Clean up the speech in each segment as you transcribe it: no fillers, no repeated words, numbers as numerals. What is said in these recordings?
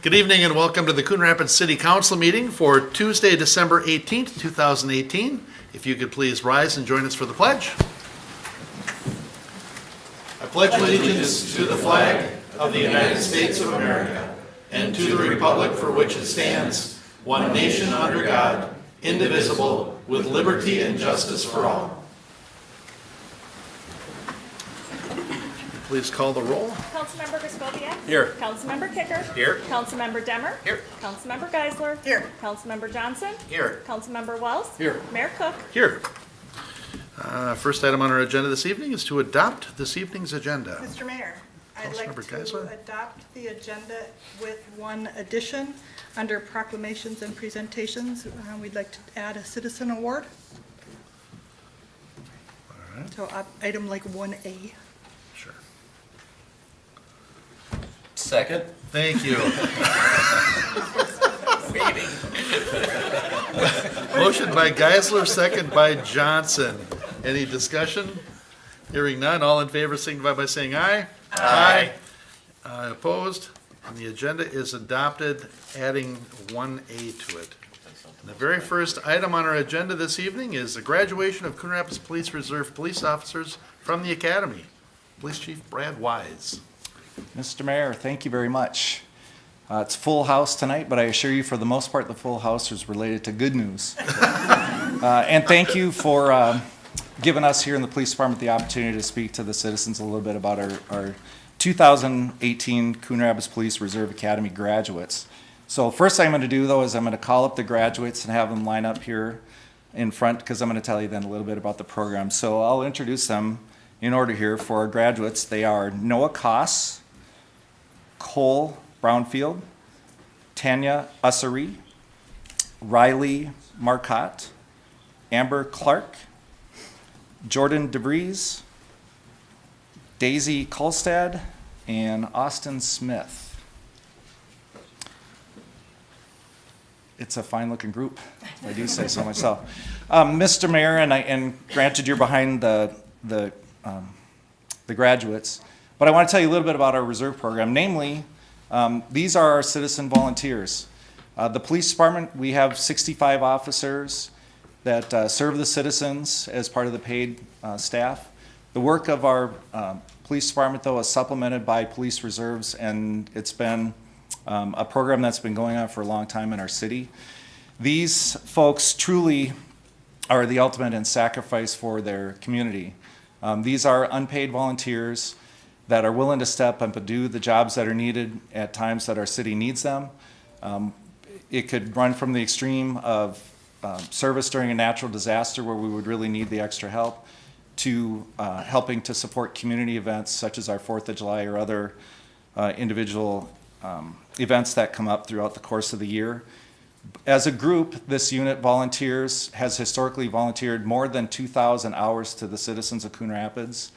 Good evening and welcome to the Coon Rapids City Council meeting for Tuesday, December 18th, 2018. If you could please rise and join us for the pledge. I pledge allegiance to the flag of the United States of America and to the republic for which it stands, one nation under God, indivisible, with liberty and justice for all. Please call the roll. Councilmember Griscoviac. Here. Councilmember Kicker. Here. Councilmember Demmer. Here. Councilmember Geisler. Here. Councilmember Johnson. Here. Councilmember Wells. Here. Mayor Cook. Here. First item on our agenda this evening is to adopt this evening's agenda. Mr. Mayor, I'd like Councilmember to Geisler. adopt the agenda with one addition. Under proclamations and presentations, we'd like to add a citizen award. All right. So item like 1A. Sure. Second. Thank you. Motion by Geisler, second by Johnson. Any discussion? Hearing none, all in favor signify by saying aye. Aye. Opposed? And the agenda is adopted, adding 1A to it. And the very first item on our agenda this evening is the graduation of Coon Rapids Police Reserve police officers from the Academy. Police Chief Brad Wise. Mr. Mayor, thank you very much. It's full house tonight, but I assure you, for the most part, the full house is related to good news. And thank you for giving us here in the police department the opportunity to speak to the citizens a little bit about our 2018 Coon Rapids Police Reserve Academy graduates. So first thing I'm going to do, though, is I'm going to call up the graduates and have them line up here in front, because I'm going to tell you then a little bit about the program. So I'll introduce them in order here for our graduates. They are Noah Koss, Cole Brownfield, Tanya Ussery, Riley Marcotte, Amber Clark, Jordan DeVries, Daisy Kolstad, and Austin Smith. It's a fine-looking group, if I do say so myself. Mr. Mayor, and granted you're behind the graduates, but I want to tell you a little bit about our reserve program. Namely, these are our citizen volunteers. The police department, we have 65 officers that serve the citizens as part of the paid staff. The work of our police department, though, is supplemented by police reserves, and it's been a program that's been going on for a long time in our city. These folks truly are the ultimate in sacrifice for their community. These are unpaid volunteers that are willing to step up and do the jobs that are needed at times that our city needs them. It could run from the extreme of service during a natural disaster where we would really need the extra help, to helping to support community events such as our 4th of July or other individual events that come up throughout the course of the year. As a group, this unit has historically volunteered more than 2,000 hours to the citizens of Coon Rapids.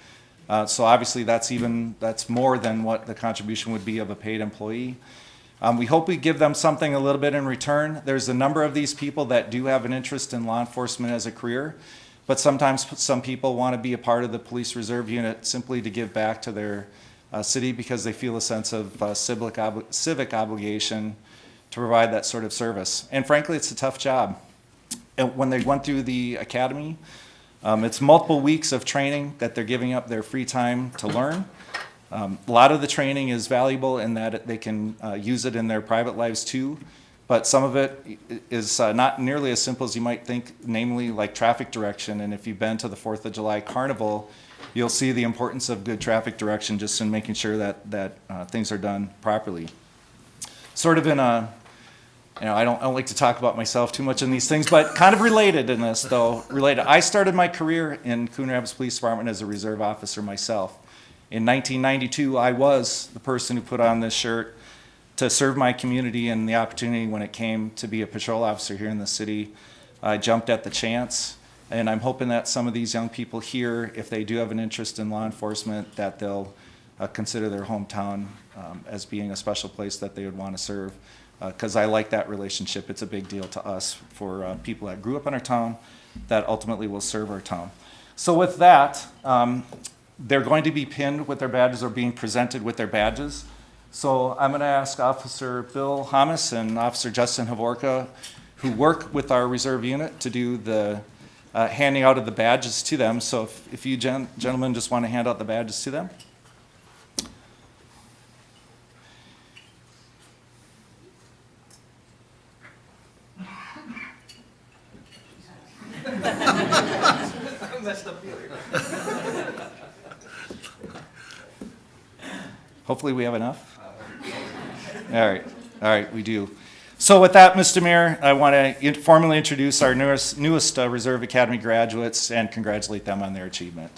So obviously that's more than what the contribution would be of a paid employee. We hope we give them something a little bit in return. There's a number of these people that do have an interest in law enforcement as a career, but sometimes some people want to be a part of the police reserve unit simply to give back to their city because they feel a sense of civic obligation to provide that sort of service. And frankly, it's a tough job. And when they went through the academy, it's multiple weeks of training that they're giving up their free time to learn. A lot of the training is valuable in that they can use it in their private lives too, but some of it is not nearly as simple as you might think, namely like traffic direction. And if you've been to the 4th of July Carnival, you'll see the importance of good traffic direction just in making sure that things are done properly. Sort of in a, I don't like to talk about myself too much in these things, but kind of related in this though, I started my career in Coon Rapids Police Department as a reserve officer myself. In 1992, I was the person who put on this shirt to serve my community, and the opportunity when it came to be a patrol officer here in the city, I jumped at the chance. And I'm hoping that some of these young people here, if they do have an interest in law enforcement, that they'll consider their hometown as being a special place that they would want to serve. Because I like that relationship. It's a big deal to us for people that grew up in our town that ultimately will serve our town. So with that, they're going to be pinned with their badges or being presented with their badges. So I'm going to ask Officer Bill Hamas and Officer Justin Havorka, who work with our reserve unit, to do the handing out of the badges to them. So if you gentlemen just want to hand out the badges to them. Hopefully we have enough. All right, we do. So with that, Mr. Mayor, I want to formally introduce our newest Reserve Academy graduates and congratulate them on their achievement.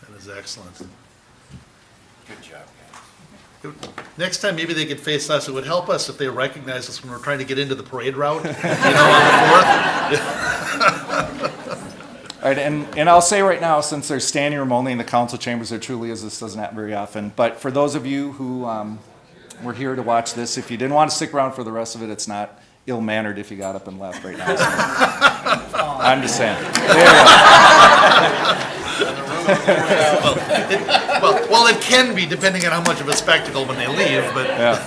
That is excellent. Good job, guys. Next time, maybe they could face us. It would help us if they recognize us when we're trying to get into the parade route, on the 4th. All right, and I'll say right now, since they're standing room only in the council chambers, there truly is, this doesn't happen very often. But for those of you who were here to watch this, if you didn't want to stick around for the rest of it, it's not ill-mannered if you got up and left right now. I'm just saying. There you go. Well, it can be depending on how much of a spectacle when they leave, but Yeah.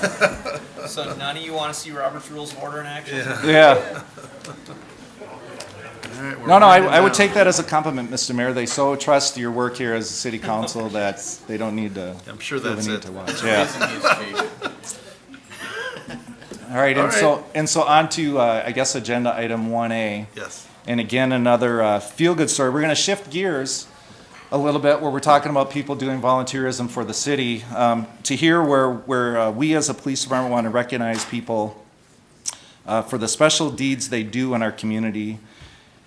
So none of you want to see Robert's Rules of Order in action? Yeah. all right, we're No, winding I would down. take that as a compliment, Mr. Mayor. They so trust your work here as a city council that they don't need to. I'm sure feel the that's need it. to watch. Yeah. All right, All and so on to I guess agenda item 1A. Yes. And again, another feel-good story. We're going to shift gears a little bit where we're talking about people doing volunteerism for the city to here where we as a police department want to recognize people for the special deeds they do in our community.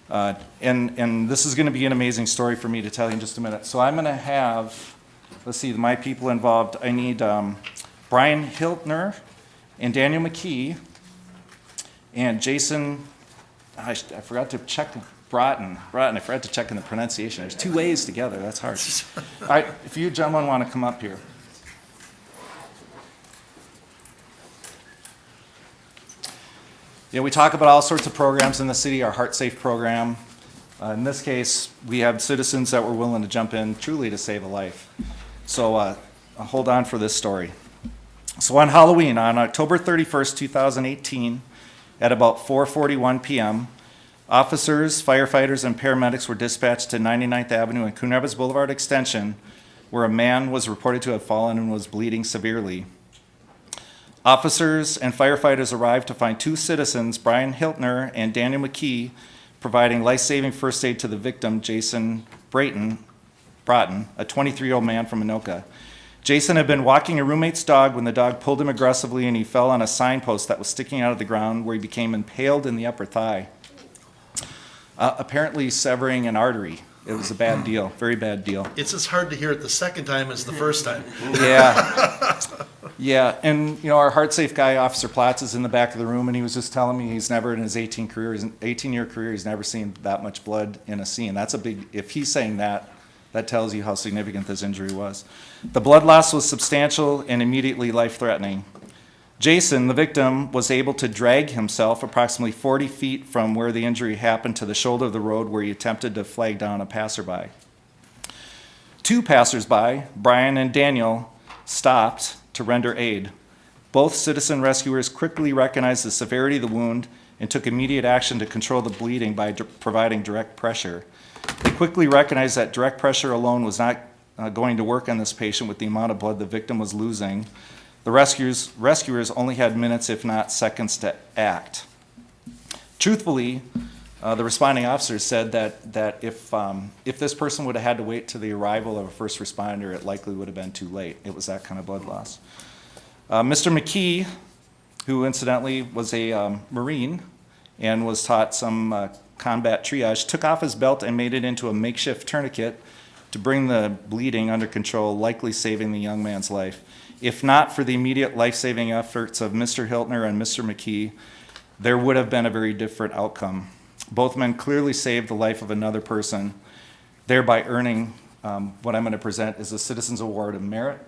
And this is going to be an amazing story for me to tell you in just a minute. So I'm going to have, let's see, my people involved. I need Brian Hiltner and Daniel McKee and Jason, I forgot to check, Broughton, I forgot to check in the pronunciation. There's two ways together, that's hard. All right, if you gentlemen want to come up here. Yeah, we talk about all sorts of programs in the city, our Heart Safe program. In this case, we have citizens that were willing to jump in truly to save a life. So hold on for this story. So on Halloween, on October 31st, 2018, at about 4:41 p.m., officers, firefighters, and paramedics were dispatched to 99th Avenue and Coon Rapids Boulevard Extension, where a man was reported to have fallen and was bleeding severely. Officers and firefighters arrived to find two citizens, Brian Hiltner and Daniel McKee, providing life-saving first aid to the victim, Jason Broughton, a 23-year-old man from Anoka. Jason had been walking a roommate's dog when the dog pulled him aggressively and he fell on a signpost that was sticking out of the ground where he became impaled in the upper thigh, apparently severing an artery. It was a bad deal, very bad deal. It's as hard to hear it the second time as the first time. Yeah. Yeah, and you know, our Heart Safe guy, Officer Platts, is in the back of the room, and he was just telling me he's never in his 18-year career, he's never seen that much blood in a scene. That's a big, if he's saying that, that tells you how significant this injury was. The blood loss was substantial and immediately life-threatening. Jason, the victim, was able to drag himself approximately 40 feet from where the injury happened to the shoulder of the road where he attempted to flag down a passerby. Two passersby, Brian and Daniel, stopped to render aid. Both citizen rescuers quickly recognized the severity of the wound and took immediate action to control the bleeding by providing direct pressure. They quickly recognized that direct pressure alone was not going to work on this patient with the amount of blood the victim was losing. The rescuers only had minutes, if not seconds, to act. Truthfully, the responding officers said that if this person would have had to wait to the arrival of a first responder, it likely would have been too late. It was that kind of blood loss. Mr. McKee, who incidentally was a Marine and was taught some combat triage, took off his belt and made it into a makeshift tourniquet to bring the bleeding under control, likely saving the young man's life. If not for the immediate life-saving efforts of Mr. Hiltner and Mr. McKee, there would have been a very different outcome. Both men clearly saved the life of another person, thereby earning what I'm going to present as a Citizens Award of Merit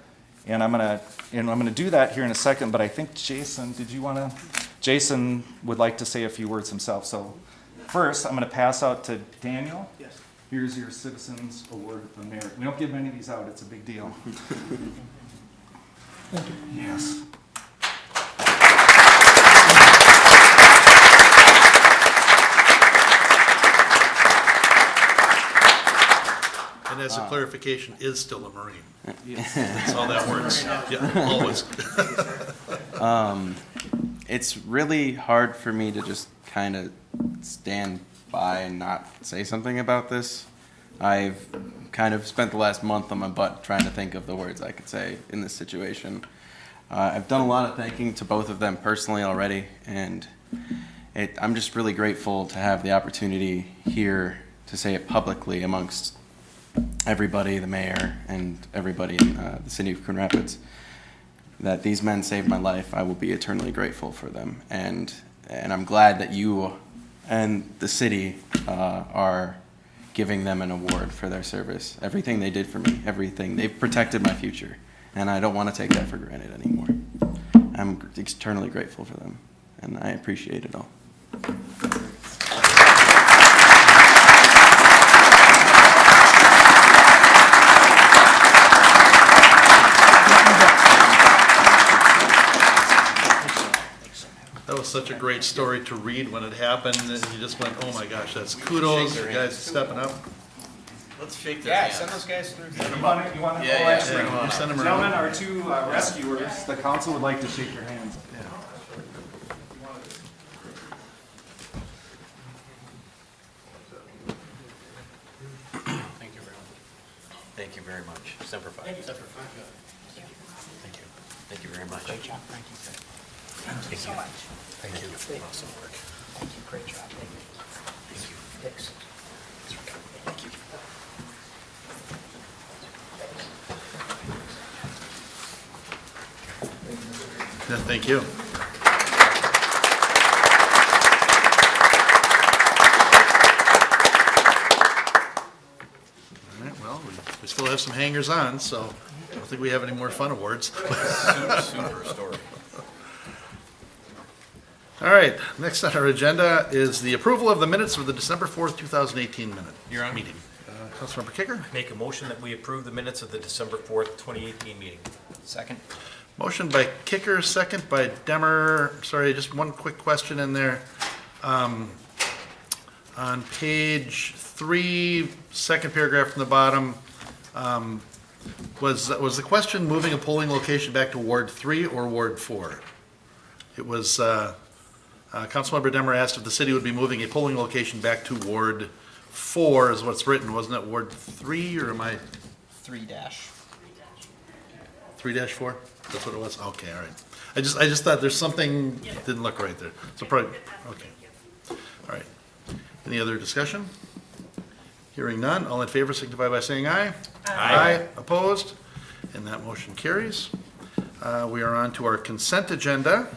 And I'm gonna do that here in a second, but I think Jason, Jason would like to say a few words himself. So first, I'm gonna pass out to Daniel. Yes. Here's your Citizens Award of Merit. We don't give many of these out, it's a big deal. Yes. And as a clarification, is still a Marine. That's how that works. Yeah, always. It's really hard for me to just kind of stand by and not say something about this. I've kind of spent the last month on my butt trying to think of the words I could say in this situation. I've done a lot of thanking to both of them personally already, and I'm just really grateful to have the opportunity here to say it publicly amongst everybody, the mayor, and everybody in the city of Coon Rapids, that these men saved my life. I will be eternally grateful for them, and I'm glad that you and the city are giving them an award for their service. Everything they did for me, everything. They've protected my future, and I don't want to take that for granted anymore. I'm eternally grateful for them, and I appreciate it all. That was such a great story to read when it happened, and you just went, oh my gosh, that's kudos, you guys stepping up. Let's shake their Yeah, hands. send those guys through. You want it? Yeah, Yeah, you send them Gentlemen, around. our two rescuers, the council would like to shake your hands. Thank you very much. Semper Fi. Thank you. Thank you very much. Great job. Thank you. Thank you so much. Thank you. Awesome work. Thank you, great job. Thank you. Thanks. Thank you. Yeah, thank you. All right, well, we still have some hangers on, so I don't think we have any more fun awards. Super story. All right, next on our agenda is the approval of the minutes of the December 4th, 2018 Your Honor. meeting. Councilmember Kicker? Make a motion that we approve the minutes of the December 4th, 2018 meeting. Second. Motion by Kicker, second by Demmer. Sorry, just one quick question in there. On page 3, second paragraph from the bottom, was the question moving a polling location back to Ward 3 or Ward 4? It was, Councilmember Demmer asked if the city would be moving a polling location back to Ward 4 is what's written, wasn't it Ward 3, or am I 3-. 3-4? That's what it was? Okay, all right. I just thought there's something, didn't look right there. So probably, okay. All right. Any other discussion? Hearing none, all in favor signify by saying aye. Aye. Opposed? And that motion carries. We are on to our consent agenda.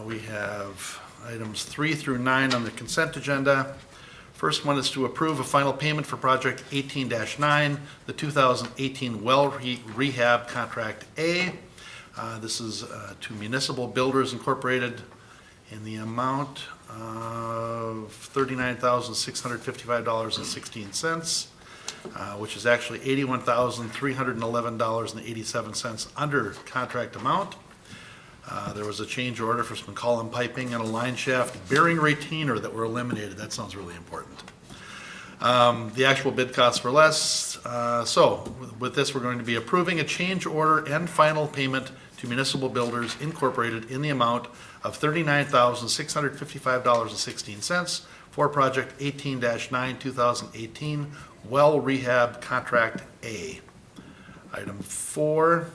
We have items 3 through 9 on the consent agenda. First one is to approve a final payment for project 18-9, the 2018 well rehab contract A. This is to Municipal Builders Incorporated in the amount of $39,655.16, which is actually $81,311.87 under contract amount. There was a change order for some column piping and a line shaft bearing retainer that were eliminated. That sounds really important. The actual bid costs were less. So with this, we're going to be approving a change order and final payment to Municipal Builders Incorporated in the amount of $39,655.16 for project 18-9 2018 well rehab contract A. Item 4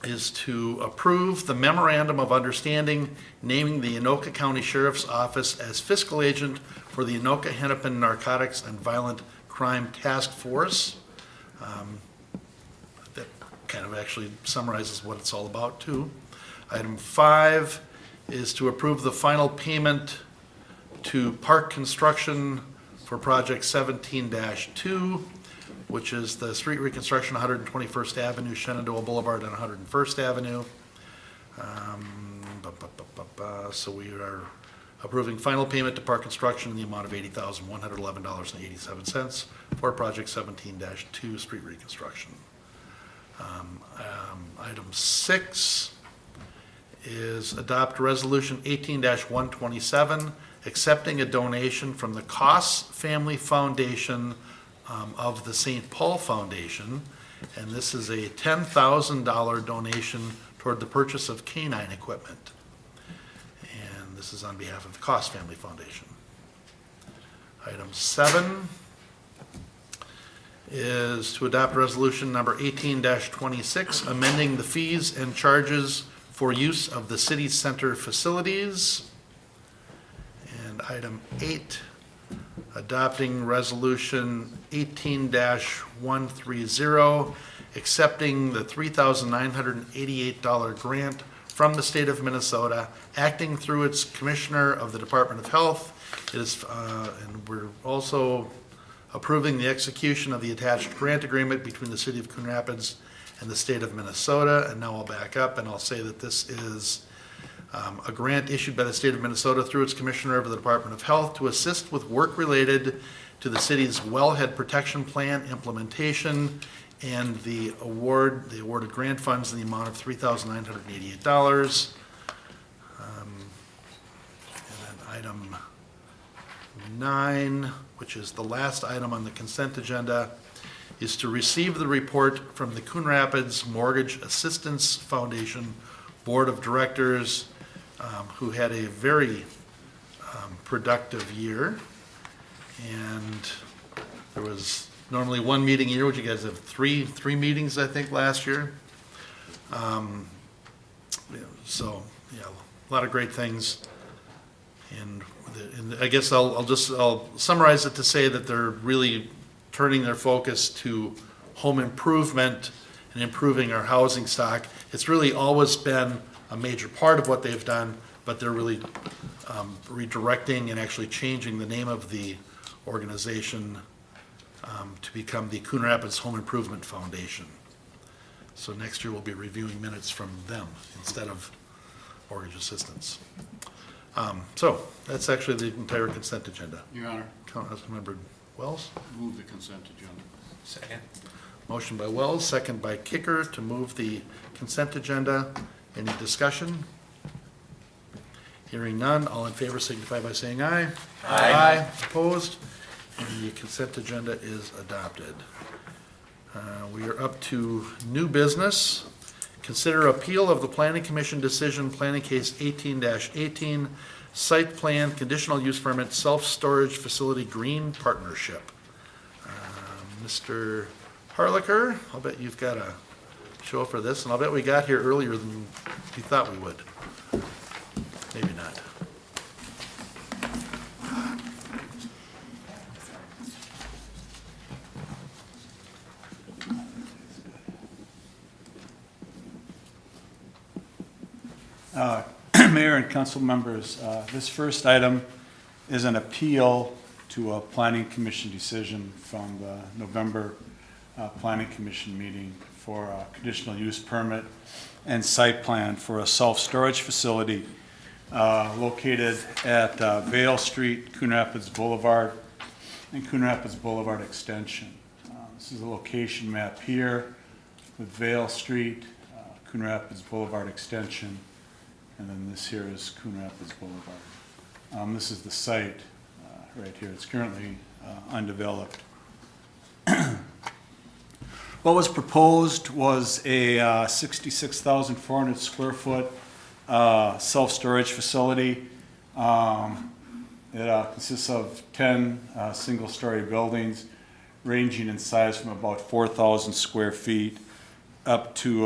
is to approve the memorandum of understanding naming the Anoka County Sheriff's Office as fiscal agent for the Anoka Hennepin Narcotics and Violent Crime Task Force. That kind of actually summarizes what it's all about too. Item 5 is to approve the final payment to Park Construction for project 17-2, which is the street reconstruction 121st Avenue, Shenandoah Boulevard, and 101st Avenue. So we are approving final payment to Park Construction in the amount of $80,111.87 for project 17-2 street reconstruction. Item 6 is adopt resolution 18-127, accepting a donation from the Koss Family Foundation of the St. Paul Foundation. And this is a $10,000 donation toward the purchase of canine equipment. And this is on behalf of the Koss Family Foundation. Item 7 is to adopt resolution number 18-26, amending the fees and charges for use of the city center facilities. And item 8, adopting resolution 18-130, accepting the $3,988 grant from the state of Minnesota, acting through its Commissioner of the Department of Health. It is, and we're also approving the execution of the attached grant agreement between the city of Coon Rapids and the state of Minnesota. And now I'll back up and I'll say that this is a grant issued by the state of Minnesota through its Commissioner of the Department of Health to assist with work related to the city's wellhead protection plan implementation, and the awarded grant funds in the amount of $3,988. And then item 9, which is the last item on the consent agenda, is to receive the report from the Coon Rapids Mortgage Assistance Foundation Board of Directors, who had a very productive year. And there was normally one meeting a year. Would you guys have three meetings, I think, last year? So, yeah, a lot of great things. And I guess I'll summarize it to say that they're really turning their focus to home improvement and improving our housing stock. It's really always been a major part of what they've done, but they're really redirecting and actually changing the name of the organization to become the Coon Rapids Home Improvement Foundation. So next year we'll be reviewing minutes from them instead of mortgage assistance. So that's actually the entire consent agenda. Your Honor, Councilmember Wells? move the consent agenda. Second. Motion by Wells, second by Kicker to move the consent agenda. Any discussion? Hearing none, all in favor signify by saying aye. Aye. Opposed? And the consent agenda is adopted. We are up to new business. Consider appeal of the Planning Commission decision, Planning Case 18-18, Site Plan Conditional Use Permit Self-Storage Facility Green Partnership. Mr. Harlicker, I'll bet you've got a show for this, and I'll bet we got here earlier than you thought we would. Maybe not. Mayor and council members, this first item is an appeal to a planning commission decision from the November planning commission meeting for a conditional use permit and site plan for a self-storage facility located at Vale Street, Coon Rapids Boulevard, and Coon Rapids Boulevard Extension. This is a location map here with Vale Street, Coon Rapids Boulevard Extension, and then this here is Coon Rapids Boulevard. This is the site right here. It's currently undeveloped. What was proposed was a 66,400 square foot self-storage facility. It consists of 10 single-story buildings ranging in size from about 4,000 square feet up to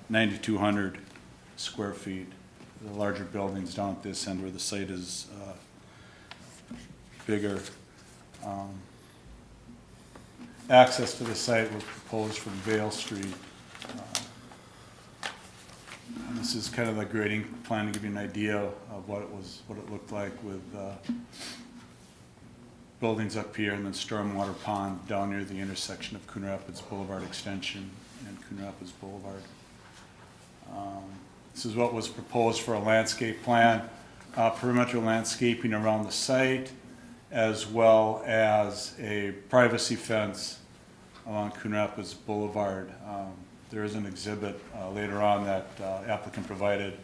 9,200 square feet. The larger buildings down at this end where the site is bigger. Access to the site was proposed from Vale Street. And this is kind of a grading plan to give you an idea of what it looked like with buildings up here, and then stormwater pond down near the intersection of Coon Rapids Boulevard Extension and Coon Rapids Boulevard. This is what was proposed for a landscape plan, perimeter landscaping around the site, as well as a privacy fence along Coon Rapids Boulevard. There is an exhibit later on that applicant provided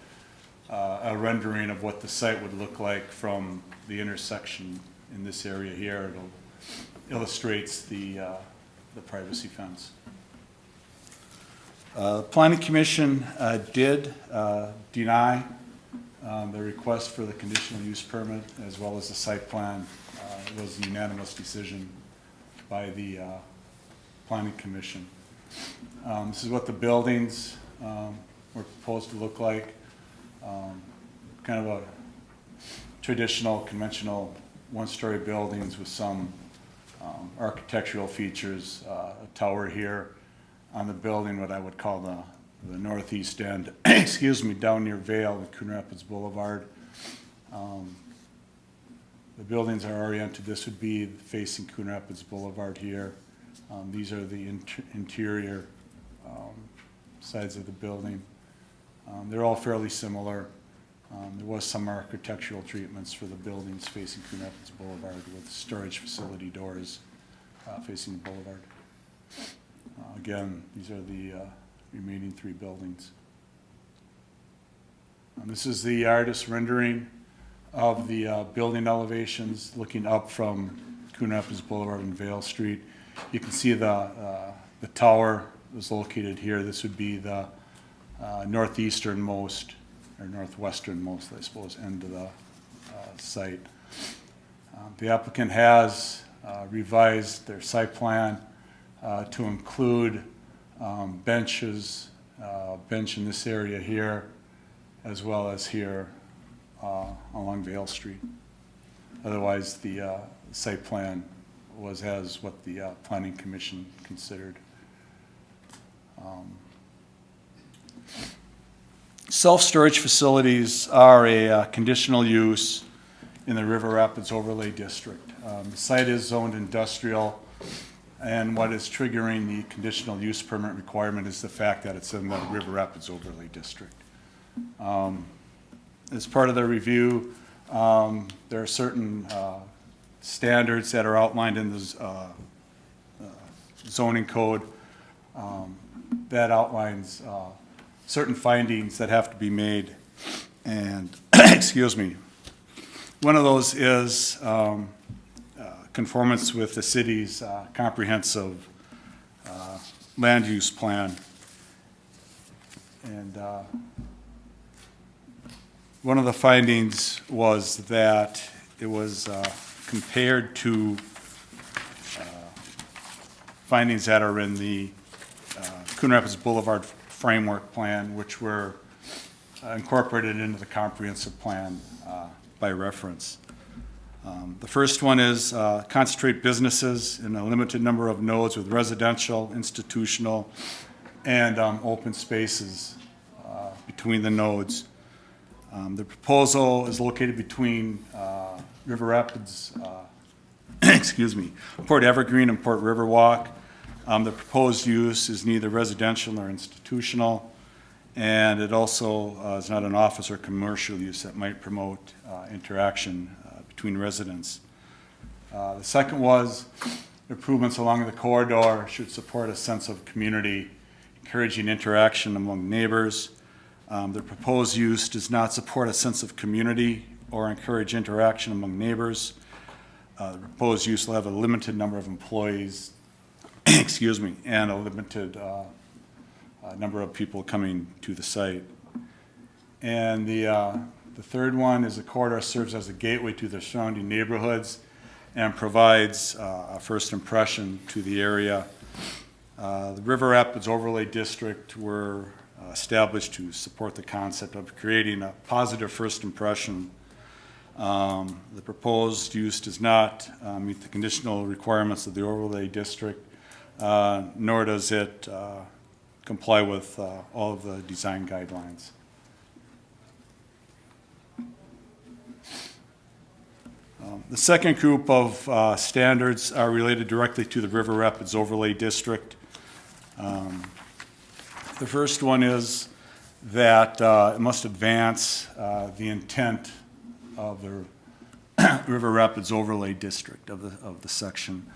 a rendering of what the site would look like from the intersection in this area here. It illustrates the privacy fence. Planning Commission did deny the request for the conditional use permit as well as the site plan. It was a unanimous decision by the Planning Commission. This is what the buildings were proposed to look like. Kind of a traditional, conventional one-story buildings with some architectural features. A tower here on the building, what I would call the northeast end, excuse me, down near Vale and Coon Rapids Boulevard. The buildings are oriented, this would be facing Coon Rapids Boulevard here. These are the interior sides of the building. They're all fairly similar. There was some architectural treatments for the buildings facing Coon Rapids Boulevard with storage facility doors facing the boulevard. Again, these are the remaining three buildings. This is the artist's rendering of the building elevations looking up from Coon Rapids Boulevard and Vale Street. You can see the tower is located here. This would be the northeasternmost or northwesternmost, I suppose, end of the site. The applicant has revised their site plan to include benches, bench in this area here, as well as here along Vale Street. Otherwise, the site plan was as what the Planning Commission considered. Self-storage facilities are a conditional use in the River Rapids Overlay District. The site is zoned industrial, and what is triggering the conditional use permit requirement is the fact that it's in the River Rapids Overlay District. As part of the review, there are certain standards that are outlined in the zoning code that outlines certain findings that have to be made. And, excuse me, one of those is conformance with the city's comprehensive land use plan. And one of the findings was that it was compared to findings that are in the Coon Rapids Boulevard Framework Plan, which were incorporated into the comprehensive plan by reference. The first one is concentrate businesses in a limited number of nodes with residential, institutional, and open spaces between the nodes. The proposal is located between River Rapids, excuse me, Port Evergreen and Port Riverwalk. The proposed use is neither residential nor institutional, and it also is not an office or commercial use that might promote interaction between residents. The second was improvements along the corridor should support a sense of community, encouraging interaction among neighbors. The proposed use does not support a sense of community or encourage interaction among neighbors. The proposed use will have a limited number of employees, excuse me, and a limited number of people coming to the site. And the third one is the corridor serves as a gateway to the surrounding neighborhoods and provides a first impression to the area. The River Rapids Overlay District were established to support the concept of creating a positive first impression. The proposed use does not meet the conditional requirements of the Overlay District, nor does it comply with all of the design guidelines. The second group of standards are related directly to the River Rapids Overlay District. The first one is that it must advance the intent of the River Rapids Overlay District of the section.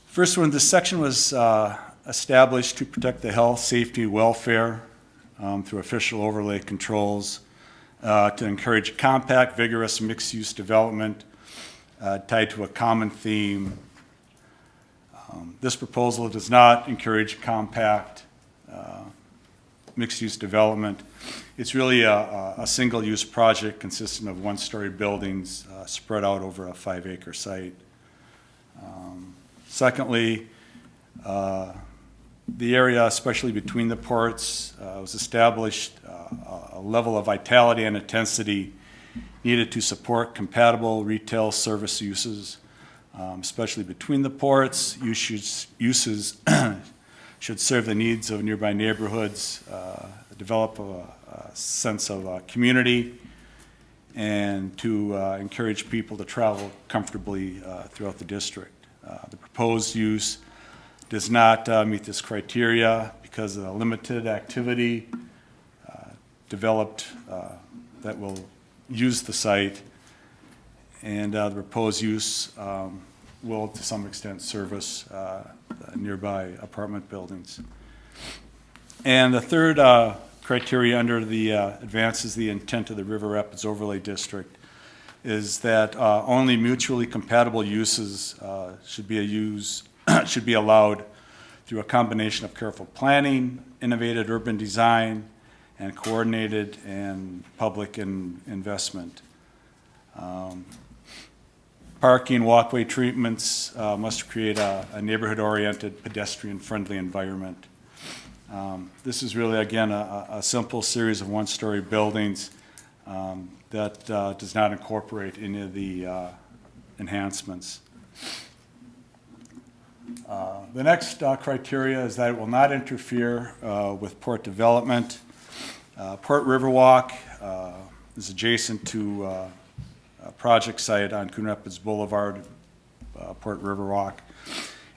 First one, this section was established to protect the health, safety, welfare through official overlay controls, to encourage compact, vigorous, mixed-use development tied to a common theme. This proposal does not encourage compact, mixed-use development. It's really a single-use project consisting of one-story buildings spread out over a 5-acre site. Secondly, the area, especially between the ports, was established a level of vitality and intensity needed to support compatible retail service uses, especially between the ports. Uses should serve the needs of nearby neighborhoods, develop a sense of community, and to encourage people to travel comfortably throughout the district. The proposed use does not meet this criteria because of the limited activity developed that will use the site, and the proposed use will to some extent service nearby apartment buildings. And the third criteria under the advances the intent of the River Rapids Overlay District is that only mutually compatible uses should be allowed through a combination of careful planning, innovative urban design, and coordinated and public investment. Parking, walkway treatments must create a neighborhood-oriented, pedestrian-friendly environment. This is really, again, a simple series of one-story buildings that does not incorporate any of the enhancements. The next criteria is that it will not interfere with port development. Port Riverwalk is adjacent to a project site on Coon Rapids Boulevard, Port Riverwalk.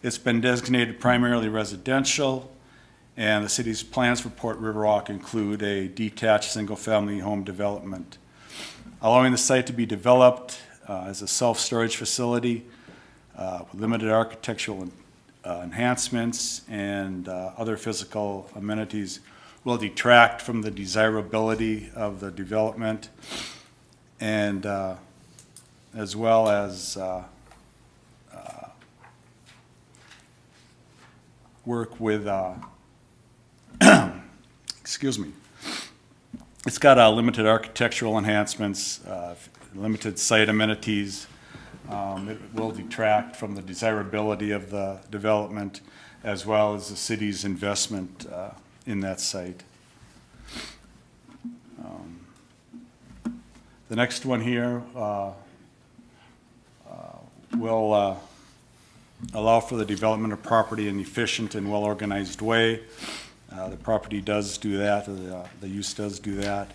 It's been designated primarily residential, and the city's plans for Port Riverwalk include a detached single-family home development. Allowing the site to be developed as a self-storage facility with limited architectural enhancements and other physical amenities will detract from the desirability of the development, and as well as work with, excuse me, it's got limited architectural enhancements, limited site amenities. It will detract from the desirability of the development as well as the city's investment in that site. The next one here will allow for the development of property in an efficient and well-organized way. The property does do that, the use does do that.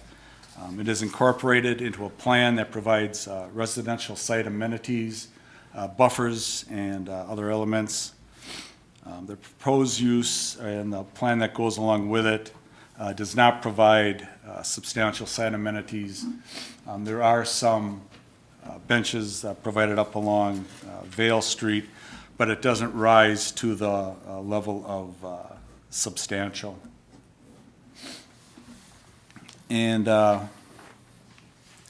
It is incorporated into a plan that provides residential site amenities, buffers, and other elements. The proposed use and the plan that goes along with it does not provide substantial site amenities. There are some benches provided up along Vale Street, but it doesn't rise to the level of substantial. And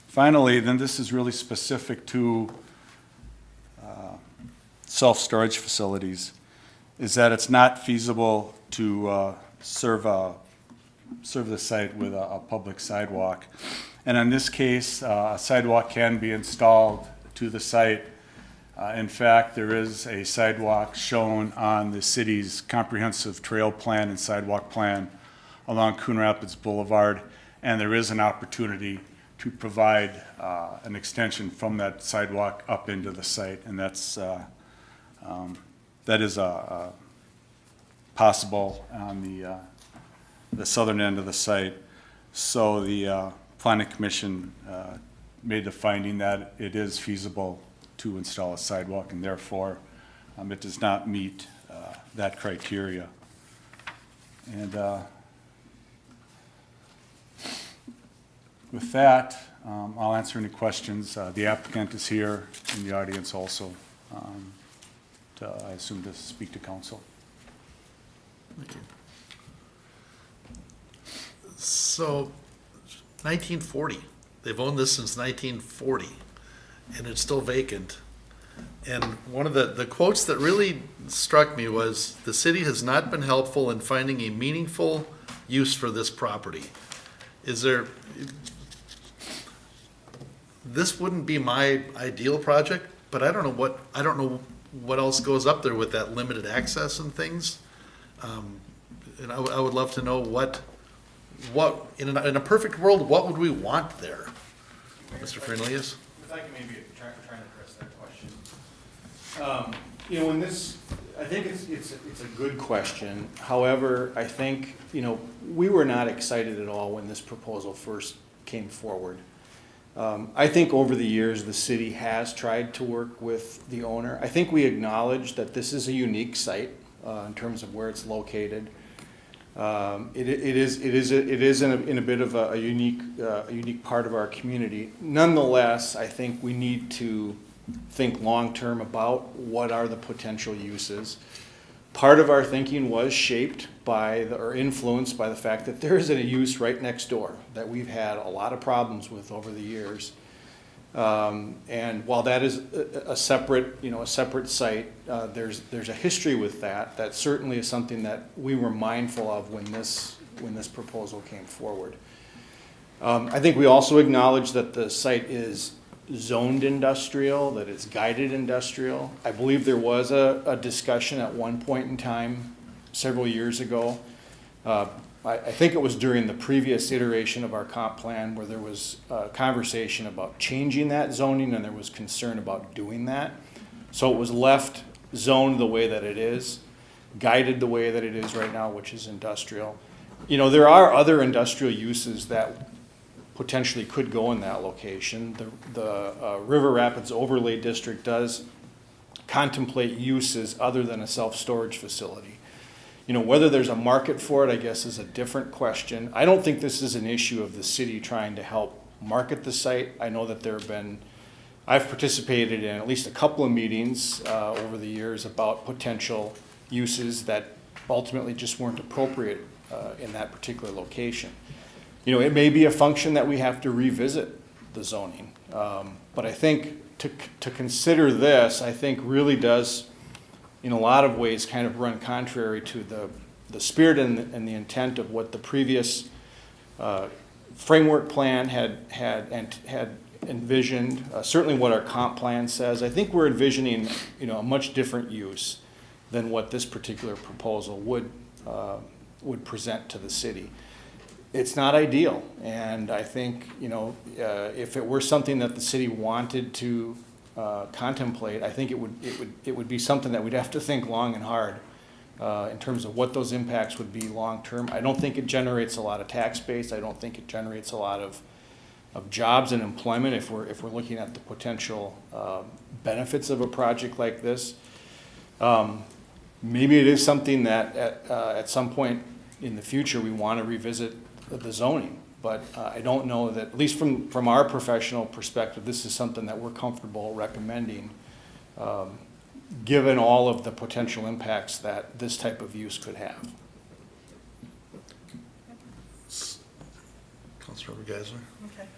finally, then this is really specific to self-storage facilities, is that it's not feasible to serve the site with a public sidewalk. And in this case, a sidewalk can be installed to the site. In fact, there is a sidewalk shown on the city's comprehensive trail plan and sidewalk plan along Coon Rapids Boulevard, and there is an opportunity to provide an extension from that sidewalk up into the site, and that is possible on the southern end of the site. So the Planning Commission made the finding that it is feasible to install a sidewalk, and therefore, it does not meet that criteria. And with that, I'll answer any questions. The applicant is here in the audience also, I assume to speak to council. Thank you. So, 1940, they've owned this since 1940, and it's still vacant. And one of the quotes that really struck me was, "The city has not been helpful in finding a meaningful use for this property." Is there, this wouldn't be my ideal project, but I don't know what else goes up there with that limited access and things. And I would love to know what in a perfect world, what would we want there? Mr. Fernelius? If I can maybe try and address that question. You know, I think it's a good question. However, I think, we were not excited at all when this proposal first came forward. I think over the years, the city has tried to work with the owner. I think we acknowledge that this is a unique site in terms of where it's located. It is in a bit of a unique part of our community. Nonetheless, I think we need to think long-term about what are the potential uses. Part of our thinking was shaped by or influenced by the fact that there is a use right next door that we've had a lot of problems with over the years. And while that is a separate site, there's a history with that. That certainly is something that we were mindful of when this proposal came forward. I think we also acknowledge that the site is zoned industrial, that it's guided industrial. I believe there was a discussion at one point in time several years ago. I think it was during the previous iteration of our comp plan where there was a conversation about changing that zoning, and there was concern about doing that. So it was left zoned the way that it is, guided the way that it is right now, which is industrial. There are other industrial uses that potentially could go in that location. The River Rapids Overlay District does contemplate uses other than a self-storage facility. Whether there's a market for it, I guess, is a different question. I don't think this is an issue of the city trying to help market the site. I know that I've participated in at least a couple of meetings over the years about potential uses that ultimately just weren't appropriate in that particular location. It may be a function that we have to revisit the zoning. But I think to consider this, I think really does, in a lot of ways, kind of run contrary to the spirit and the intent of what the previous framework plan had envisioned. Certainly what our comp plan says. I think we're envisioning, a much different use than what this particular proposal would present to the city. It's not ideal, and I think, if it were something that the city wanted to contemplate, I think it would be something that we'd have to think long and hard in terms of what those impacts would be long term. I don't think it generates a lot of tax base. I don't think it generates a lot of jobs and employment if we're looking at the potential benefits of a project like this. Maybe it is something that at some point in the future we want to revisit the zoning. But I don't know that, at least from our professional perspective, this is something that we're comfortable recommending, given all of the potential impacts that this type of use could have. Councilmember Geisler? Okay.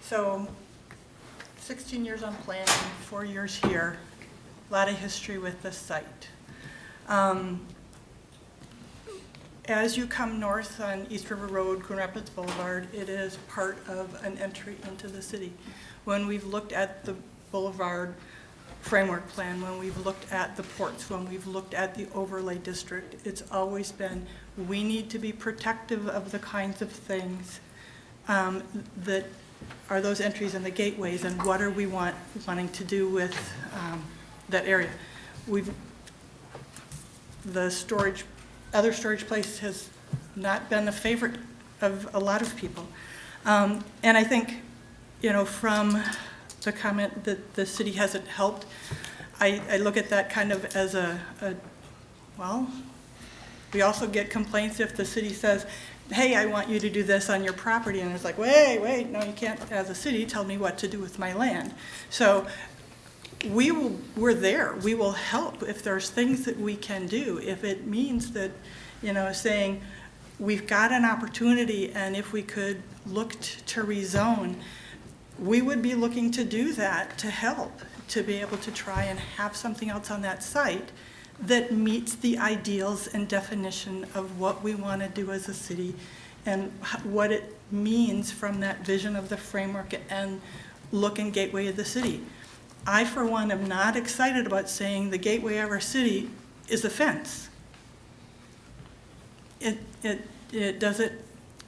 So 16 years on planning, 4 years here, a lot of history with this site. As you come north on East River Road, Coon Rapids Boulevard, it is part of an entry into the city. When we've looked at the Boulevard framework plan, when we've looked at the ports, when we've looked at the overlay district, it's always been, we need to be protective of the kinds of things that are those entries and the gateways, and what are we wanting to do with that area. Other storage place has not been a favorite of a lot of people. And I think from the comment that the city hasn't helped, I look at that kind of as well, we also get complaints if the city says, hey, I want you to do this on your property, and it's like, wait, no, you can't, as a city, tell me what to do with my land. So we're there, we will help if there's things that we can do. If it means that, saying, we've got an opportunity, and if we could look to rezone, we would be looking to do that to help, to be able to try and have something else on that site that meets the ideals and definition of what we want to do as a city and what it means from that vision of the framework and look and gateway of the city. I, for one, am not excited about saying the gateway of our city is a fence. It doesn't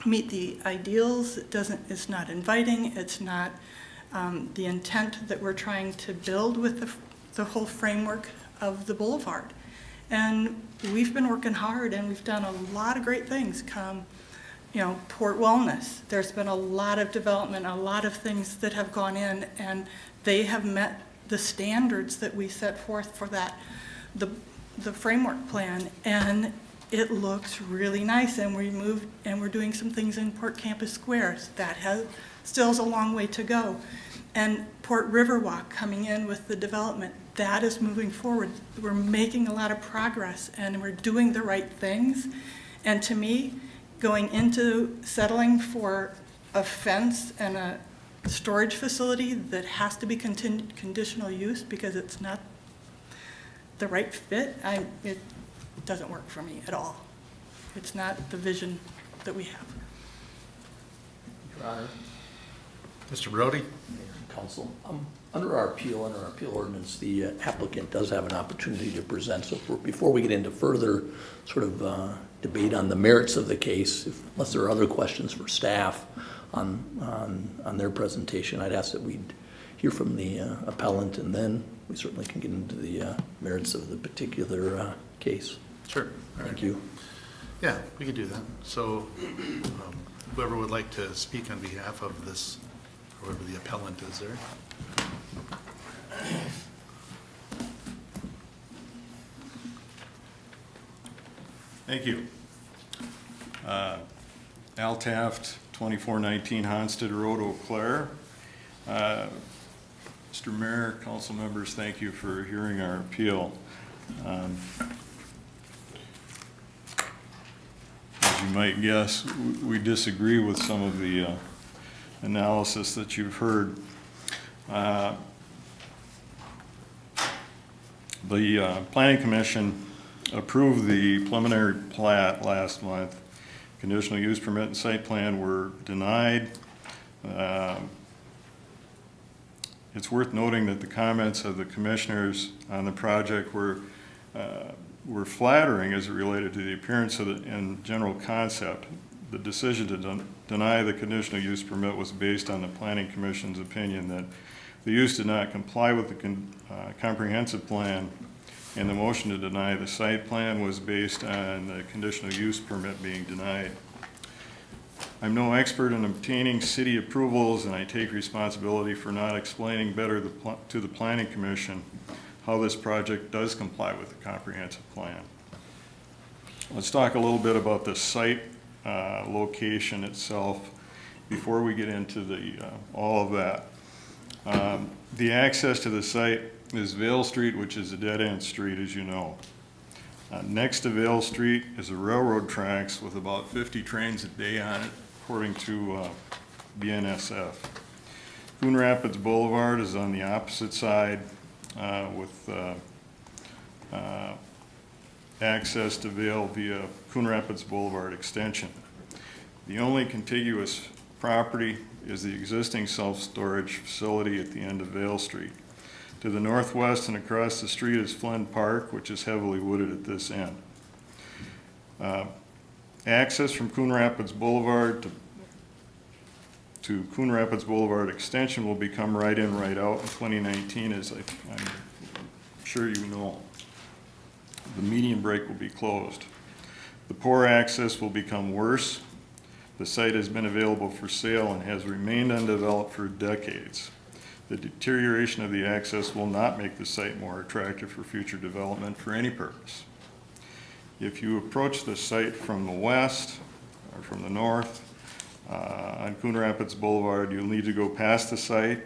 meet the ideals, it's not inviting, it's not the intent that we're trying to build with the whole framework of the boulevard. And we've been working hard, and we've done a lot of great things. Port Wellness, there's been a lot of development, a lot of things that have gone in, and they have met the standards that we set forth for that, the framework plan, and it looks really nice. And we're doing some things in Port Campus Squares that still has a long way to go. And Port Riverwalk coming in with the development, that is moving forward. We're making a lot of progress, and we're doing the right things. And to me, going into settling for a fence and a storage facility that has to be conditional use because it's not the right fit, it doesn't work for me at all. It's not the vision that we have. Your Honor, Mr. Brody? Mayor and Council, under our appeal ordinance, the applicant does have an opportunity to present. So before we get into further sort of debate on the merits of the case, unless there are other questions for staff on their presentation, I'd ask that we'd hear from the appellant, and then we certainly can get into the merits of the particular case. Sure. Thank you. Yeah, we could do that. So whoever would like to speak on behalf of this, whoever the appellant is there. Thank you. Al Taft, 2419 Hansted Road, Eau Claire. Mr. Mayor, council members, thank you for hearing our appeal. As you might guess, we disagree with some of the analysis that you've heard. The Planning Commission approved the preliminary plat last month. Conditional use permit and site plan were denied. It's worth noting that the comments of the commissioners on the project were flattering as it related to the appearance of and general concept. The decision to deny the conditional use permit was based on the Planning Commission's opinion that the use did not comply with the comprehensive plan, and the motion to deny the site plan was based on the conditional use permit being denied. I'm no expert in obtaining city approvals, and I take responsibility for not explaining better to the Planning Commission how this project does comply with the comprehensive plan. Let's talk a little bit about the site location itself before we get into all of that. The access to the site is Vale Street, which is a dead-end street, as you know. Next to Vale Street is a railroad tracks with about 50 trains a day on it, according to BNSF. Coon Rapids Boulevard is on the opposite side with access to Vale via Coon Rapids Boulevard extension. The only contiguous property is the existing self-storage facility at the end of Vale Street. To the northwest and across the street is Flynn Park, which is heavily wooded at this end. Access from Coon Rapids Boulevard to Coon Rapids Boulevard extension will become right in, right out in 2019, as I'm sure you know. The median break will be closed. The poor access will become worse. The site has been available for sale and has remained undeveloped for decades. The deterioration of the access will not make the site more attractive for future development for any purpose. If you approach the site from the west or from the north on Coon Rapids Boulevard, you'll need to go past the site,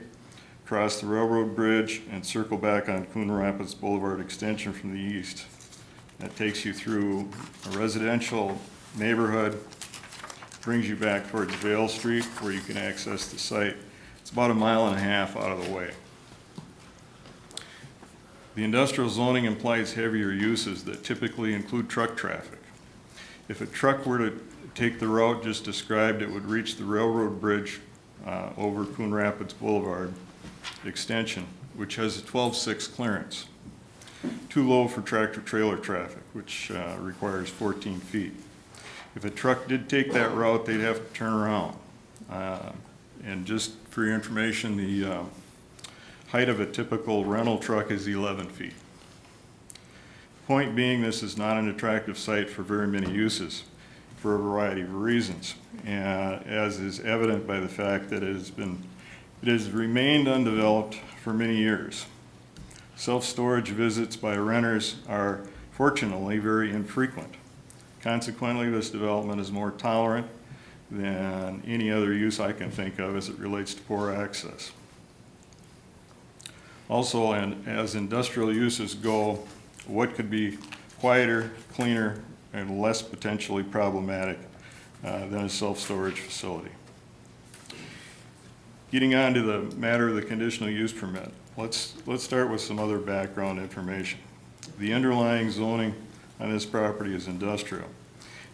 cross the railroad bridge, and circle back on Coon Rapids Boulevard extension from the east. That takes you through a residential neighborhood, brings you back towards Vale Street where you can access the site. It's about 1.5 miles out of the way. The industrial zoning implies heavier uses that typically include truck traffic. If a truck were to take the route just described, it would reach the railroad bridge over Coon Rapids Boulevard extension, which has a 12.6 clearance. Too low for tractor-trailer traffic, which requires 14 feet. If a truck did take that route, they'd have to turn around. And just for your information, the height of a typical rental truck is 11 feet. Point being, this is not an attractive site for very many uses for a variety of reasons, as is evident by the fact that it has remained undeveloped for many years. Self-storage visits by renters are fortunately very infrequent. Consequently, this development is more tolerant than any other use I can think of as it relates to poor access. Also, and as industrial uses go, what could be quieter, cleaner, and less potentially problematic than a self-storage facility? Getting on to the matter of the conditional use permit, let's start with some other background information. The underlying zoning on this property is industrial.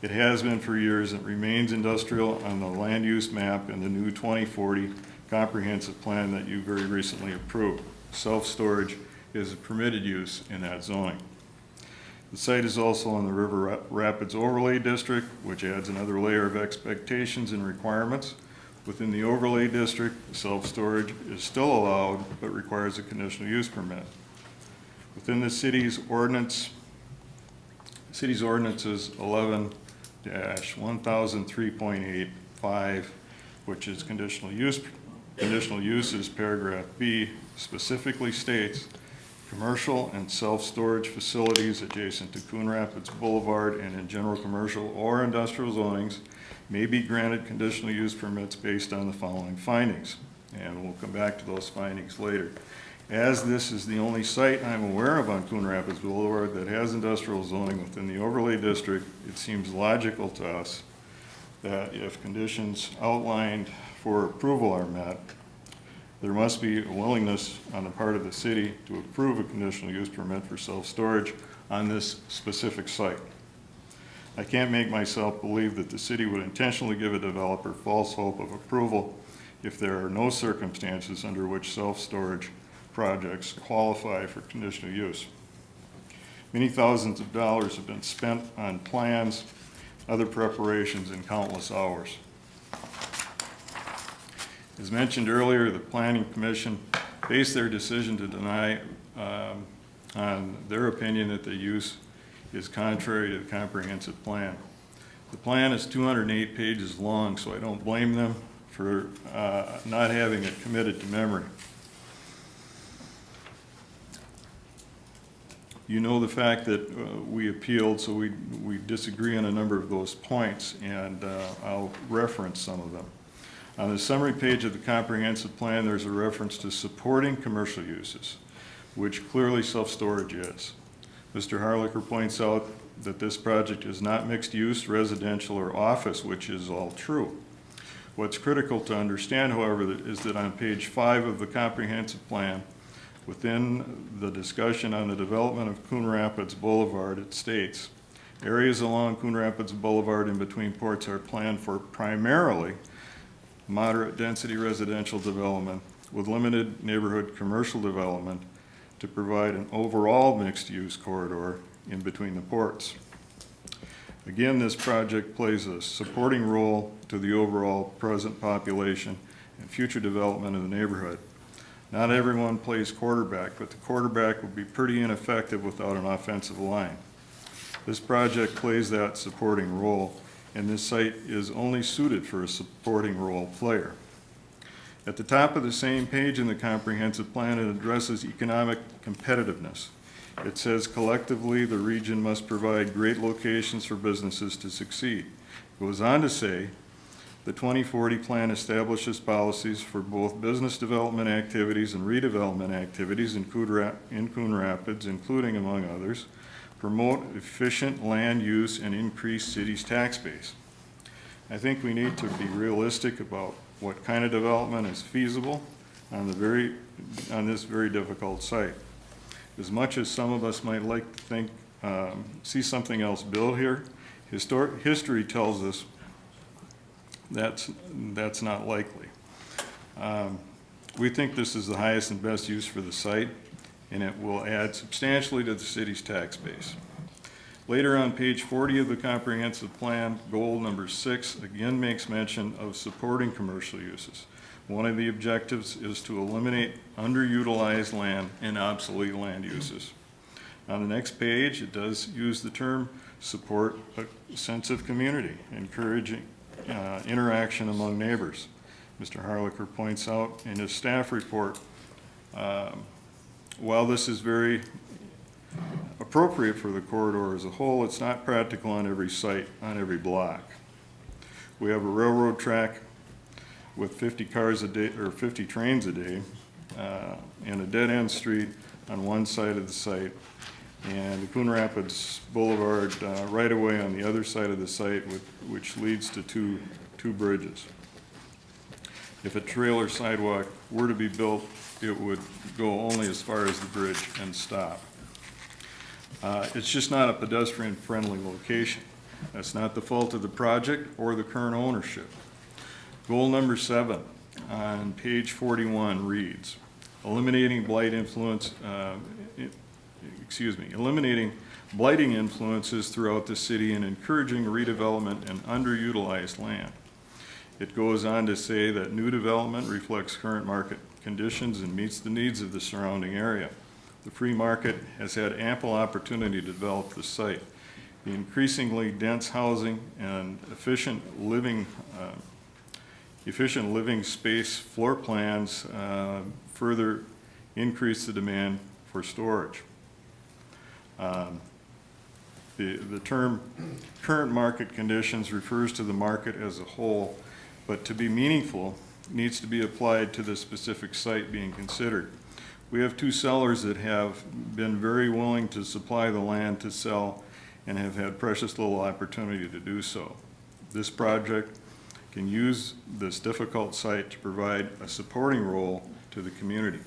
It has been for years and remains industrial on the land use map in the new 2040 comprehensive plan that you very recently approved. Self-storage is a permitted use in that zoning. The site is also in the River Rapids Overlay District, which adds another layer of expectations and requirements. Within the overlay district, self-storage is still allowed, but requires a conditional use permit. Within the city's ordinances 11-1003.85, which is conditional uses, paragraph B, specifically states commercial and self-storage facilities adjacent to Coon Rapids Boulevard and in general commercial or industrial zonings may be granted conditional use permits based on the following findings. And we'll come back to those findings later. As this is the only site I'm aware of on Coon Rapids Boulevard that has industrial zoning within the overlay district, it seems logical to us that if conditions outlined for approval are met, there must be a willingness on the part of the city to approve a conditional use permit for self-storage on this specific site. I can't make myself believe that the city would intentionally give a developer false hope of approval if there are no circumstances under which self-storage projects qualify for conditional use. Many thousands of dollars have been spent on plans, other preparations, and countless hours. As mentioned earlier, the Planning Commission based their decision to deny on their opinion that the use is contrary to the comprehensive plan. The plan is 208 pages long, so I don't blame them for not having it committed to memory. You know the fact that we appealed, so we disagree on a number of those points, and I'll reference some of them. On the summary page of the comprehensive plan, there's a reference to supporting commercial uses, which clearly self-storage is. Mr. Harlicker points out that this project is not mixed use, residential, or office, which is all true. What's critical to understand, however, is that on page 5 of the comprehensive plan, within the discussion on the development of Coon Rapids Boulevard, it states, areas along Coon Rapids Boulevard in between ports are planned for primarily moderate density residential development with limited neighborhood commercial development to provide an overall mixed-use corridor in between the ports. Again, this project plays a supporting role to the overall present population and future development of the neighborhood. Not everyone plays quarterback, but the quarterback would be pretty ineffective without an offensive line. This project plays that supporting role and this site is only suited for a supporting role player. At the top of the same page in the comprehensive plan, it addresses economic competitiveness. It says collectively the region must provide great locations for businesses to succeed. It goes on to say the 2040 plan establishes policies for both business development activities and redevelopment activities in Coon Rapids, including, among others, promote efficient land use and increase city's tax base. I think we need to be realistic about what kind of development is feasible on this very difficult site. As much as some of us might like to think, see something else built here, history tells us that's not likely. We think this is the highest and best use for the site, and it will add substantially to the city's tax base. Later on page 40 of the comprehensive plan, goal number 6 again makes mention of supporting commercial uses. One of the objectives is to eliminate underutilized land and obsolete land uses. On the next page, it does use the term support a sense of community, encouraging interaction among neighbors. Mr. Harlicker points out in his staff report, while this is very appropriate for the corridor as a whole, it's not practical on every site, on every block. We have a railroad track with 50 cars a day, or 50 trains a day, and a dead-end street on one side of the site, and the Coon Rapids Boulevard right away on the other side of the site, which leads to two bridges. If a trailer sidewalk were to be built, it would go only as far as the bridge and stop. It's just not a pedestrian-friendly location. That's not the fault of the project or the current ownership. Goal number 7 on page 41 reads, eliminating blighting influences throughout the city and encouraging redevelopment and underutilized land. It goes on to say that new development reflects current market conditions and meets the needs of the surrounding area. The free market has had ample opportunity to develop the site. The increasingly dense housing and efficient living space floor plans further increase the demand for storage. The term current market conditions refers to the market as a whole, but to be meaningful, needs to be applied to the specific site being considered. We have 2 sellers that have been very willing to supply the land to sell and have had precious little opportunity to do so. This project can use this difficult site to provide a supporting role to the community.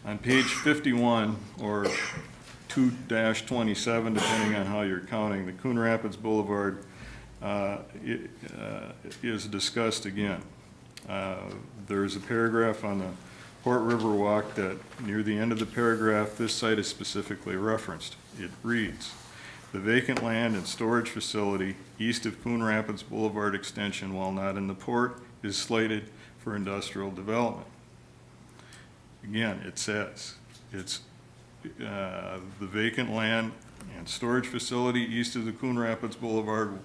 On page 51, or 2-27, depending on how you're counting, the Coon Rapids Boulevard is discussed again. There's a paragraph on the Port River Walk that near the end of the paragraph, this site is specifically referenced. It reads, the vacant land and storage facility east of Coon Rapids Boulevard extension, while not in the port, is slated for industrial development. Again, it says it's the vacant land and storage facility east of the Coon Rapids Boulevard,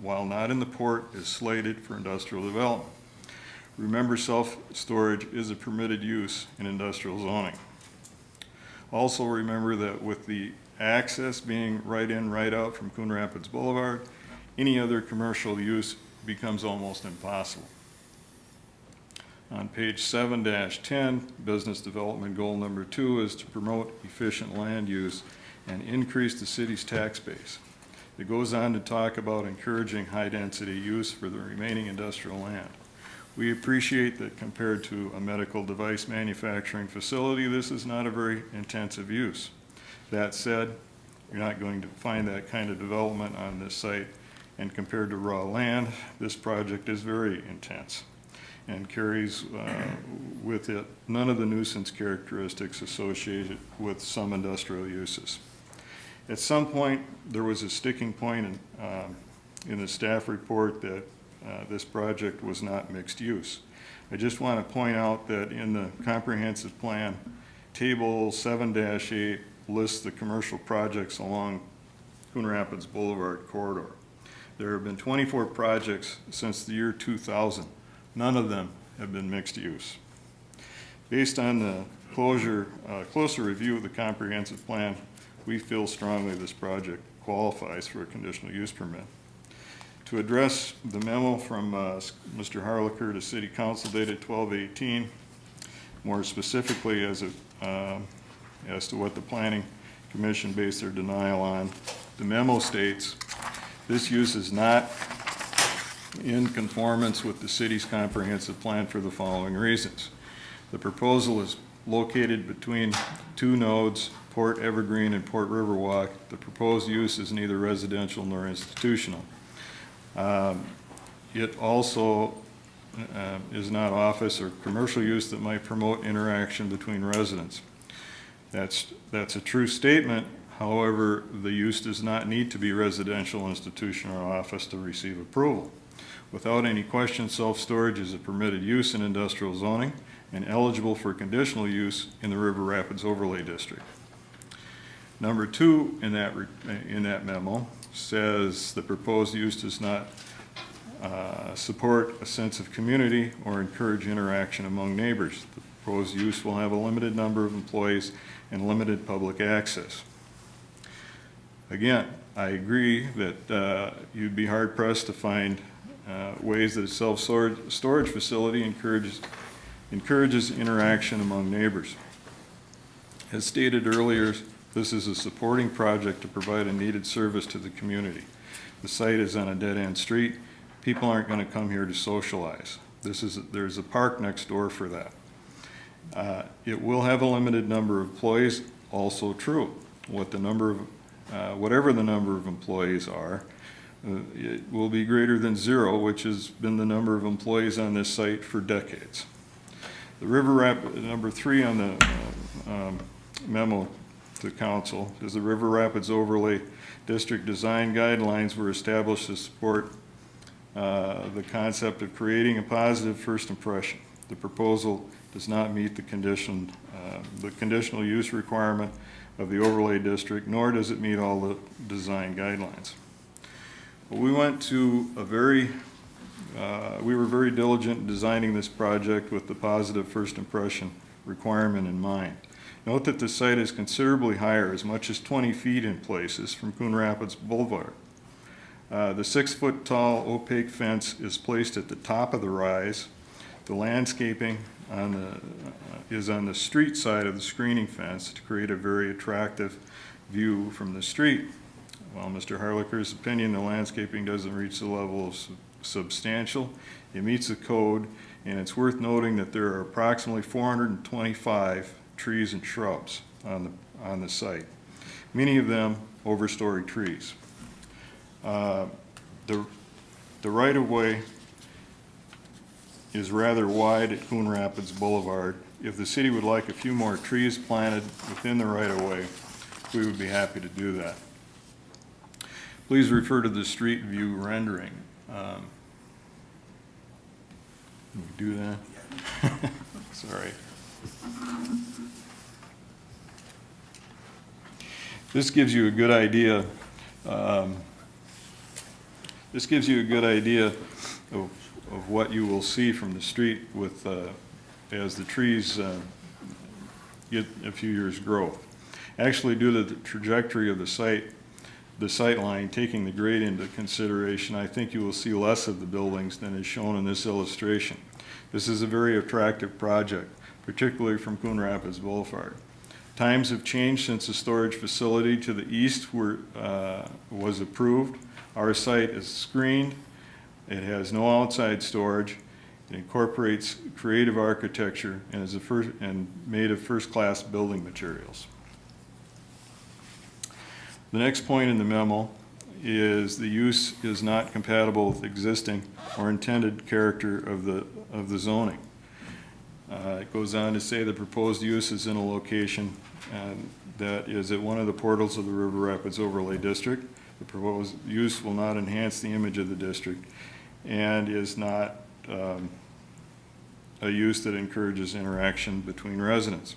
while not in the port, is slated for industrial development. Remember, self-storage is a permitted use in industrial zoning. Also remember that with the access being right in, right out from Coon Rapids Boulevard, any other commercial use becomes almost impossible. On page 7-10, business development goal number 2 is to promote efficient land use and increase the city's tax base. It goes on to talk about encouraging high-density use for the remaining industrial land. We appreciate that compared to a medical device manufacturing facility, this is not a very intensive use. That said, you're not going to find that kind of development on this site, and compared to raw land, this project is very intense and carries with it none of the nuisance characteristics associated with some industrial uses. At some point, there was a sticking point in the staff report that this project was not mixed use. I just want to point out that in the comprehensive plan, table 7-8 lists the commercial projects along Coon Rapids Boulevard corridor. There have been 24 projects since the year 2000. None of them have been mixed use. Based on the closer review of the comprehensive plan, we feel strongly this project qualifies for a conditional use permit. To address the memo from Mr. Harlicker to City Council dated 12/18, more specifically as to what the Planning Commission based their denial on, the memo states, this use is not in conformance with the city's comprehensive plan for the following reasons. The proposal is located between two nodes, Port Evergreen and Port Riverwalk. The proposed use is neither residential nor institutional. It also is not office or commercial use that might promote interaction between residents. That's a true statement. However, the use does not need to be residential, institutional, or office to receive approval. Without any question, self-storage is a permitted use in industrial zoning and eligible for conditional use in the River Rapids Overlay District. Number 2 in that memo says the proposed use does not support a sense of community or encourage interaction among neighbors. The proposed use will have a limited number of employees and limited public access. Again, I agree that you'd be hard-pressed to find ways that a self-storage facility encourages interaction among neighbors. As stated earlier, this is a supporting project to provide a needed service to the community. The site is on a dead-end street. People aren't going to come here to socialize. There's a park next door for that. It will have a limited number of employees, also true. Whatever the number of employees are, it will be greater than 0, which has been the number of employees on this site for decades. The number 3 on the memo to council is the River Rapids Overlay District design guidelines were established to support the concept of creating a positive first impression. The proposal does not meet the conditional use requirement of the overlay district, nor does it meet all the design guidelines. We went to we were very diligent in designing this project with the positive first impression requirement in mind. Note that the site is considerably higher, as much as 20 feet in places, from Coon Rapids Boulevard. The 6-foot tall opaque fence is placed at the top of the rise. The landscaping is on the street side of the screening fence to create a very attractive view from the street. While Mr. Harlicker's opinion, the landscaping doesn't reach the level of substantial, it meets the code, and it's worth noting that there are approximately 425 trees and shrubs on the site, many of them overstory trees. The right-of-way is rather wide at Coon Rapids Boulevard. If the city would like a few more trees planted within the right-of-way, we would be happy to do that. Please refer to the street view rendering. Can we do that? Sorry. This gives you a good idea. Of what you will see from the street with as the trees get a few years' growth. Actually, due to the trajectory of the sight line, taking the grade into consideration, I think you will see less of the buildings than is shown in this illustration. This is a very attractive project, particularly from Coon Rapids Boulevard. Times have changed since the storage facility to the east was approved. Our site is screened. It has no outside storage. It incorporates creative architecture and is made of first-class building materials. The next point in the memo is the use is not compatible with existing or intended character of the zoning. It goes on to say the proposed use is in a location that is at one of the portals of the River Rapids Overlay District. The proposed use will not enhance the image of the district and is not a use that encourages interaction between residents.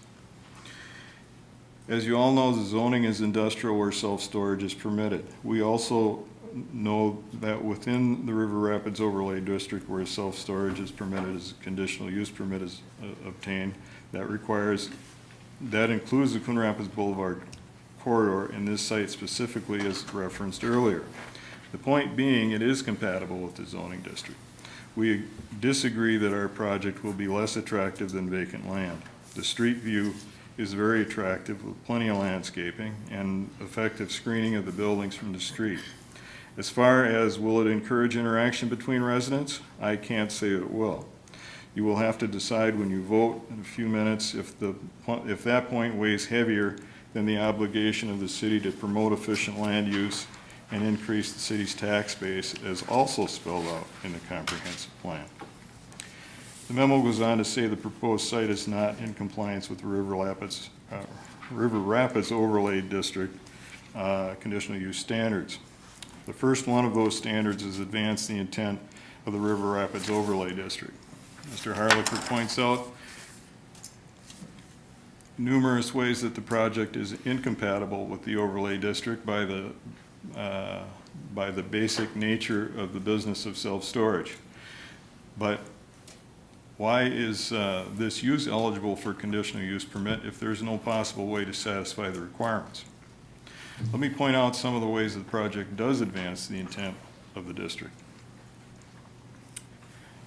As you all know, the zoning is industrial where self-storage is permitted. We also know that within the River Rapids Overlay District, where self-storage is permitted as a conditional use permit is obtained, that includes the Coon Rapids Boulevard corridor, and this site specifically is referenced earlier. The point being, it is compatible with the zoning district. We disagree that our project will be less attractive than vacant land. The street view is very attractive with plenty of landscaping and effective screening of the buildings from the street. As far as will it encourage interaction between residents, I can't say it will. You will have to decide when you vote in a few minutes if that point weighs heavier than the obligation of the city to promote efficient land use and increase the city's tax base, as also spelled out in the comprehensive plan. The memo goes on to say the proposed site is not in compliance with the River Rapids Overlay District conditional use standards. The first one of those standards is advance the intent of the River Rapids Overlay District. Mr. Harlicker points out numerous ways that the project is incompatible with the overlay district by the basic nature of the business of self-storage. But why is this use eligible for conditional use permit if there's no possible way to satisfy the requirements? Let me point out some of the ways that the project does advance the intent of the district.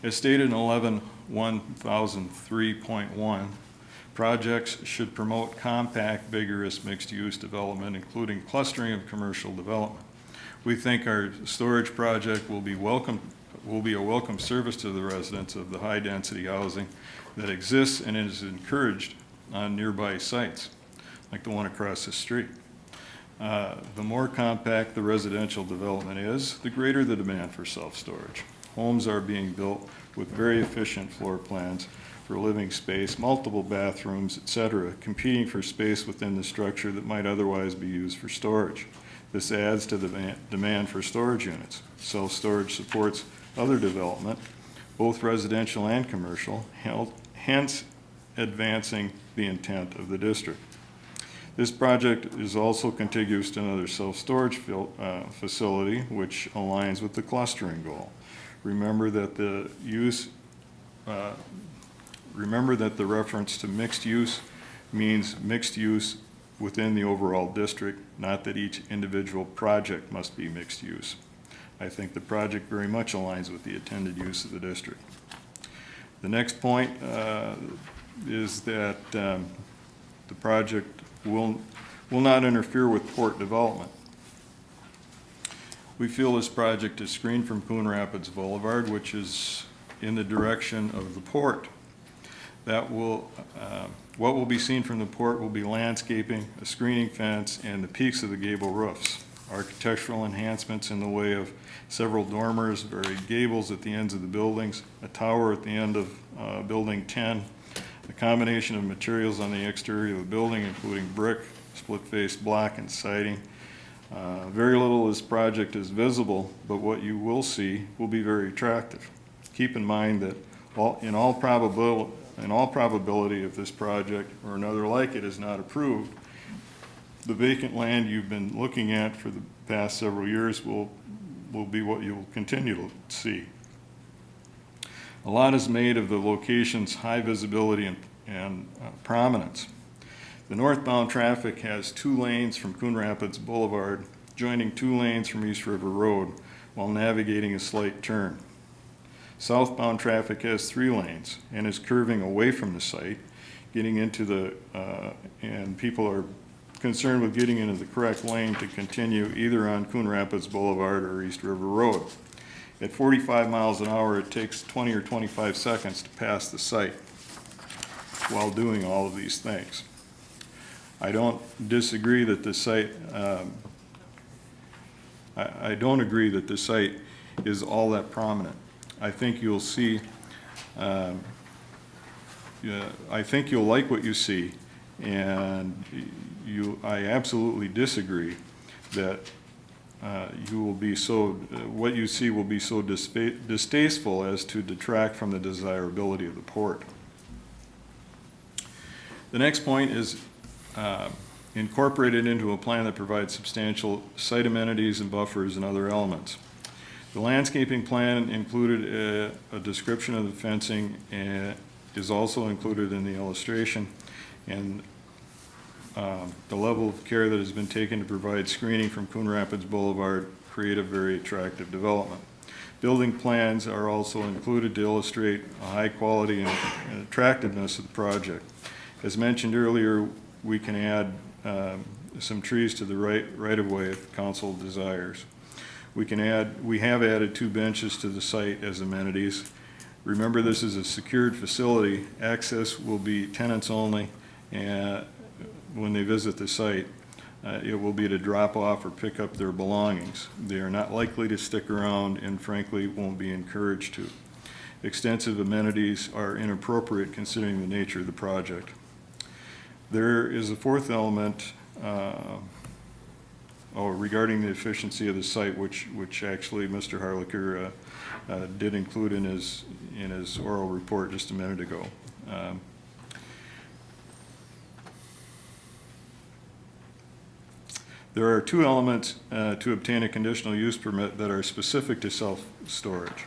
As stated in 11-1003.1, projects should promote compact, vigorous, mixed-use development, including clustering of commercial development. We think our storage project will be a welcome service to the residents of the high-density housing that exists and is encouraged on nearby sites, like the one across the street. The more compact the residential development is, the greater the demand for self-storage. Homes are being built with very efficient floor plans for living space, multiple bathrooms, etc., competing for space within the structure that might otherwise be used for storage. This adds to the demand for storage units. Self-storage supports other development, both residential and commercial, hence advancing the intent of the district. This project is also contiguous to another self-storage facility, which aligns with the clustering goal. Remember that the reference to mixed use means mixed use within the overall district, not that each individual project must be mixed use. I think the project very much aligns with the intended use of the district. The next point is that the project will not interfere with port development. We feel this project is screened from Coon Rapids Boulevard, which is in the direction of the port. What will be seen from the port will be landscaping, a screening fence, and the peaks of the gable roofs. Architectural enhancements in the way of several dormers, varied gables at the ends of the buildings, a tower at the end of Building 10, a combination of materials on the exterior of the building, including brick, split-face block, and siding. Very little of this project is visible, but what you will see will be very attractive. Keep in mind that in all probability, if this project or another like it is not approved, the vacant land you've been looking at for the past several years will be what you'll continue to see. A lot is made of the location's high visibility and prominence. The northbound traffic has 2 lanes from Coon Rapids Boulevard, joining 2 lanes from East River Road while navigating a slight turn. Southbound traffic has 3 lanes and is curving away from the site, getting into and people are concerned with getting into the correct lane to continue either on Coon Rapids Boulevard or East River Road. At 45 miles an hour, it takes 20 or 25 seconds to pass the site while doing all of these things. I don't disagree that the site, I don't agree that the site is all that prominent. I think you'll see, I think you'll like what you see, and I absolutely disagree that you will be so, what you see will be so distasteful as to detract from the desirability of the port. The next point is incorporated into a plan that provides substantial site amenities and buffers and other elements. The landscaping plan included a description of the fencing and is also included in the illustration, and the level of care that has been taken to provide screening from Coon Rapids Boulevard create a very attractive development. Building plans are also included to illustrate a high quality and attractiveness of the project. As mentioned earlier, we can add some trees to the right of way if council desires. We have added 2 benches to the site as amenities. Remember, this is a secured facility. Access will be tenants only, and when they visit the site, it will be to drop off or pick up their belongings. They are not likely to stick around and frankly won't be encouraged to. Extensive amenities are inappropriate considering the nature of the project. There is a 4th element regarding the efficiency of the site, which actually Mr. Harlicker did include in his oral report just a minute ago. There are 2 elements to obtain a conditional use permit that are specific to self-storage.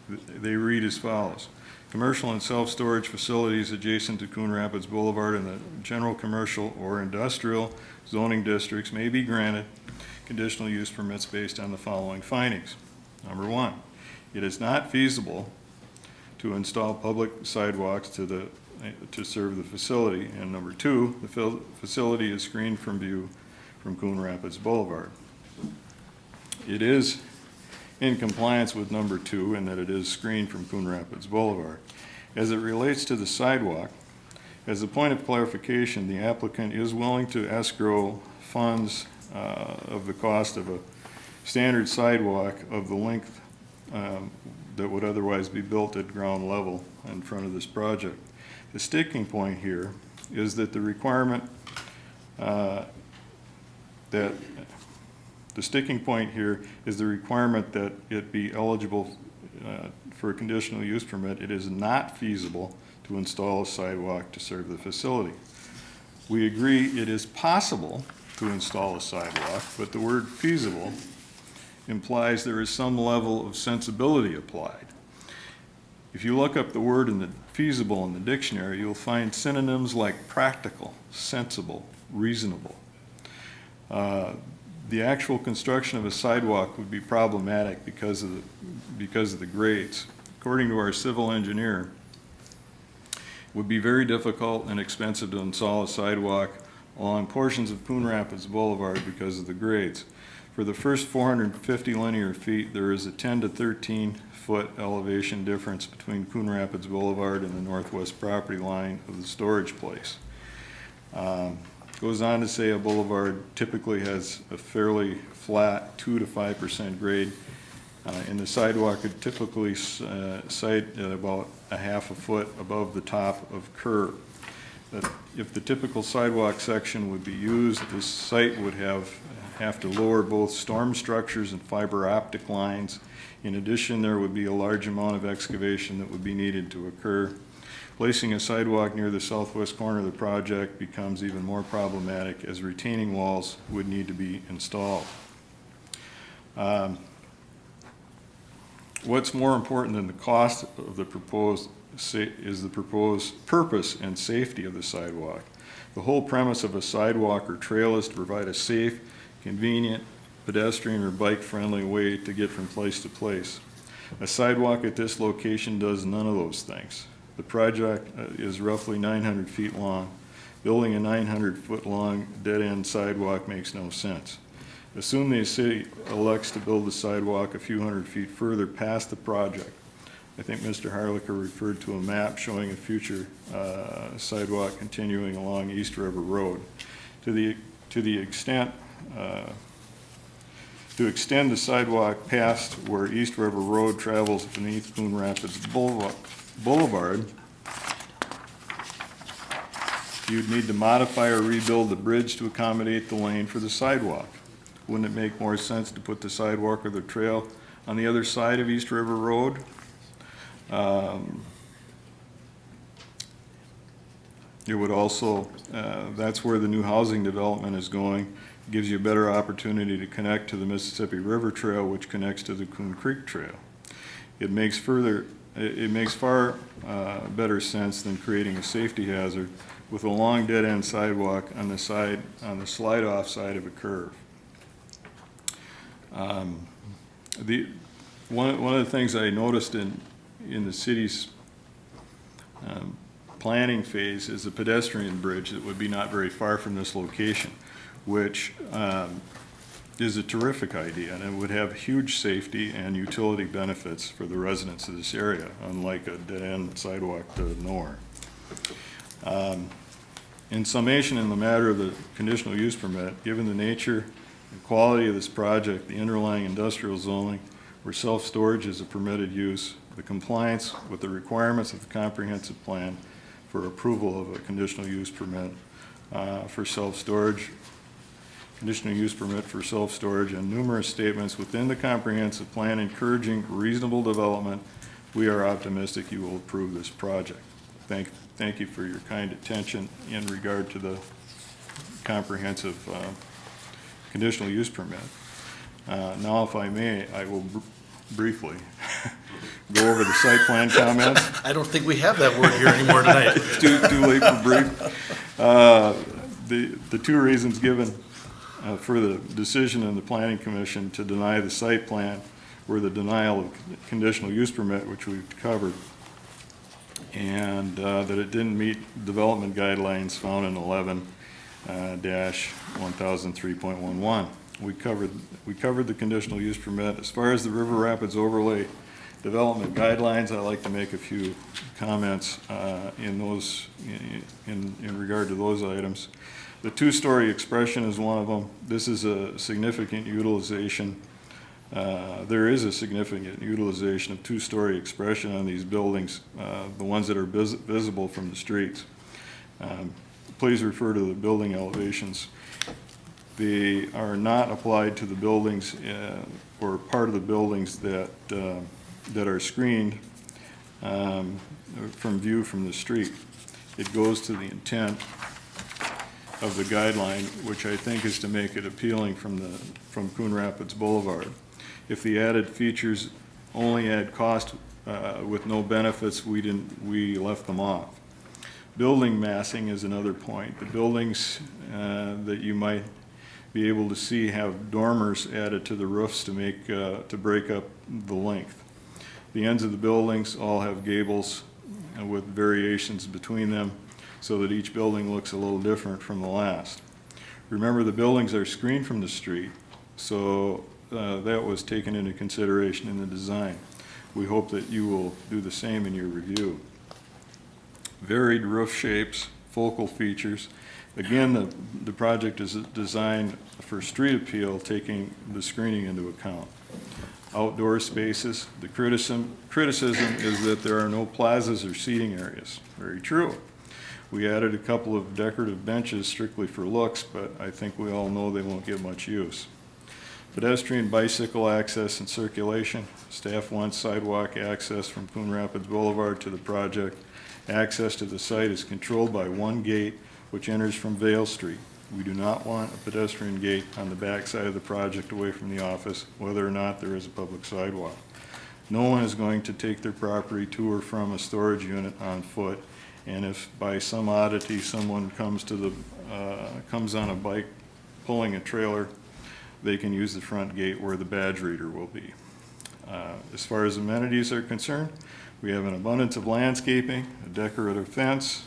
They read as follows. Commercial and self-storage facilities adjacent to Coon Rapids Boulevard in the general commercial or industrial zoning districts may be granted conditional use permits based on the following findings. Number 1, it is not feasible to install public sidewalks to serve the facility. And number 2, the facility is screened from view from Coon Rapids Boulevard. It is in compliance with number 2 in that it is screened from Coon Rapids Boulevard. As it relates to the sidewalk, as a point of clarification, the applicant is willing to escrow funds of the cost of a standard sidewalk of the length that would otherwise be built at ground level in front of this project. The sticking point here is that the requirement that it be eligible for a conditional use permit. It is not feasible to install a sidewalk to serve the facility. We agree it is possible to install a sidewalk, but the word feasible implies there is some level of sensibility applied. If you look up the word in the feasible in the dictionary, you'll find synonyms like practical, sensible, reasonable. The actual construction of a sidewalk would be problematic because of the grades. According to our civil engineer, it would be very difficult and expensive to install a sidewalk along portions of Coon Rapids Boulevard because of the grades. For the first 450 linear feet, there is a 10 to 13 foot elevation difference between Coon Rapids Boulevard and the northwest property line of the storage place. Goes on to say a boulevard typically has a fairly flat 2 to 5% grade, and the sidewalk would typically site at about a half a foot above the top of curb. If the typical sidewalk section would be used, this site would have to lower both storm structures and fiber optic lines. In addition, there would be a large amount of excavation that would be needed to occur. Placing a sidewalk near the southwest corner of the project becomes even more problematic as retaining walls would need to be installed. What's more important than the cost of the proposed is the proposed purpose and safety of the sidewalk. The whole premise of a sidewalk or trail is to provide a safe, convenient, pedestrian or bike-friendly way to get from place to place. A sidewalk at this location does none of those things. The project is roughly 900 feet long. Building a 900-foot-long dead-end sidewalk makes no sense. Assume the city elects to build the sidewalk a few hundred feet further past the project. I think Mr. Harlicker referred to a map showing a future sidewalk continuing along East River Road. To the extent to extend the sidewalk past where East River Road travels beneath Coon Rapids Boulevard, you'd need to modify or rebuild the bridge to accommodate the lane for the sidewalk. Wouldn't it make more sense to put the sidewalk or the trail on the other side of East River Road? It would also, that's where the new housing development is going. Gives you a better opportunity to connect to the Mississippi River Trail, which connects to the Coon Creek Trail. It makes far better sense than creating a safety hazard with a long dead-end sidewalk on the slide-off side of a curve. One of the things I noticed in the city's planning phase is a pedestrian bridge that would be not very far from this location, which is a terrific idea, and it would have huge safety and utility benefits for the residents of this area, unlike a dead-end sidewalk to nowhere. In summation, in the matter of the conditional use permit, given the nature and quality of this project, the underlying industrial zoning, where self-storage is a permitted use, the compliance with the requirements of the comprehensive plan for approval of a conditional use permit for self-storage, conditional use permit for self-storage, and numerous statements within the comprehensive plan encouraging reasonable development, we are optimistic you will approve this project. Thank you for your kind attention in regard to the comprehensive conditional use permit. Now, if I may, I will briefly go over the site plan comments. I don't think we have that word here anymore tonight. Too late for brief. The two reasons given for the decision in the Planning Commission to deny the site plan were the denial of conditional use permit, which we've covered, and that it didn't meet development guidelines found in 11-1003.11. We covered the conditional use permit. As far as the River Rapids overlay development guidelines, I'd like to make a few comments in regard to those items. The two-story expression is one of them. This is a significant utilization. There is a significant utilization of two-story expression on these buildings, the ones that are visible from the streets. Please refer to the building elevations. They are not applied to the buildings or part of the buildings that are screened from view from the street. It goes to the intent of the guideline, which I think is to make it appealing from Coon Rapids Boulevard. If the added features only add cost with no benefits, we left them off. Building massing is another point. The buildings that you might be able to see have dormers added to the roofs to break up the length. The ends of the buildings all have gables with variations between them, so that each building looks a little different from the last. Remember, the buildings are screened from the street, so that was taken into consideration in the design. We hope that you will do the same in your review. Varied roof shapes, focal features. Again, the project is designed for street appeal, taking the screening into account. Outdoor spaces. The criticism is that there are no plazas or seating areas. Very true. We added a couple of decorative benches strictly for looks, but I think we all know they won't get much use. Pedestrian bicycle access and circulation. Staff wants sidewalk access from Coon Rapids Boulevard to the project. Access to the site is controlled by one gate, which enters from Vale Street. We do not want a pedestrian gate on the back side of the project away from the office, whether or not there is a public sidewalk. No one is going to take their property to or from a storage unit on foot, and if by some oddity someone comes on a bike pulling a trailer, they can use the front gate where the badge reader will be. As far as amenities are concerned, we have an abundance of landscaping, a decorative fence,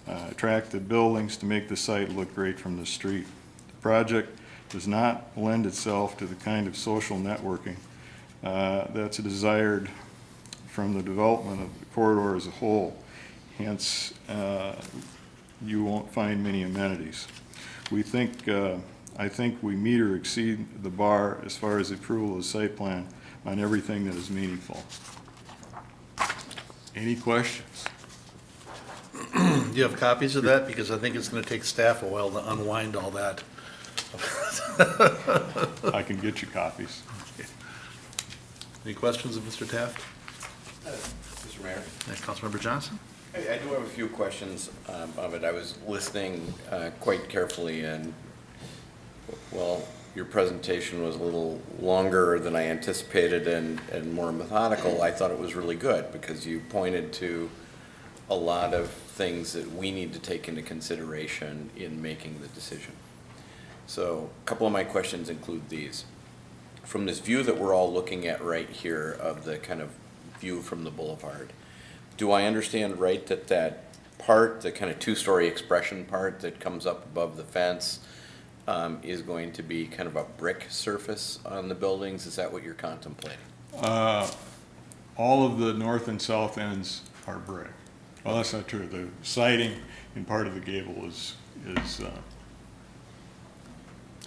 attractive buildings to make the site look great from the street. The project does not lend itself to the kind of social networking that's desired from the development of the corridor as a whole. Hence, you won't find many amenities. I think we meet or exceed the bar as far as the approval of the site plan on everything that is meaningful. Any questions? Do you have copies of that? Because I think it's gonna take staff a while to unwind all that. I can get you copies. Any questions of Mr. Taft? Mr. Mayor, Councilmember Johnson? I do have a few questions of it. I was listening quite carefully, and, well, your presentation was a little longer than I anticipated and more methodical. I thought it was really good because you pointed to a lot of things that we need to take into consideration in making the decision. So a couple of my questions include these. From this view that we're all looking at right here of the kind of view from the boulevard, do I understand right that that part, the kind of two-story expression part that comes up above the fence, is going to be kind of a brick surface on the buildings? Is that what you're contemplating? All of the north and south ends are brick. Well, that's not true. The siding in part of the gable is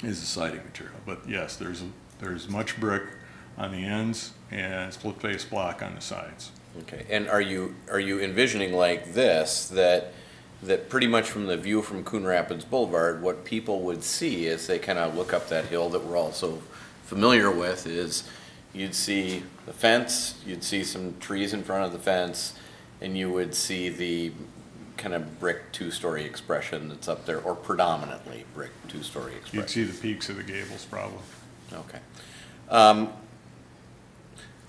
the siding material. But yes, there's much brick on the ends and split face block on the sides. Okay, and are you envisioning like this, that pretty much from the view from Coon Rapids Boulevard, what people would see as they kind of look up that hill that we're all so familiar with is you'd see the fence, you'd see some trees in front of the fence, and you would see the kind of brick two-story expression that's up there, or predominantly brick two-story expression? You'd see the peaks of the gables probably. Okay.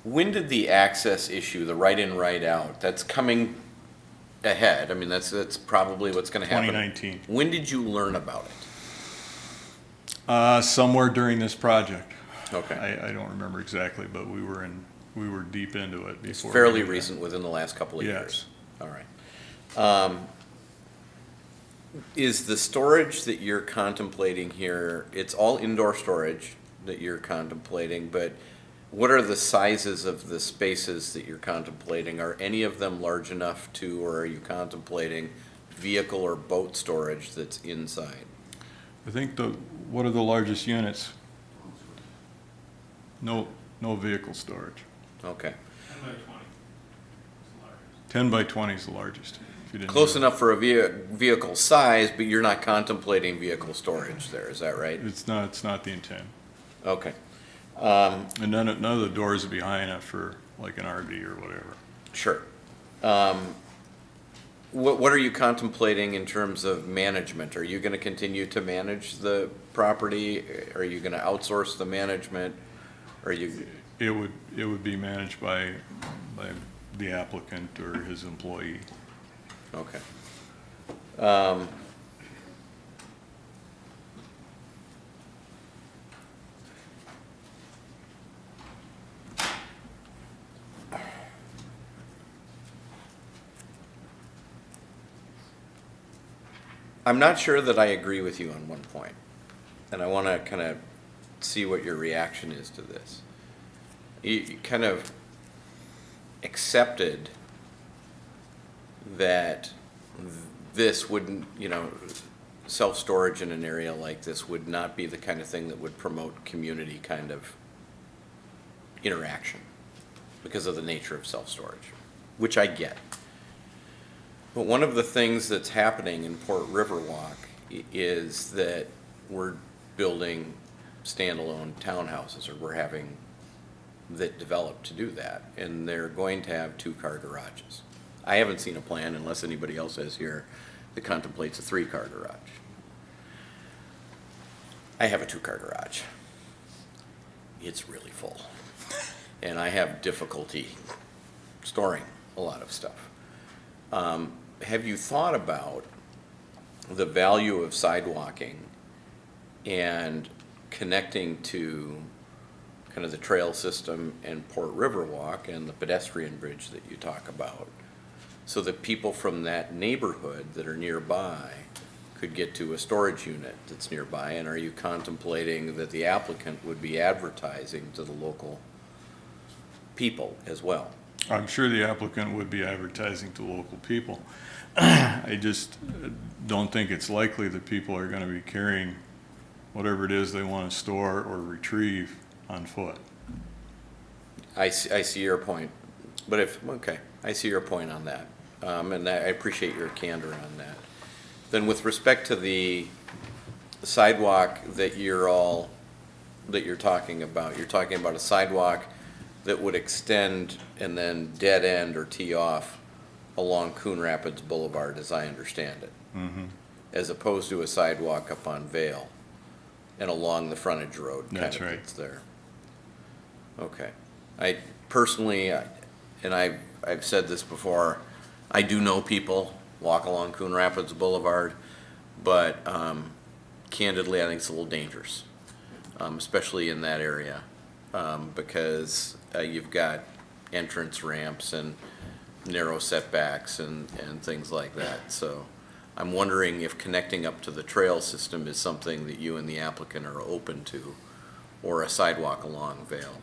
When did the access issue, the right-in, right-out, that's coming ahead, I mean, that's probably what's gonna happen. 2019. When did you learn about it? Somewhere during this project. Okay. I don't remember exactly, but we were deep into it before. It's fairly we did that. recent, within the last couple of Yes. years. All right. Is the storage that you're contemplating here, it's all indoor storage that you're contemplating, but what are the sizes of the spaces that you're contemplating? Are any of them large enough to, or are you contemplating vehicle or boat storage that's inside? I think what are the largest units? No vehicle storage. Okay. 10 by 20 is the largest. If you didn't Close know. enough for a vehicle size, but you're not contemplating vehicle storage there, is that right? It's not the intent. Okay. And none of the doors would be high enough for like an RV or whatever. Sure. What are you contemplating in terms of management? Are you gonna continue to manage the property? Are you gonna outsource the management? Are you, It would be managed by the applicant or his employee. okay. I'm not sure that I agree with you on one point, and I want to kind of see what your reaction is to this. You kind of accepted that this wouldn't, self-storage in an area like this would not be the kind of thing that would promote community kind of interaction because of the nature of self-storage, which I get. But one of the things that's happening in Port Riverwalk is that we're building standalone townhouses, or we're having that developed to do that, and they're going to have 2-car garages. I haven't seen a plan, unless anybody else has here, that contemplates a 3-car garage. I have a 2-car garage. It's really full, and I have difficulty storing a lot of stuff. Have you thought about the value of sidewalking and connecting to kind of the trail system and Port Riverwalk and the pedestrian bridge that you talk about, so that people from that neighborhood that are nearby could get to a storage unit that's nearby? And are you contemplating that the applicant would be advertising to the local people as well? I'm sure the applicant would be advertising to local people. I just don't think it's likely that people are going to be carrying whatever it is they want to store or retrieve on foot. I see your point, but I see your point on that, and I appreciate your candor on that. Then with respect to the sidewalk that you're talking about a sidewalk that would extend and then dead end or tee off along Coon Rapids Boulevard, as I understand it, as opposed to a sidewalk up on Vale and along the frontage road. That's kind of right. that's there. Okay. I personally, and I've said this before, I do know people walk along Coon Rapids Boulevard, but candidly, I think it's a little dangerous, especially in that area, because you've got entrance ramps and narrow setbacks and things like that. So I'm wondering if connecting up to the trail system is something that you and the applicant are open to, or a sidewalk along Vale,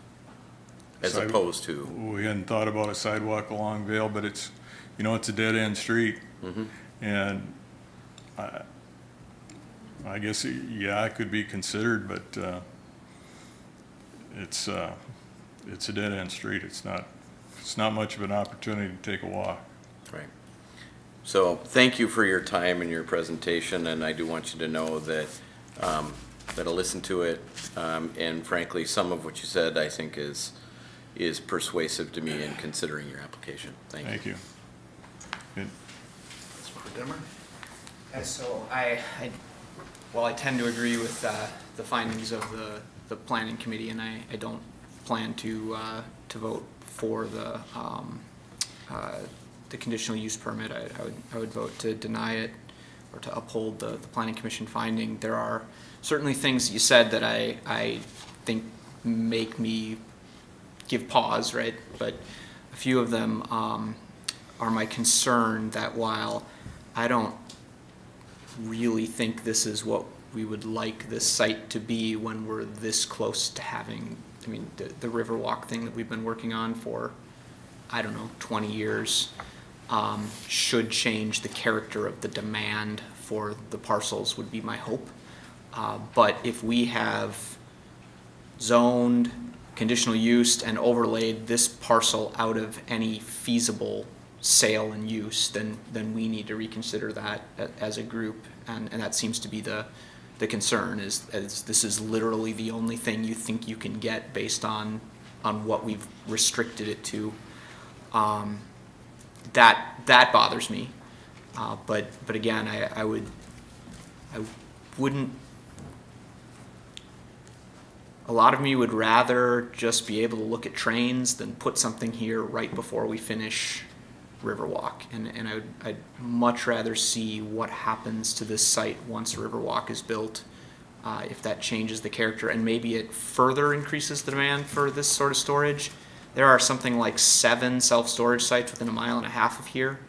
as opposed to. We hadn't thought about a sidewalk along Vale, but it's, it's a dead-end street. And I guess, yeah, it could be considered, but it's a dead-end street. It's not much of an opportunity to take a walk. Right. So thank you for your time and your presentation, and I do want you to know that that I listened to it, and frankly, some of what you said I think is persuasive to me in considering your application. Thank you. Thank you. Good. Mr. Demmer? So I tend to agree with the findings of the planning committee, and I don't plan to vote for the conditional use permit. I would vote to deny it or to uphold the planning commission finding. There are certainly things that you said that I think make me give pause, right? But a few of them are my concern that while I don't really think this is what we would like this site to be when we're this close to having, I mean, the Riverwalk thing that we've been working on for, I don't know, 20 years, should change the character of the demand for the parcels would be my hope. But if we have zoned, conditional use, and overlaid this parcel out of any feasible sale and use, then we need to reconsider that as a group, and that seems to be the concern, is this is literally the only thing you think you can get based on what we've restricted it to. That bothers me, but again, I wouldn't. A lot of me would rather just be able to look at trains than put something here right before we finish Riverwalk, and I'd much rather see what happens to this site once Riverwalk is built, if that changes the character, and maybe it further increases the demand for this sort of storage. There are something like 7 self-storage sites within 1.5 miles of here,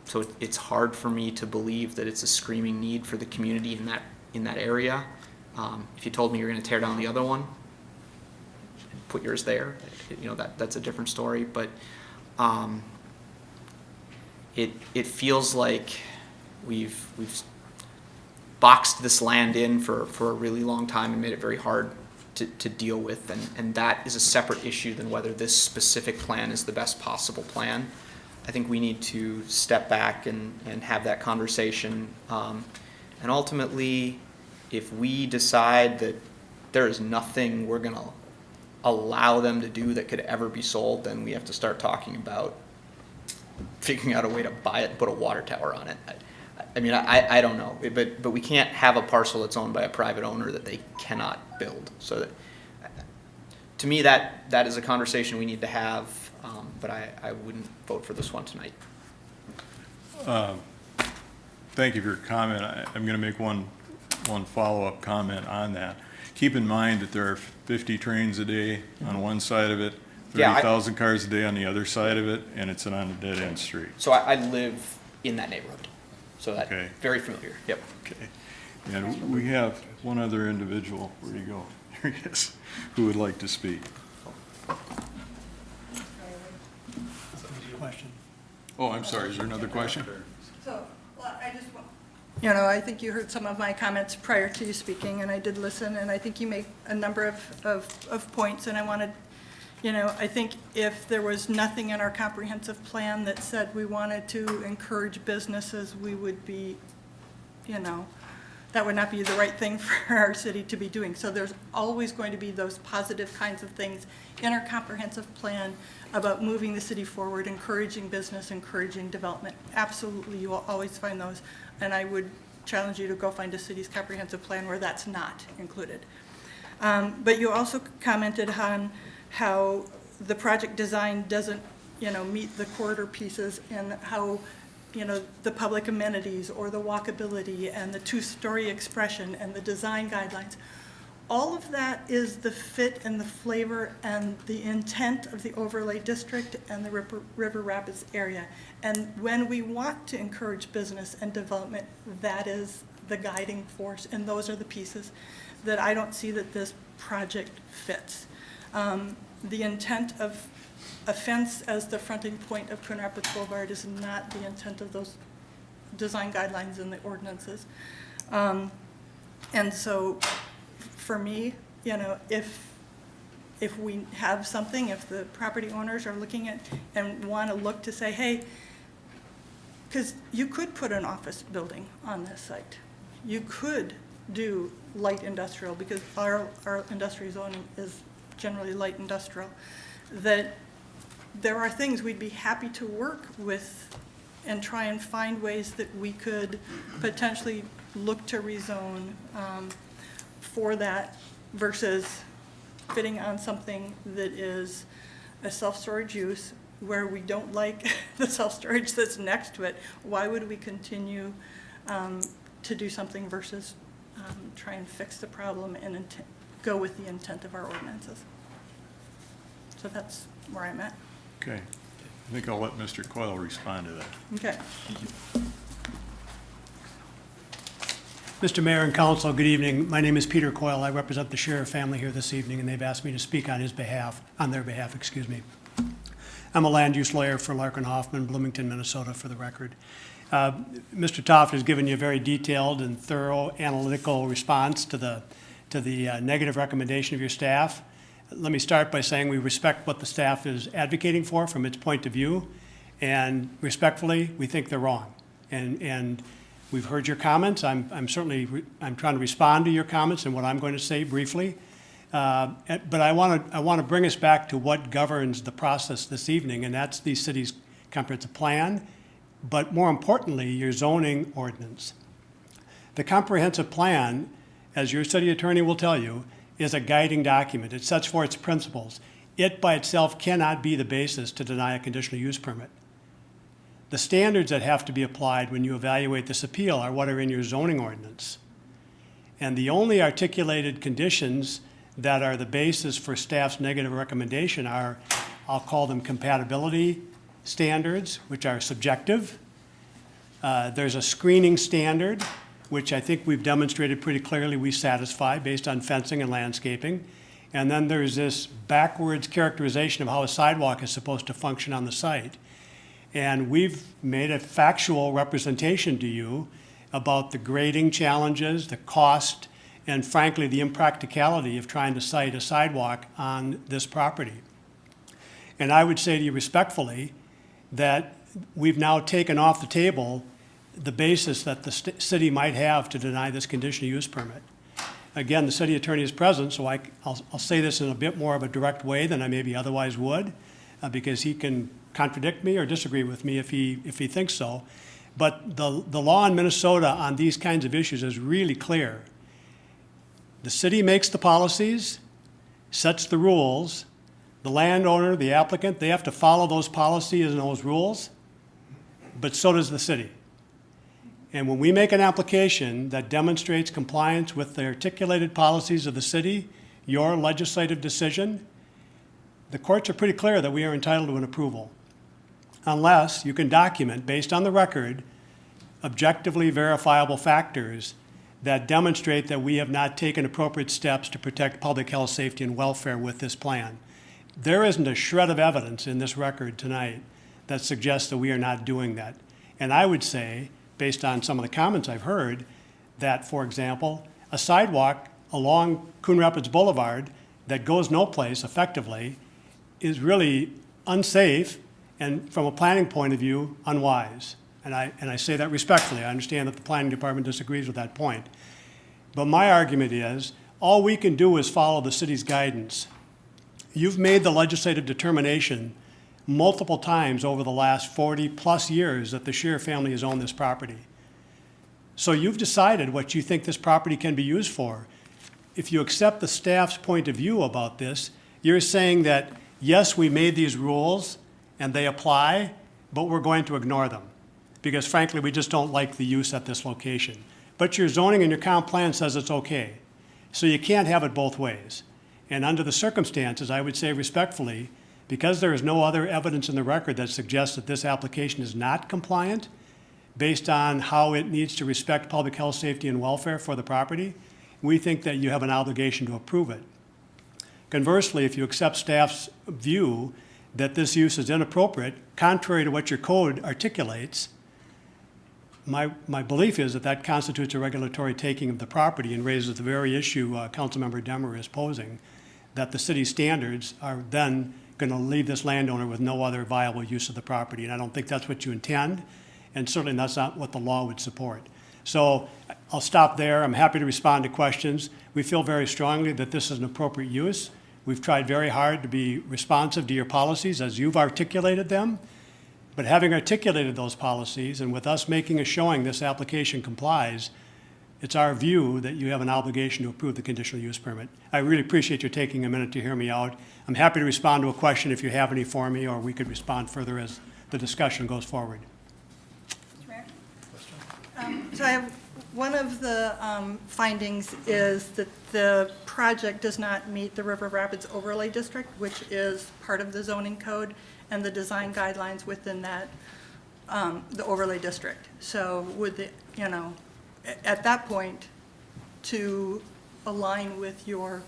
so it's hard for me to believe that it's a screaming need for the community in that area. If you told me you're going to tear down the other one, put yours there, that's a different story. But it feels like we've boxed this land in for a really long time and made it very hard to deal with, and that is a separate issue than whether this specific plan is the best possible plan. I think we need to step back and have that conversation, and ultimately, if we decide that there is nothing we're going to allow them to do that could ever be sold, then we have to start talking about figuring out a way to buy it and put a water tower on it. I mean, I don't know, but we can't have a parcel that's owned by a private owner that they cannot build. So that, to me, that is a conversation we need to have, but I wouldn't vote for this one tonight. Thank you for your comment. I'm going to make one follow-up comment on that. Keep in mind that there are 50 trains a day on one side of it, 30,000 cars a day on the other side of it, and it's on a dead-end street. So I live in that neighborhood, so that's Okay. very familiar. Yep. Okay. And we have one other individual, where'd he go? There he is, who would like to speak. Question. Oh, I'm sorry, is there another question? So, well, I think you heard some of my comments prior to you speaking, and I did listen, and I think you made a number of points, and I wanted, I think if there was nothing in our comprehensive plan that said we wanted to encourage businesses, we would be, that would not be the right thing for our city to be doing. So there's always going to be those positive kinds of things in our comprehensive plan about moving the city forward, encouraging business, encouraging development. Absolutely, you will always find those. And I would challenge you to go find a city's comprehensive plan where that's not included. But you also commented on how the project design doesn't, meet the corridor pieces, and how, the public amenities or the walkability and the two-story expression and the design guidelines. All of that is the fit and the flavor and the intent of the overlay district and the River Rapids area. And when we want to encourage business and development, that is the guiding force, and those are the pieces that I don't see that this project fits. The intent of a fence as the fronting point of Coon Rapids Boulevard is not the intent of those design guidelines in the ordinances. And so for me, if we have something, if the property owners are looking at and want to look to say, hey, because you could put an office building on this site. You could do light industrial, because our industrial zoning is generally light industrial. That there are things we'd be happy to work with and try and find ways that we could potentially look to rezone for that versus fitting on something that is a self-storage use where we don't like the self-storage that's next to it. Why would we continue to do something versus try and fix the problem and go with the intent of our ordinances? So that's where I'm at. Okay. I think I'll let Mr. Coyle respond to that. Okay. Mr. Mayor and Council, good evening. My name is Peter Coyle. I represent the Sheriff family here this evening, and they've asked me to speak on their behalf, excuse me. I'm a land use lawyer for Larkin Hoffman, Bloomington, Minnesota, for the record. Mr. Toft has given you a very detailed and thorough analytical response to the negative recommendation of your staff. Let me start by saying we respect what the staff is advocating for from its point of view, and respectfully, we think they're wrong. And we've heard your comments. I'm trying to respond to your comments and what I'm going to say briefly. But I want to bring us back to what governs the process this evening, and that's the city's comprehensive plan, but more importantly, your zoning ordinance. The comprehensive plan, as your city attorney will tell you, is a guiding document. It sets forth its principles. It by itself cannot be the basis to deny a conditional use permit. The standards that have to be applied when you evaluate this appeal are what are in your zoning ordinance. And the only articulated conditions that are the basis for staff's negative recommendation are, I'll call them compatibility standards, which are subjective. There's a screening standard, which I think we've demonstrated pretty clearly we satisfy based on fencing and landscaping. And then there's this backwards characterization of how a sidewalk is supposed to function on the site. And we've made a factual representation to you about the grading challenges, the cost, and frankly, the impracticality of trying to site a sidewalk on this property. And I would say to you respectfully that we've now taken off the table the basis that the city might have to deny this conditional use permit. Again, the city attorney is present, so I'll say this in a bit more of a direct way than I maybe otherwise would, because he can contradict me or disagree with me if he thinks so. But the law in Minnesota on these kinds of issues is really clear. The city makes the policies, sets the rules. The landowner, the applicant, they have to follow those policies and those rules, but so does the city. And when we make an application that demonstrates compliance with the articulated policies of the city, your legislative decision, the courts are pretty clear that we are entitled to an approval, unless you can document, based on the record, objectively verifiable factors that demonstrate that we have not taken appropriate steps to protect public health, safety, and welfare with this plan. There isn't a shred of evidence in this record tonight that suggests that we are not doing that. And I would say, based on some of the comments I've heard, that, for example, a sidewalk along Coon Rapids Boulevard that goes no place effectively is really unsafe and, from a planning point of view, unwise. And I say that respectfully. I understand that the planning department disagrees with that point. But my argument is, all we can do is follow the city's guidance. You've made the legislative determination multiple times over the last 40-plus years that the Scheer family has owned this property. So you've decided what you think this property can be used for. If you accept the staff's point of view about this, you're saying that, yes, we made these rules and they apply, but we're going to ignore them because frankly, we just don't like the use at this location. But your zoning and your comp plan says it's okay. So you can't have it both ways. And under the circumstances, I would say respectfully, because there is no other evidence in the record that suggests that this application is not compliant based on how it needs to respect public health, safety, and welfare for the property, we think that you have an obligation to approve it. Conversely, if you accept staff's view that this use is inappropriate, contrary to what your code articulates, my belief is that that constitutes a regulatory taking of the property and raises the very issue Councilmember Demmer is posing, that the city's standards are then going to leave this landowner with no other viable use of the property. And I don't think that's what you intend, and certainly that's not what the law would support. So I'll stop there. I'm happy to respond to questions. We feel very strongly that this is an appropriate use. We've tried very hard to be responsive to your policies as you've articulated them. But having articulated those policies and with us making a showing this application complies, it's our view that you have an obligation to approve the conditional use permit. I really appreciate you taking a minute to hear me out. I'm happy to respond to a question if you have any for me, or we could respond further as the discussion goes forward. Mr. Mayor? So I have, one of the findings is that the project does not meet the River Rapids Overlay District, which is part of the zoning code and the design guidelines within that, the overlay district. So would the, you know, at that point, to align with your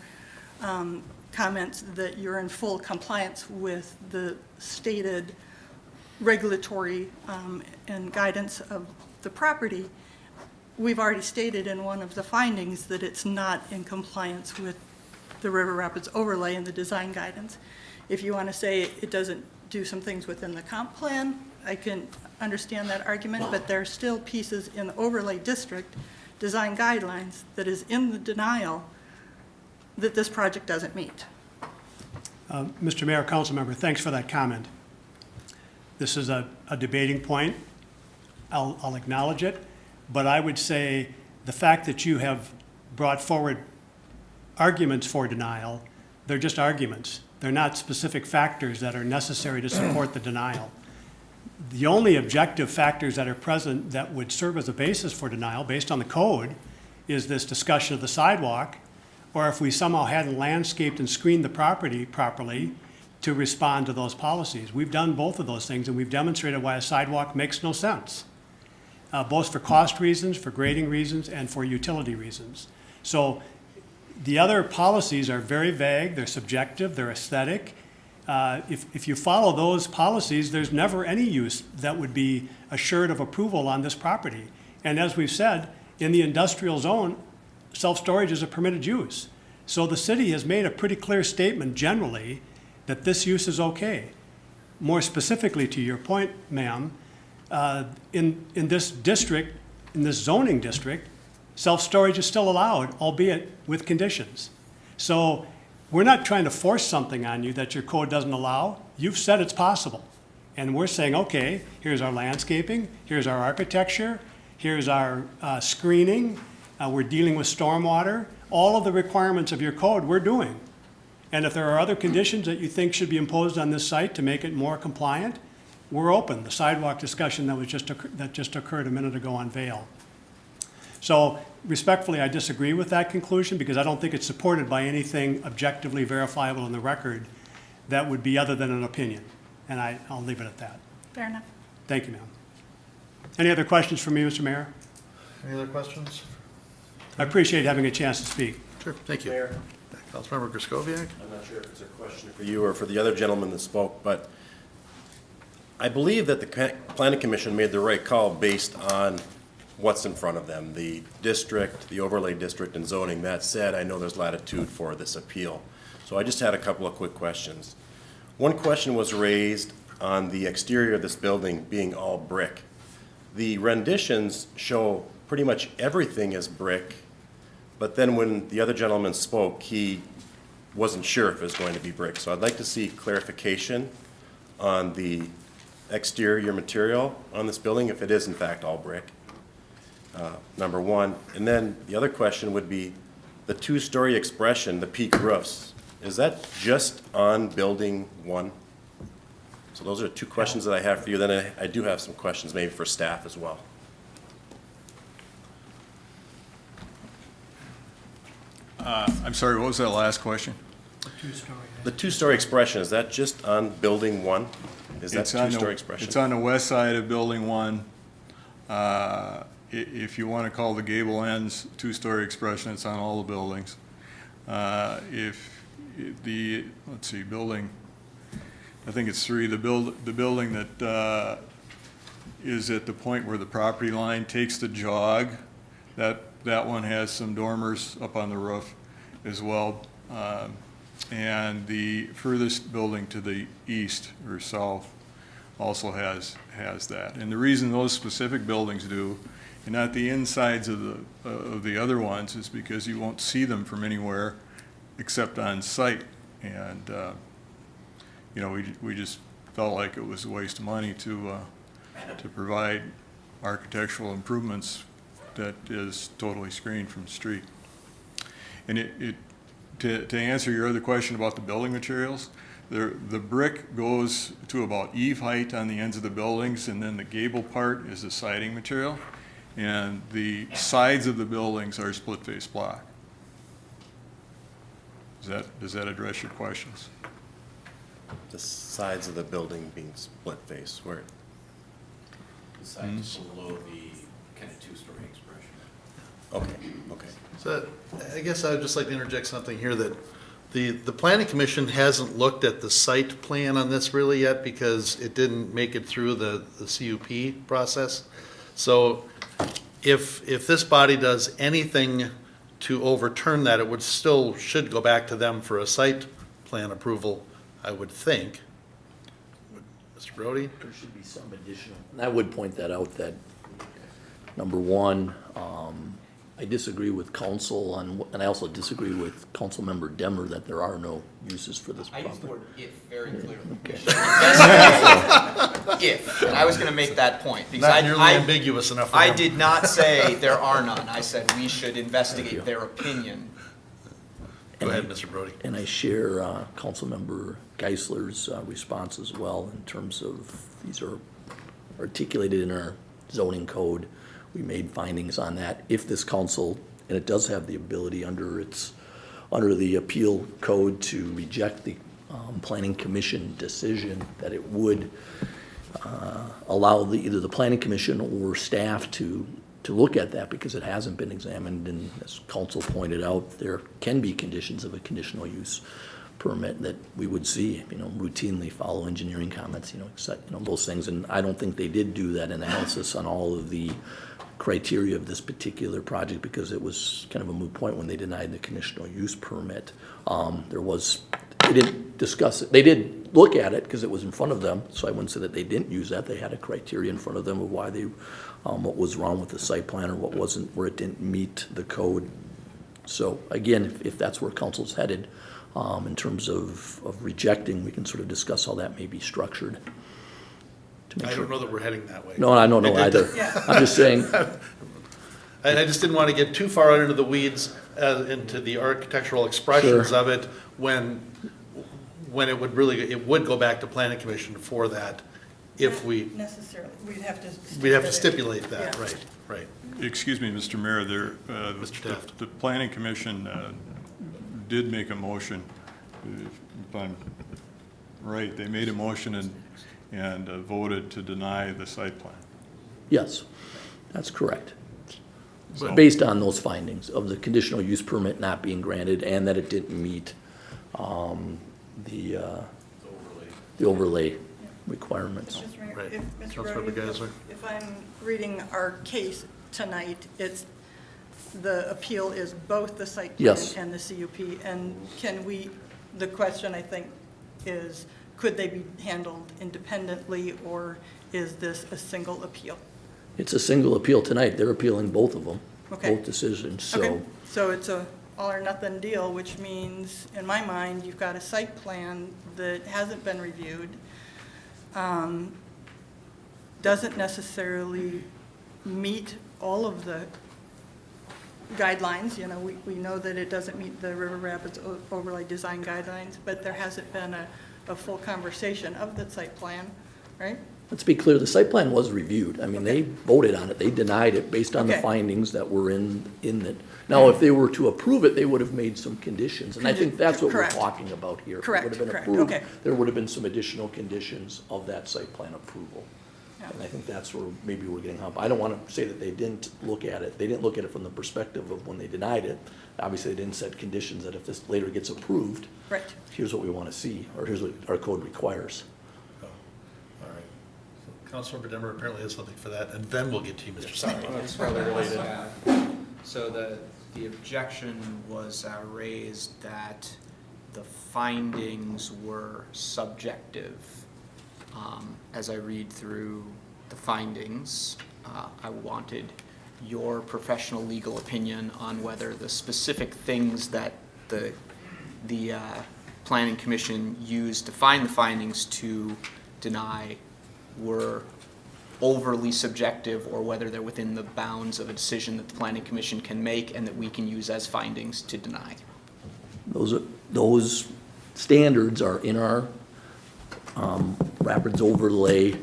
comments that you're in full compliance with the stated regulatory and guidance of the property, we've already stated in one of the findings that it's not in compliance with the River Rapids overlay and the design guidance. If you want to say it doesn't do some things within the comp plan, I can understand that argument, but there are still pieces in the overlay district design guidelines that is in the denial that this project doesn't meet. Mr. Mayor, council member, thanks for that comment. This is a debating point. I'll acknowledge it, but I would say the fact that you have brought forward arguments for denial, they're just arguments. They're not specific factors that are necessary to support the denial. The only objective factors that are present that would serve as a basis for denial based on the code is this discussion of the sidewalk, or if we somehow hadn't landscaped and screened the property properly to respond to those policies. We've done both of those things, and we've demonstrated why a sidewalk makes no sense, both for cost reasons, for grading reasons, and for utility reasons. So the other policies are very vague, they're subjective, they're aesthetic. If you follow those policies, there's never any use that would be assured of approval on this property. And as we've said, in the industrial zone, self-storage is a permitted use. So the city has made a pretty clear statement generally that this use is okay. More specifically to your point, ma'am, in this district, in this zoning district, self-storage is still allowed, albeit with conditions. So we're not trying to force something on you that your code doesn't allow. You've said it's possible. And we're saying, okay, here's our landscaping, here's our architecture, here's our screening, we're dealing with stormwater. All of the requirements of your code we're doing. And if there are other conditions that you think should be imposed on this site to make it more compliant, we're open. The sidewalk discussion that just occurred a minute ago on Vail. So respectfully, I disagree with that conclusion because I don't think it's supported by anything objectively verifiable in the record that would be other than an opinion. And I'll leave it at that. Fair enough. Thank you, ma'am. Any other questions for me, Mr. Mayor? Any other questions? I appreciate having a chance to speak. Sure, thank you. Mayor. Councilmember Griscoviac? I'm not sure if it's a question for you or for the other gentleman that spoke, but I believe that the Planning Commission made the right call based on what's in front of them, the district, the overlay district, and zoning. That said, I know there's latitude for this appeal. So I just had a couple of quick questions. One question was raised on the exterior of this building being all brick. The renditions show pretty much everything is brick, But then when the other gentleman spoke, he wasn't sure if it was going to be brick. So I'd like to see clarification on the exterior material on this building, if it is in fact all brick, number one. And then the other question would be the two-story expression, the peak roofs. Is that just on building one? So those are two questions that I have for you. Then I do have some questions maybe for staff as well. I'm sorry, what was that last question? Two-story. The two-story expression, is that just on building one? Is that It's on the- two-story expression? It's on the west side of Building 1. If you want to call the gable ends two-story expression, it's on all the buildings. Let's see, building, I think it's 3, the building that is at the point where the property line takes the jog, that one has some dormers up on the roof as well. And the furthest building to the east or south also has that. And the reason those specific buildings do, and not the insides of the other ones, is because you won't see them from anywhere except on site. And you know, we just felt like it was a waste of money to provide architectural improvements that is totally screened from the street. And to answer your other question about the building materials, the brick goes to about eave height on the ends of the buildings, and then the gable part is the siding material, and the sides of the buildings are split face block. Does that address your questions? The sides of the building being split face, where? The sides below the kind of two-story expression. Okay. So I guess I would just like to interject something here that the planning commission hasn't looked at the site plan on this really yet because it didn't make it through the CUP process. So if this body does anything to overturn that, it should go back to them for a site plan approval, I would think. Mr. Brody? There should be some additional, and I would point that out that, number one, I disagree with council on, and I also disagree with Councilmember Demmer that there are no uses for this I used the property. word if very clearly. Okay. If, and I was gonna make that point, because Not nearly ambiguous enough for I them. did not say there are none, I said we should Thank you. investigate their opinion. Go ahead, Mr. Brody. And I share Councilmember Geisler's response as well in terms of, these are articulated in our zoning code. We made findings on that. If this council, and it does have the ability under the appeal code to reject the planning commission decision, that it would allow either the planning commission or staff to look at that because it hasn't been examined. And as council pointed out, there can be conditions of a conditional use permit that we would see, routinely follow engineering comments, except, those things. And I don't think they did do that analysis on all of the criteria of this particular project because it was kind of a moot point when they denied the conditional use permit. They didn't discuss it. They did look at it because it was in front of them, so I wouldn't say that they didn't use that. They had a criteria in front of them of why what was wrong with the site plan or what wasn't, where it didn't meet the code. So again, if that's where council's headed, in terms of rejecting, we can sort of discuss how that may be structured. I don't know that we're heading that way. No, I don't know either. I'm just saying. I just didn't want to get too far out into the weeds, into the architectural expressions Sure. of it, when it would go back to planning commission for that, if we, Necessarily, we'd have to. stipulate that, Yeah. right. Excuse me, Mr. Mayor, Mr. Taft. the planning commission did make a motion, if I'm right, they made a motion and voted to deny the site plan. Yes, that's correct. So- Based on those findings of the conditional use permit not being granted and that it didn't meet the overlay requirements. Mr. Mayor, Right. if, Mr. Councilmember Brody, Geisler. if I'm reading our case tonight, the appeal is both the site plan Yes. and the CUP, and the question I think is, could they be handled independently, or is this a single appeal? It's a single appeal tonight. They're appealing both of them. Okay. both decisions, Okay, so. so it's a all or nothing deal, which means, in my mind, you've got a site plan that hasn't been reviewed, doesn't necessarily meet all of the guidelines. You know, we know that it doesn't meet the River Rapids overlay design guidelines, but there hasn't been a full conversation of the site plan, right? Let's be clear, the site plan was reviewed. I mean, they voted on it, they denied it based on the Okay. findings that were in it. Now, if they were to approve it, they would have made some conditions, and I think that's what we're Correct. talking about here. If it Correct, would have been correct, approved, okay. there would have been some additional conditions of that site plan approval. Yeah. And I think that's where maybe we're getting hung up. I don't want to say that they didn't look at it. They didn't look at it from the perspective of when they denied it. Obviously, they didn't set conditions that if this later gets approved, Right. here's what we want to see, or here's what our code requires. Oh, all right. So Councilmember Demmer apparently has something for that, and then we'll get to you, Mr. Sutton. It's probably related. So the objection was raised that the findings were subjective. As I read through the findings, I wanted your professional legal opinion on whether the specific things that the Planning Commission used to find the findings to deny were overly subjective, or whether they're within the bounds of a decision that the Planning Commission can make and that we can use as findings to deny. Those standards are in our Rapids overlay,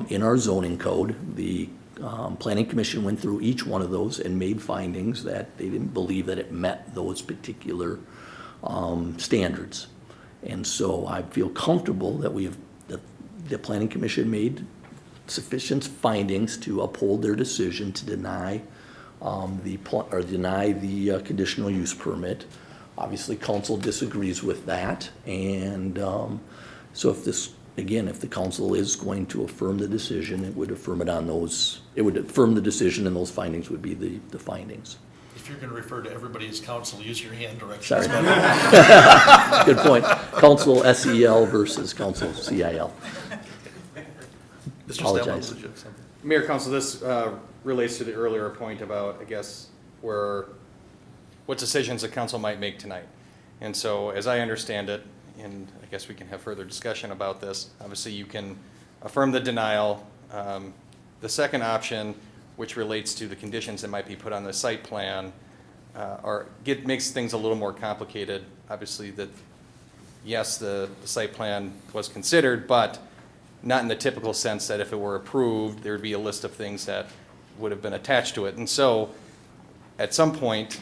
in our zoning code. The Planning Commission went through each one of those and made findings that they didn't believe that it met those particular standards. And so I feel comfortable that the Planning Commission made sufficient findings to uphold their decision to deny the conditional use permit. Obviously, council disagrees with that, and so if the council is going to affirm the decision, it would affirm it on those, it would affirm the decision, and those findings would be the findings. If you're going to refer to everybody as council, use your hand directions. Sorry. Good point. Council SEL versus council CIL. Mr. Apologize. Stamler, would you have something? Mayor, Council, this relates to the earlier point about, I guess, what decisions the council might make tonight. And so, as I understand it, and I guess we can have further discussion about this, obviously you can affirm the denial. The second option, which relates to the conditions that might be put on the site plan, makes things a little more complicated. Obviously, yes, the site plan was considered, but not in the typical sense that if it were approved, there would be a list of things that would have been attached to it. And so, at some point,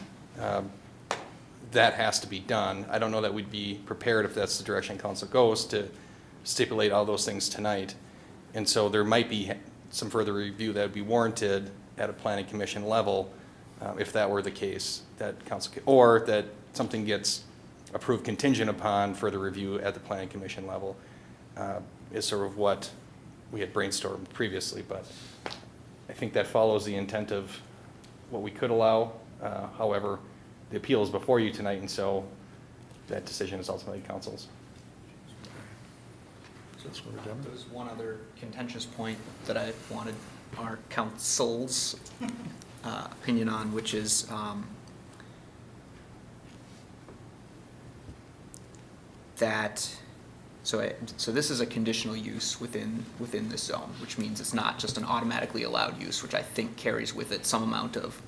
that has to be done. I don't know that we'd be prepared, if that's the direction council goes, to stipulate all those things tonight. And so there might be some further review that would be warranted at a planning commission level, if that were the case, that council, or that something gets approved contingent upon further review at the planning commission level, is sort of what we had brainstormed previously. But I think that follows the intent of what we could allow. However, the appeal is before you tonight, and so that decision is ultimately council's. There's one other contentious point that I wanted our council's opinion on, which is so this is a conditional use within this zone, which means it's not just an automatically allowed use, which I think carries with it some amount of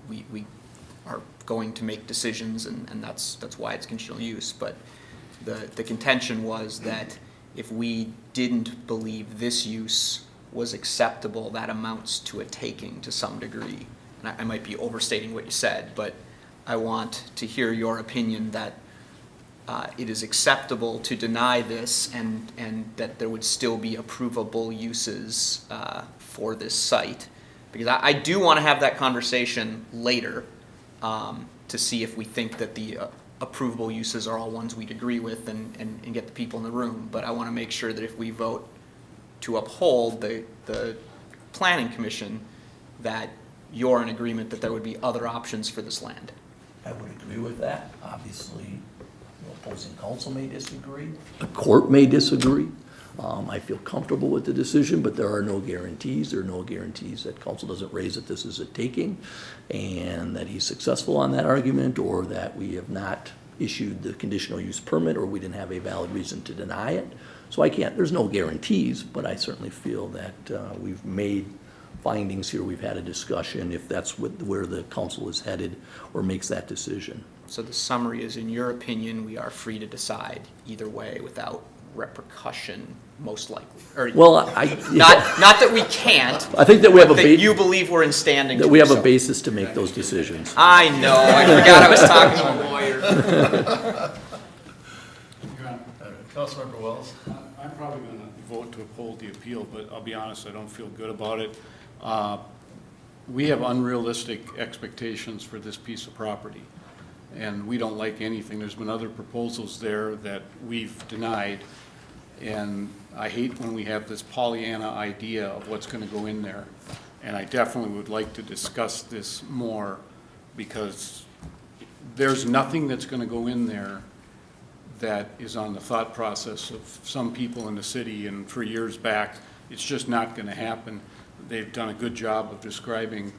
we are going to make decisions, and that's why it's conditional use. But the contention was that if we didn't believe this use was acceptable, that amounts to a taking to some degree. And I might be overstating what you said, but I want to hear your opinion that it is acceptable to deny this, and that there would still be approvable uses for this site. Because I do want to have that conversation later to see if we think that the approvable uses are all ones we'd agree with, and get the people in the room. But I want to make sure that if we vote to uphold the planning commission, that you're in agreement that there would be other options for this land. I would agree with that. Obviously, the opposing council may disagree. The court may disagree. I feel comfortable with the decision, but there are no guarantees. There are no guarantees that council doesn't raise that this is a taking and that he's successful on that argument, or that we have not issued the conditional use permit, or we didn't have a valid reason to deny it. So there's no guarantees, but I certainly feel that we've made findings here. We've had a discussion if that's where the council is headed or makes that decision. So the summary is, in your opinion, we are free to decide either way without repercussion, most likely. Or Well, not that we can't. I think that we have but a that ba- you believe we're in standing that to we do have a so. basis to make those decisions. I know. I forgot I was talking to a lawyer. Councilmember Wells? I'm probably going to vote to uphold the appeal, but I'll be honest, I don't feel good about it. We have unrealistic expectations for this piece of property, and we don't like anything. There's been other proposals there that we've denied, and I hate when we have this Pollyanna idea of what's going to go in there. And I definitely would like to discuss this more, because there's nothing that's going to go in there that is on the thought process of some people in the city, and for years back, it's just not going to happen. They've done a good job of describing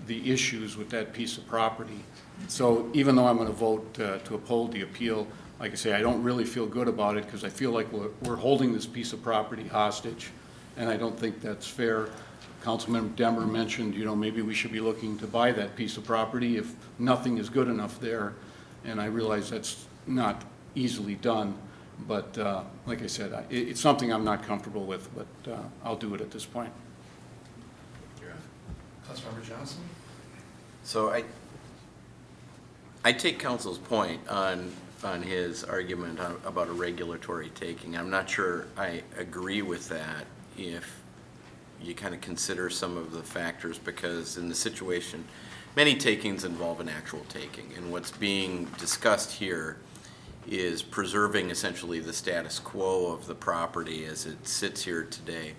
the issues with that piece of property. So even though I'm going to vote to uphold the appeal, like I say, I don't really feel good about it, because I feel like we're holding this piece of property hostage, and I don't think that's fair. Councilmember Demmer mentioned, maybe we should be looking to buy that piece of property if nothing is good enough there, and I realize that's not easily done, but like I said, it's something I'm not comfortable with, but I'll do it at this point. Councilmember Johnson? So I take council's point on his argument about a regulatory taking. I'm not sure I agree with that if you kind of consider some of the factors, because in the situation, many takings involve an actual taking, and what's being discussed here is preserving essentially the status quo of the property as it sits here today.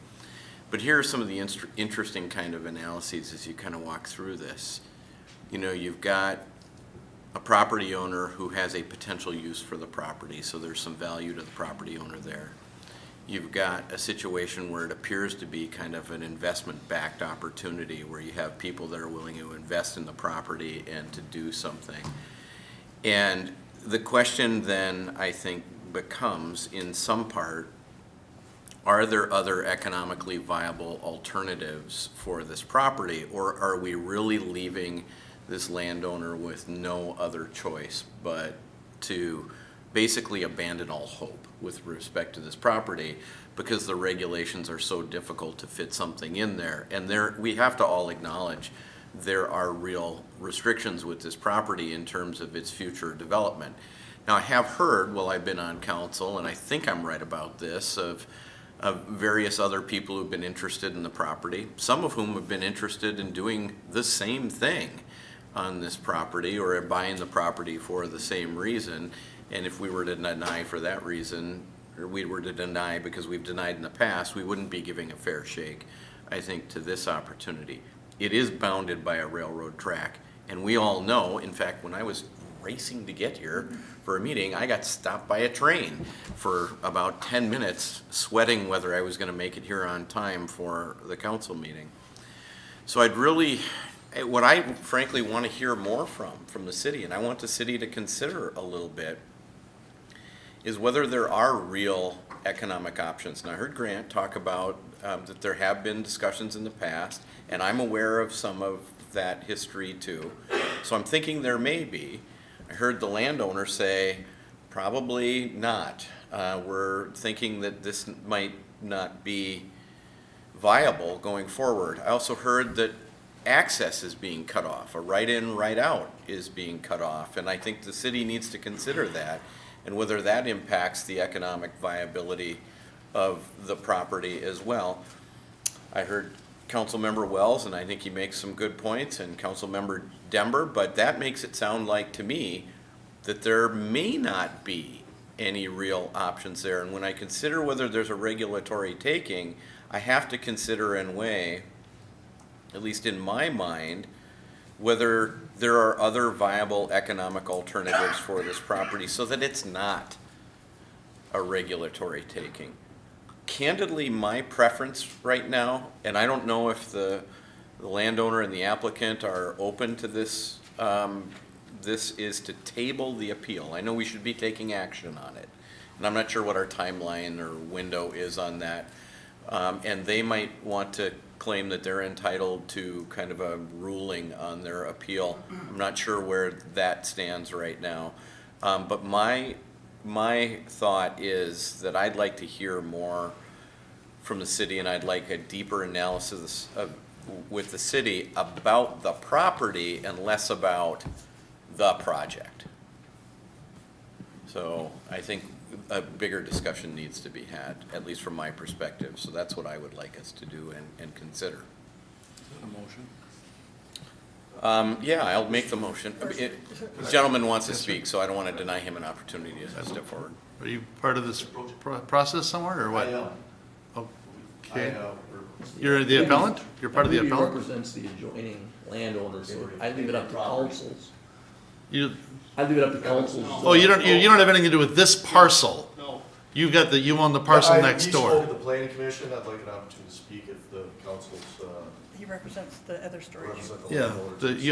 But here are some of the interesting kind of analyses as you kind of walk through this. You've got a property owner who has a potential use for the property, so there's some value to the property owner there. You've got a situation where it appears to be kind of an investment-backed opportunity, where you have people that are willing to invest in the property and to do something. And the question then, I think, becomes, in some part, are there other economically viable alternatives for this property, or are we really leaving this landowner with no other choice but to basically abandon all hope with respect to this property, because the regulations are so difficult to fit something in there? And we have to all acknowledge there are real restrictions with this property in terms of its future development. Now, I have heard, while I've been on council, and I think I'm right about this, of various other people who've been interested in the property, some of whom have been interested in doing the same thing on this property, or buying the property for the same reason. And if we were to deny for that reason, or we were to deny because we've denied in the past, we wouldn't be giving a fair shake, I think, to this opportunity. It is bounded by a railroad track, and we all know, in fact, when I was racing to get here for a meeting, I got stopped by a train for about 10 minutes, sweating whether I was going to make it here on time for the council meeting. So what I frankly want to hear more from the city, and I want the city to consider a little bit, is whether there are real economic options. And I heard Grant talk about that there have been discussions in the past, and I'm aware of some of that history too. So I'm thinking there may be. I heard the landowner say, probably not. We're thinking that this might not be viable going forward. I also heard that access is being cut off. A right-in, right-out is being cut off, and I think the city needs to consider that, and whether that impacts the economic viability of the property as well. I heard Councilmember Wells, and I think he makes some good points, and Councilmember Demmer, but that makes it sound like to me that there may not be any real options there. And when I consider whether there's a regulatory taking, I have to consider and weigh, at least in my mind, whether there are other viable economic alternatives for this property so that it's not a regulatory taking. candidly, my preference right now, and I don't know if the landowner and the applicant are open to this, this is to table the appeal. I know we should be taking action on it, and I'm not sure what our timeline or window is on that. And they might want to claim that they're entitled to kind of a ruling on their appeal. I'm not sure where that stands right now. But my thought is that I'd like to hear more from the city, and I'd like a deeper analysis with the city about the property and less about the project. So I think a bigger discussion needs to be had, at least from my perspective. So that's what I would like us to do and consider. A motion? Yeah, I'll make the motion. The gentleman wants to speak, so I don't want to deny him an opportunity to step forward. Are you part of this process somewhere, or what? I am. Okay. You're the appellant? You're part of the I believe he appellant? represents the adjoining landowners, so I leave it up to councils. You, I leave it up to councils. oh, you don't have anything to do with this parcel? No. You own the parcel next He spoke door? at the planning commission. I'd like an opportunity to speak if the council's, He represents the other storage. represent the Yeah,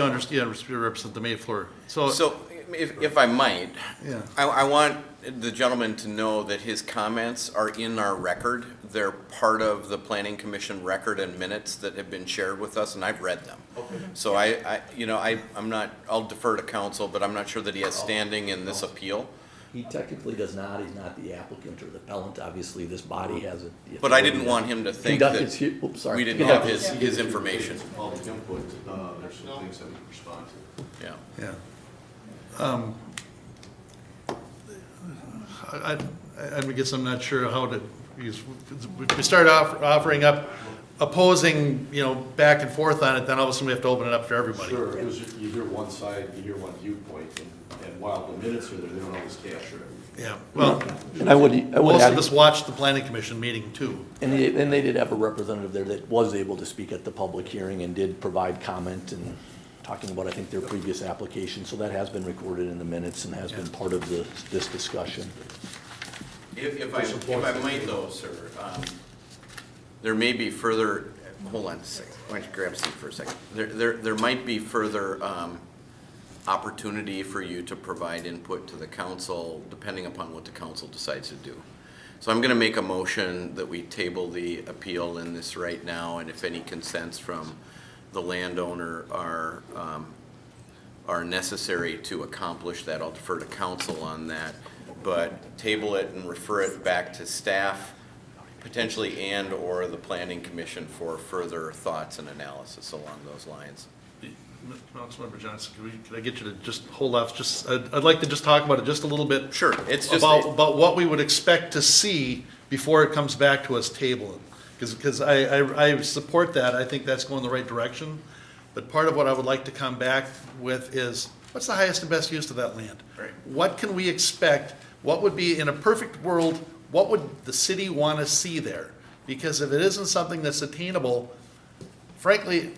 landowners. you represent the Mayflower. So, So if I might, yeah, I want the gentleman to know that his comments are in our record. They're part of the planning commission record and minutes that have been shared with us, and I've read them. Okay. So I'm not, I'll defer to council, but I'm not sure that he has standing in this appeal. He technically does not, he's not the applicant or the appellant, obviously, this body has a. But I didn't want him to think Conduct that his he- oops, sorry. we didn't Conduct have his- his information. Public input, there's some things that we can respond to. Yeah. yeah. I guess I'm not sure how to use, we start offering up opposing, back and forth on it, then all of a sudden we have to open it up for everybody. Sure, because you hear one side, you hear one viewpoint, and while the minutes are there, they don't always capture it. Yeah, well, And I would most add, of us watched the planning commission meeting too. and they did have a representative there that was able to speak at the public hearing and did provide comment and talking about, I think, their previous application, so that has been recorded in the minutes and has been part of this discussion. If I might though, sir, there may be further, hold on a second, why don't you grab a seat for a second? There might be further opportunity for you to provide input to the council, depending upon what the council decides to do. So I'm gonna make a motion that we table the appeal in this right now, and if any consents from the landowner are necessary to accomplish that, I'll defer to council on that. But table it and refer it back to staff, potentially, and/or the planning commission for further thoughts and analysis along those lines. Councilmember Johnson, could I get you to just hold off, I'd like to just talk about it just a little bit. Sure, it's just. About what we would expect to see before it comes back to us tabling. Because I support that, I think that's going the right direction. But part of what I would like to come back with is, what's the highest and best use of that land? Right. What can we expect? What would be, in a perfect world, what would the city want to see there? Because if it isn't something that's attainable, frankly,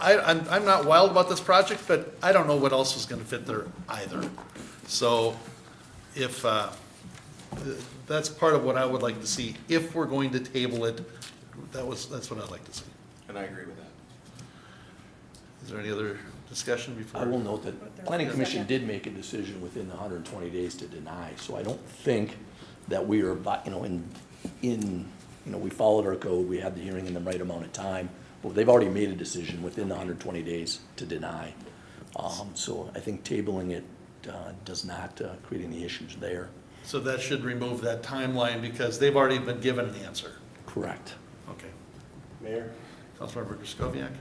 I'm not wild about this project, but I don't know what else is going to fit there either. So if, that's part of what I would like to see. If we're going to table it, that's what I'd like to see. And I agree with that. Is there any other discussion before? I will note that the planning commission did make a decision within the 120 days to deny, so I don't think that we are, we followed our code, we had the hearing in the right amount of time, but they've already made a decision within the 120 days to deny. So I think tabling it does not create any issues there. So that should remove that timeline because they've already been given an answer. Correct. Okay. Mayor? Councilmember Kraskowiak?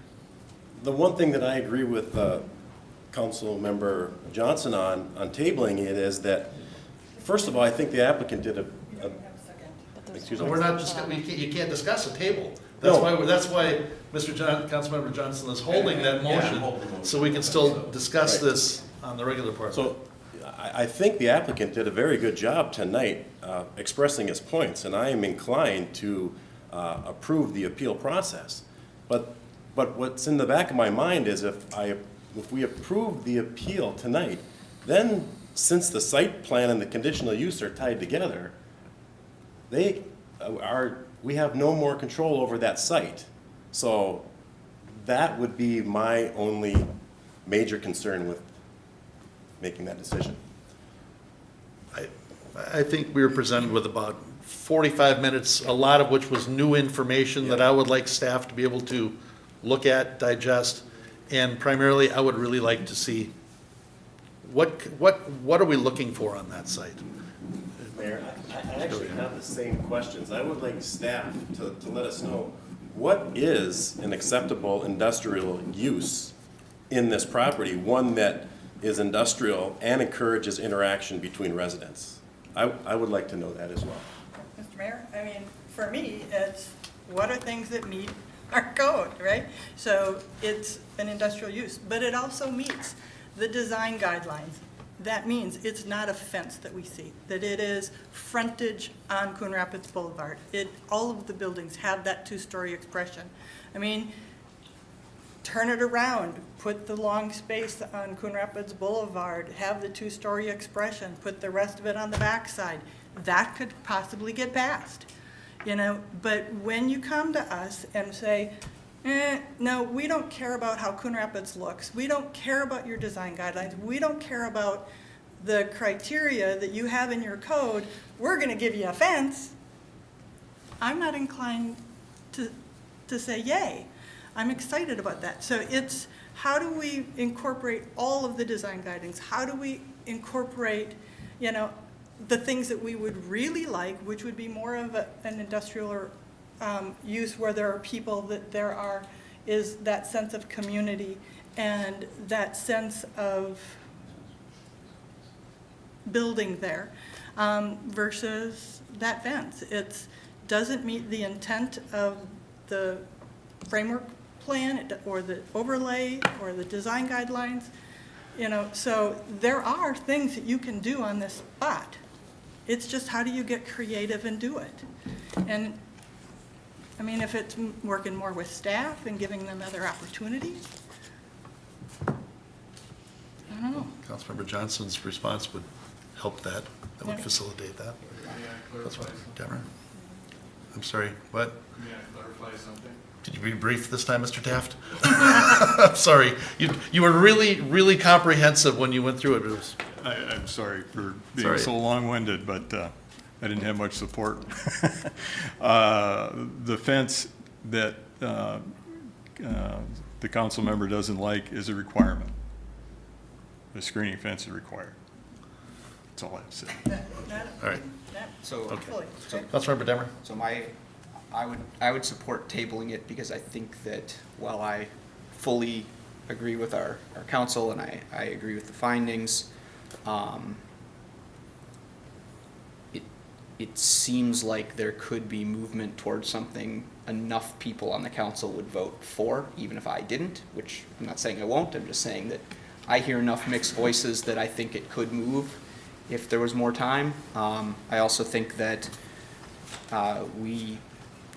The one thing that I agree with Councilmember Johnson on tabling it is that, first of all, I think the applicant did excuse So me. we're not just, you can't discuss a table. No. That's why Councilmember Johnson is holding that motion, so we can still discuss this on the regular part. So I think the applicant did a very good job tonight expressing his points, and I am inclined to approve the appeal process. But what's in the back of my mind is if we approve the appeal tonight, then since the site plan and the conditional use are tied together, they are we have no more control over that site. So that would be my only major concern with making that decision. I think we were presented with about 45 minutes, a lot of which was new information that I would like staff to be able to look at, digest, and primarily, I would really like to see what are we looking for on that site? Mayor, I actually have the same questions. I would like staff to let us know, what is an acceptable industrial use in this property, one that is industrial and encourages interaction between residents? I would like to know that as well. Mr. Mayor, I mean, for me, it's what are things that meet our code, right? So it's an industrial use, but it also meets the design guidelines. That means it's not a fence that we see, that it is frontage on Coon Rapids Boulevard. All of the buildings have that two-story expression. I mean, turn it around, put the long space on Coon Rapids Boulevard, have the two-story expression, put the rest of it on the backside. That could possibly get passed, you know, but when you come to us and say, no, we don't care about how Coon Rapids looks, we don't care about your design guidelines, we don't care about the criteria that you have in your code, we're gonna give you a fence, I'm not inclined to say yay. I'm excited about that. So it's, how do we incorporate all of the design guidance? How do we incorporate, you know, the things that we would really like, which would be more of an industrial or use where there are people, that is that sense of community and that sense of building there, versus that fence. It doesn't meet the intent of the framework plan or the overlay or the design guidelines, you know, so there are things that you can do on this spot. It's just, how do you get creative and do it? And I mean, if it's working more with staff and giving them other opportunities, I don't know. Councilmember Johnson's response would help that, would facilitate that. Councilmember Demmer? I'm sorry, what? May I clarify something? Did you be brief this time, Mr. Taft? I'm sorry. You were really, really comprehensive when you went through it. I'm sorry for being Sorry. so long-winded, but I didn't have much support. The fence that the council member doesn't like is a requirement. The screening fence is required. That's all I have to say. All right. So, Fully. Councilmember Demmer? so I would support tabling it, because I think that while I fully agree with our council and I agree with the findings, it seems like there could be movement towards something enough people on the council would vote for, even if I didn't, which I'm not saying I won't, I'm just saying that I hear enough mixed voices that I think it could move if there was more time. I also think that we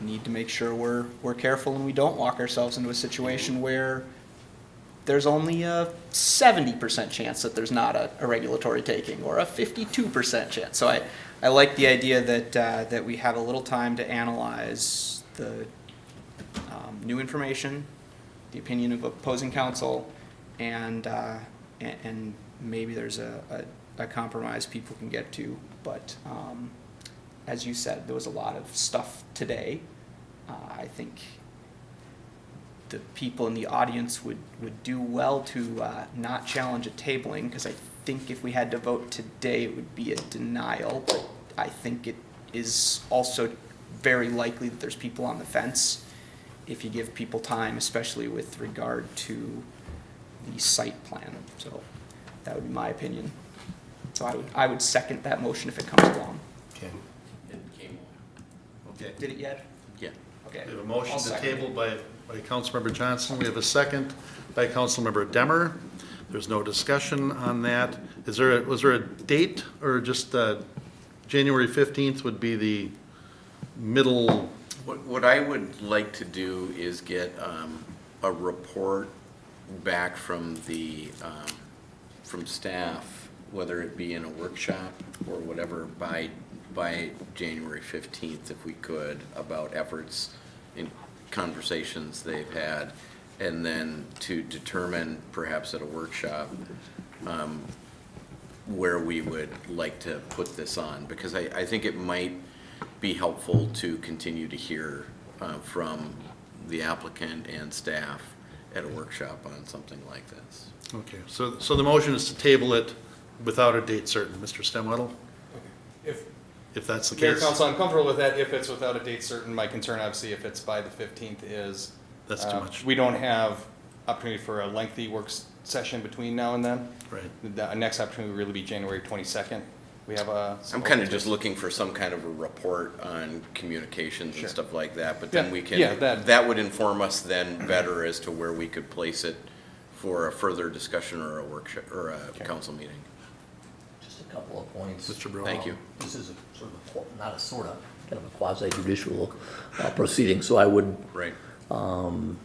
need to make sure we're careful and we don't walk ourselves into a situation where there's only a 70% chance that there's not a regulatory taking, or a 52% chance. So I like the idea that we have a little time to analyze the new information, the opinion of opposing counsel, and maybe there's a compromise people can get to. But as you said, there was a lot of stuff today. I think the people in the audience would do well to not challenge a tabling, because I think if we had to vote today, it would be a denial. But I think it is also very likely that there's people on the fence if you give people time, especially with regard to the site plan. So that would be my opinion. So I would second that motion if it comes along. Okay. It came. Okay. Did it yet? Yeah. Okay. We have a motion I'll to second table by Councilmember Johnson. We have a second by Councilmember Demmer. There's no discussion on that. Was there a date, or just January 15th would be the middle? What I would like to do is get a report back from from staff, whether it be in a workshop or whatever, by by January 15th, if we could, about efforts in conversations they've had, and then to determine perhaps at a workshop where we would like to put this on, because I think it might be helpful to continue to hear from the applicant and staff at a workshop on something like this. Okay, so the motion is to table it without a date certain. Mr. Stemwedel, if that's the Mayor, case? Council, I'm comfortable with that if it's without a date certain. My concern, obviously, if it's by the 15th is. That's too much. We don't have opportunity for a lengthy work session between now and then. Right. The next opportunity will really be January 22nd. We have a. I'm kind of just looking for some kind of a report on communications and stuff like that, but then Yeah, we can, yeah, that would inform us then better as to where we could place it for a further discussion or a workshop, or a council meeting. Just a couple of points. Mr. Brown. Thank you. This is a sort of, not a sort of, kind of a quasi-judicial proceeding, so I would Right.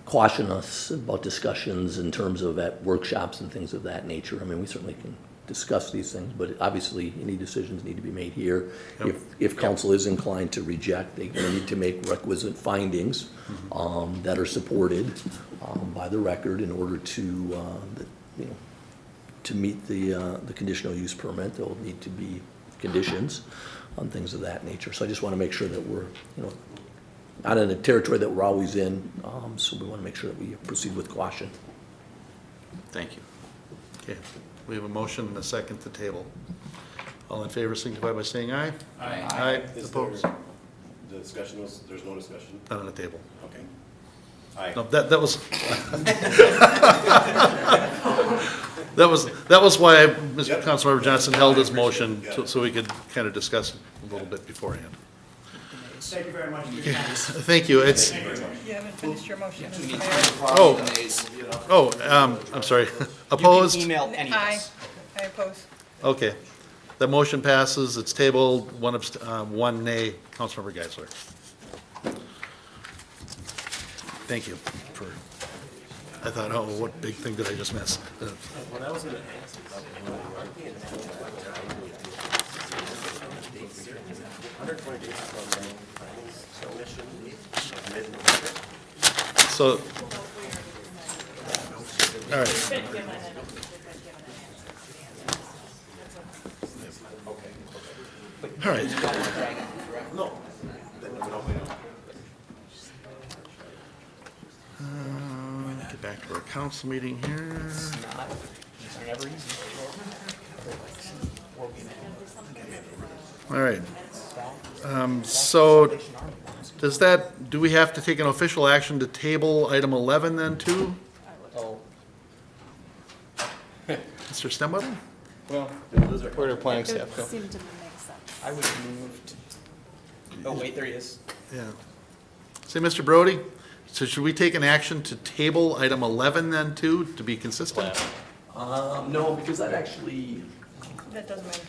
caution us about discussions in terms of at workshops and things of that nature. I mean, we certainly can discuss these things, but obviously, any decisions need to be made here. Yep. If council is inclined to reject, they need to make requisite findings that are supported by the record in order to, you know, to meet the conditional use permit. There'll need to be conditions on things of that nature. So I just want to make sure that we're, you know, not in a territory that we're always in, so we want to make sure that we proceed with caution. Thank you. Okay, we have a motion and a second to table. All in favor signify by saying aye. Aye. Aye, Is opposed? there, the discussion was, there's no discussion? Not on the table. Okay. Aye. No, that was, that was why Mr. Yep. Councilmember Johnson held his I appreciate motion, it. Got it. so we could kind of discuss it a little bit beforehand. Thank you very much for your time. Thank you, it's, You haven't finished your motion, Mr. Mayor. I'm sorry, opposed? Email any of Aye. us. I oppose. Okay, the motion passes, it's tabled, one nay, Councilmember Geisler. Thank you for, I thought, oh, what big thing did I just miss? What I was gonna ask about So, all right. All right. Get back to our council meeting here. All right. So, does that, do we have to take an official action to table item 11 then too? Oh, Mr. Stemwedel? well, where do planning It staff go? would seem to make sense. I would move to, oh wait, there he is. Yeah. Say, Mr. Brody, so should we take an action to table item 11 then too, to be consistent? No, because that actually, That doesn't matter.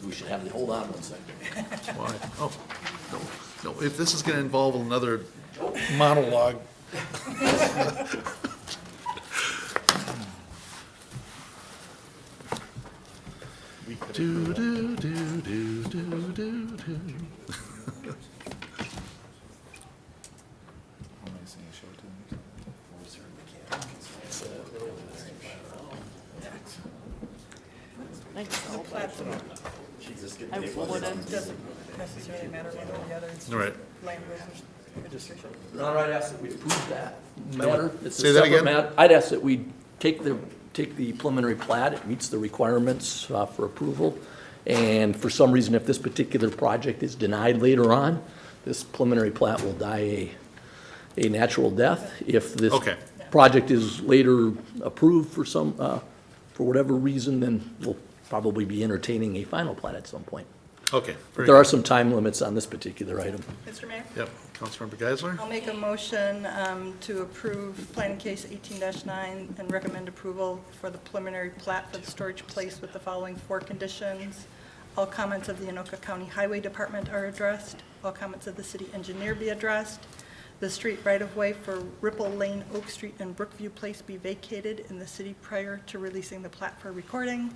we should have, hold on one second. Why? Oh, no, no, if this is gonna involve another monologue. Do, do, do, do, do, do, do. I wouldn't. Doesn't necessarily matter one or the other. It's All right. land registration. Your Honor, I'd ask that we approve that matter. It's a Say that separate again? matter. I'd ask that we take the preliminary plat, it meets the requirements for approval. And for some reason, if this particular project is denied later on, this preliminary plat will die a natural death. If this Okay. project is later approved for for whatever reason, then we'll probably be entertaining a final plat at some point. Okay. But very there are good. some time limits on this particular item. Mr. Mayor? Yep, Councilmember Geisler? I'll make a motion to approve planning case 18-9 and recommend approval for the preliminary plat for the storage place with the following 4 conditions. All comments of the Anoka County Highway Department are addressed. All comments of the city engineer be addressed. The street right-of-way for Ripple Lane, Oak Street, and Brookview Place be vacated in the city prior to releasing the plat for recording,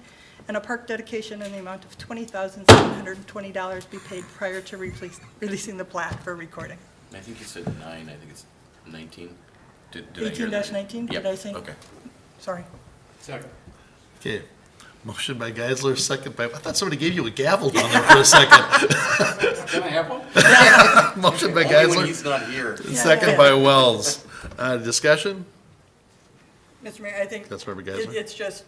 and a park dedication in the amount of $20,720 be paid prior to releasing the plat for recording. I think you said 9, I think it's 19. Did I hear that? 18-19, did Yep, I say? okay. Sorry. Second. Okay, motion by Geisler, second by, I thought somebody gave you a gavel down there for a second. Can I have one? Motion by Only when Geisler, he's not here. second by Wells. Discussion? Mr. Mayor, I think Councilmember Geisler? it's just,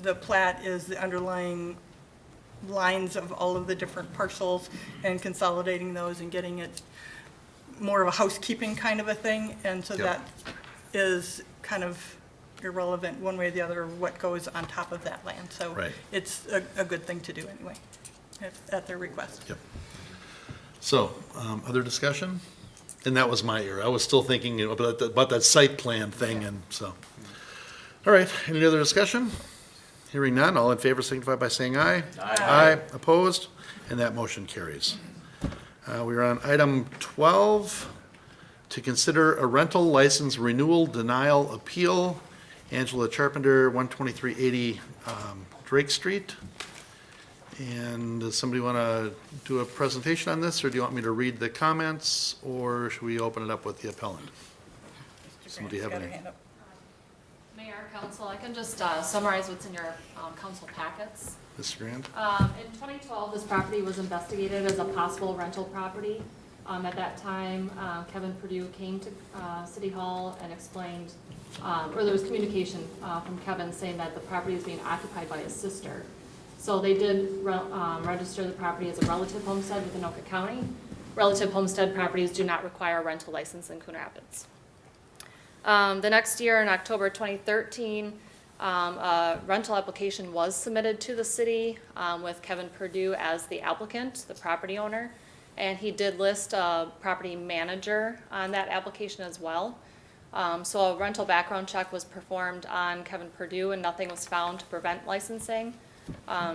the plat is the underlying lines of all of the different parcels and consolidating those and getting it more of a housekeeping kind of a thing. And so Yep. that is kind of irrelevant one way or the other, what goes on top of that land. So Right. it's a good thing to do anyway, at their request. Yep. So, other discussion? And that was my ear. I was still thinking about that site plan thing, and so. All right, any other discussion? Hearing none, all in favor signify by saying aye. Aye. Opposed? And that motion carries. We are on item 12, to consider a rental license renewal denial appeal. Angela Charpenter, 12380 Drake Street. And does somebody want to do a presentation on this, or do you want me to read the comments, or should we open it up with the appellant? Somebody have any? Mayor, council, I can just summarize what's in your council packets. Mr. Grand? In 2012, this property was investigated as a possible rental property. At that time, Kevin Perdue came to City Hall and explained, or there was communication from Kevin saying that the property is being occupied by his sister. So they did register the property as a relative homestead within Anoka County. Relative homestead properties do not require a rental license in Coon Rapids. The next year, in October 2013, a rental application was submitted to the city with Kevin Perdue as the applicant, the property owner, and he did list a property manager on that application as well. So a rental background check was performed on Kevin Perdue and nothing was found to prevent licensing.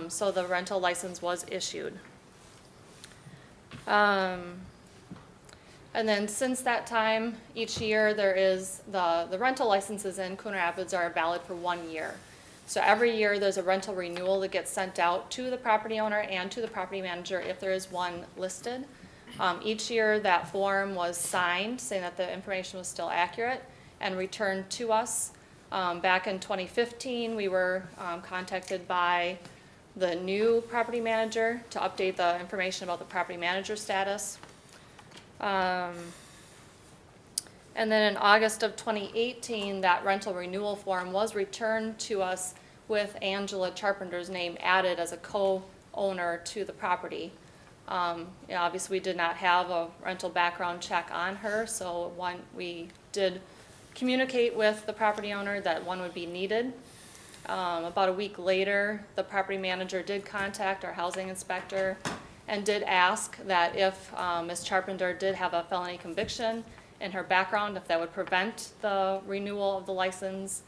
So the rental license was issued. And then since that time, each year there is, the rental licenses in Coon Rapids are valid for 1 year. So every year there's a rental renewal that gets sent out to the property owner and to the property manager if there is one listed. Each year that form was signed saying that the information was still accurate and returned to us. Back in 2015, we were contacted by the new property manager to update the information about the property manager status. And then in August of 2018, that rental renewal form was returned to us with Angela Charpenter's name added as a co-owner to the property. Obviously, we did not have a rental background check on her, so we did communicate with the property owner that one would be needed. About a week later, the property manager did contact our housing inspector and did ask that if Ms. Charpenter did have a felony conviction in her background, if that would prevent the renewal of the license.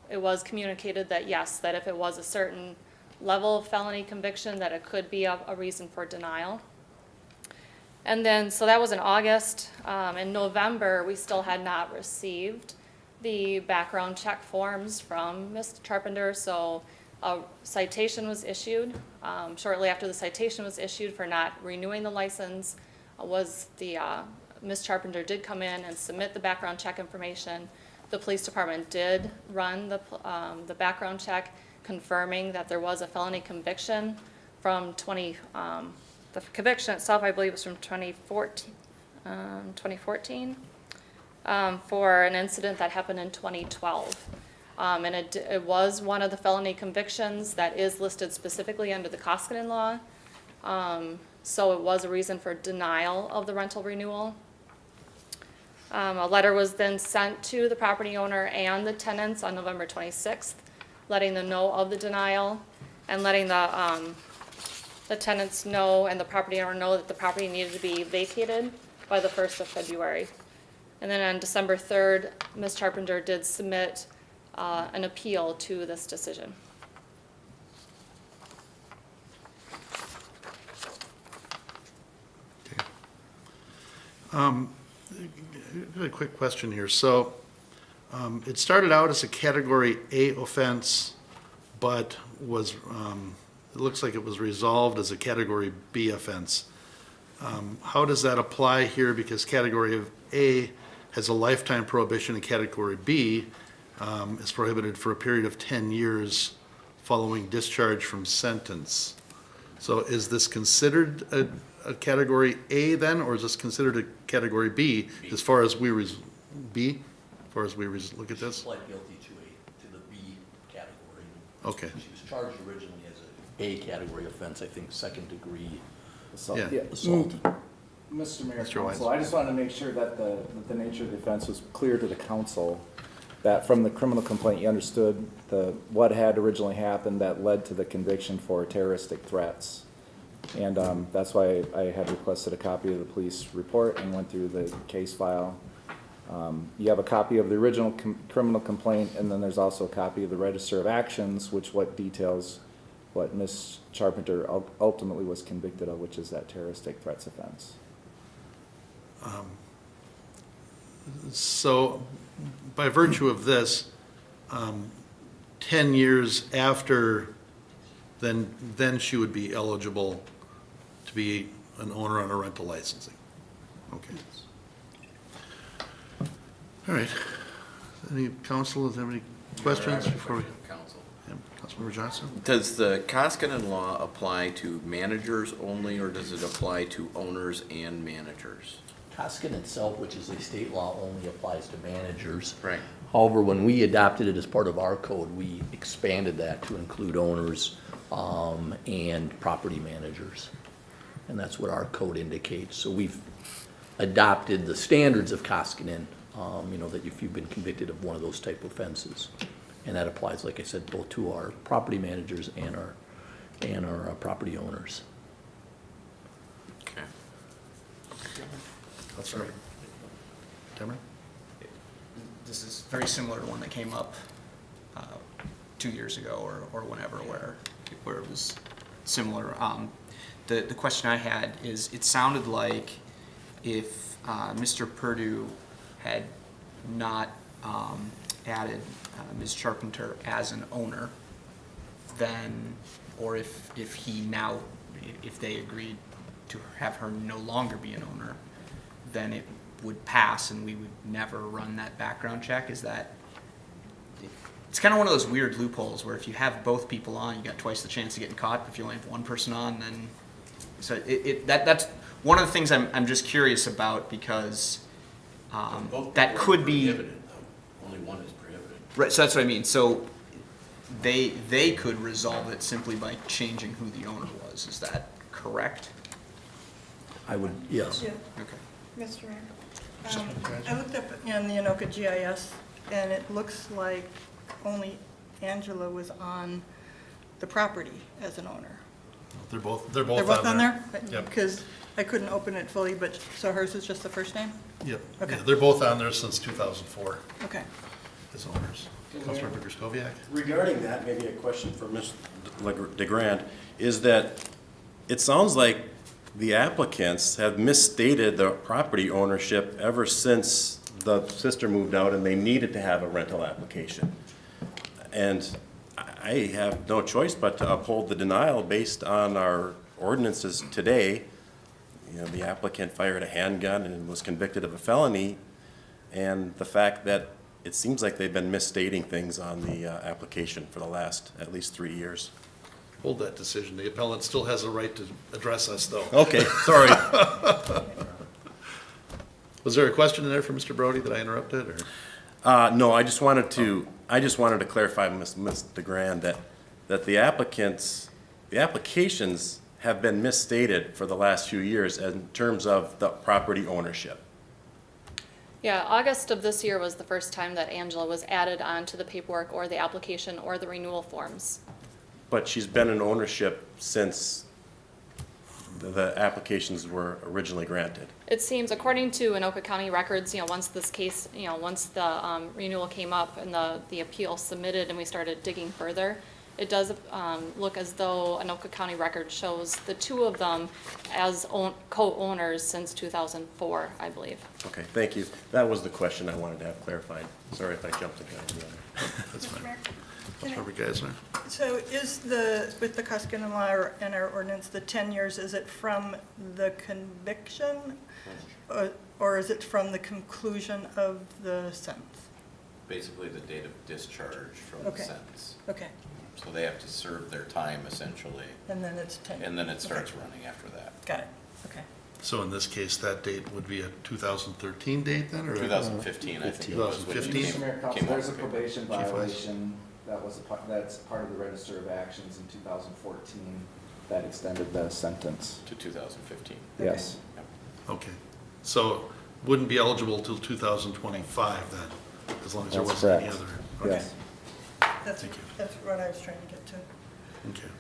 It was communicated that yes, that if it was a certain level of felony conviction, that it could be a reason for denial. And then, so that was in August. In November, we still had not received the background check forms from Ms. Charpenter, so a citation was issued. Shortly after the citation was issued for not renewing the license, Ms. Charpenter did come in and submit the background check information. The police department did run the background check, confirming that there was a felony conviction from the conviction itself, I believe, was from 2014 for an incident that happened in 2012. And it was one of the felony convictions that is listed specifically under the Koskinen law. So it was a reason for denial of the rental renewal. A letter was then sent to the property owner and the tenants on November 26th, letting them know of the denial and letting the tenants know and the property owner know that the property needed to be vacated by the 1st of February. And then on December 3rd, Ms. Charpenter did submit an appeal to this decision. A quick question here. So, it started out as a Category A offense, but was, it looks like it was resolved as a Category B offense. How does that apply here? Because Category of A has a lifetime prohibition, and Category B is prohibited for a period of 10 years following discharge from sentence. So is this considered a Category A then, or is this considered a Category B as far as we B? As far as we look at this? Pled guilty to the B category. Okay. She was charged originally as a category offense, I think, second degree Yeah. assault. Mr. Mayor, Mr. Wise. Council, I just wanted to make sure that the nature of the offense was clear to the council, that from the criminal complaint, you understood what had originally happened that led to the conviction for terroristic threats. And that's why I had requested a copy of the police report and went through the case file. You have a copy of the original criminal complaint, and then there's also a copy of the Register of Actions, which details what Ms. Charpenter ultimately was convicted of, which is that terroristic threats offense. So, by virtue of this, 10 years after, then she would be eligible to be an owner on a rental licensing. Okay. All right. Any council, is there any questions before we? Council. Yeah, Councilmember Johnson? Does the Koskinen law apply to managers only, or does it apply to owners and managers? Koskin itself, which is a state law, only applies to managers. Right. However, when we adopted it as part of our code, we expanded that to include owners and property managers. And that's what our code indicates. So we've adopted the standards of Koskinen, that if you've been convicted of one of those type of offenses. And that applies, like I said, both to our property managers and our property owners. Okay. That's right. Cameron? This is very similar to one that came up 2 years ago or whenever, where it was similar. The question I had is, it sounded like if Mr. Purdue had not added Ms. Charpenter as an owner, then, or if they agreed to have her no longer be an owner, then it would pass and we would never run that background check. Is that, it's kind of one of those weird loopholes where if you have both people on, you got twice the chance of getting caught. If you only have one person on, then, so that's one of the things I'm just curious about, because that could be, Prohibited, though. Only one is prohibited. right, so that's what I mean. So they could resolve it simply by changing who the owner was. Is that correct? I would, yes. Yeah, Okay. Mr. Mayor. I looked up in the Anoka GIS, and it looks like only Angela was on the property as an owner. They're both They're both on there? Yep. Because I couldn't open it fully, but, so hers is just the first name? Yep. Okay. Yeah, they're both on there since 2004 Okay. as owners. Councilmember Griscoviac? Regarding that, maybe a question for Ms. DeGrand, is that it sounds like the applicants have misstated the property ownership ever since the sister moved out and they needed to have a rental application. And I have no choice but to uphold the denial based on our ordinances today. The applicant fired a handgun and was convicted of a felony, and the fact that it seems like they've been misstating things on the application for the last at least 3 years. Hold that decision. The appellant still has a right to address us, though. Okay, sorry. Was there a question in there for Mr. Brody that I interrupted, or? No, I just wanted to clarify, Ms. DeGrand, that the applications have been misstated for the last few years in terms of the property ownership. Yeah, August of this year was the first time that Angela was added onto the paperwork or the application or the renewal forms. But she's been in ownership since the applications were originally granted. It seems, according to Anoka County records, once this case, once the renewal came up and the appeal submitted and we started digging further, it does look as though Anoka County record shows the two of them as co-owners since 2004, I believe. Okay, thank you. That was the question I wanted to have clarified. Sorry if I jumped the gun. That's fine. Mayor, can I- Councilmember Geisler? So is with the Koskinen law and our ordinance, the 10 years, is it from the conviction or is it from the conclusion of the sentence? Basically, the date of discharge from the Okay. sentence. Okay, So they have to serve their time essentially, and then it's 10. and then it starts Okay. running after that. Got it, okay. So in this case, that date would be a 2013 date then, or? 2015, I think. it was when it 2015? came- Mayor, Council, came there's a off the paper. probation Chief Weiss. violation that's part of the register of actions in 2014 that extended the sentence. To 2015. Yes. Okay, so wouldn't be eligible till 2025 then, as long as there That's wasn't any correct. other? Okay. Yes. That's Thank you. that's what I was trying to get to. Okay.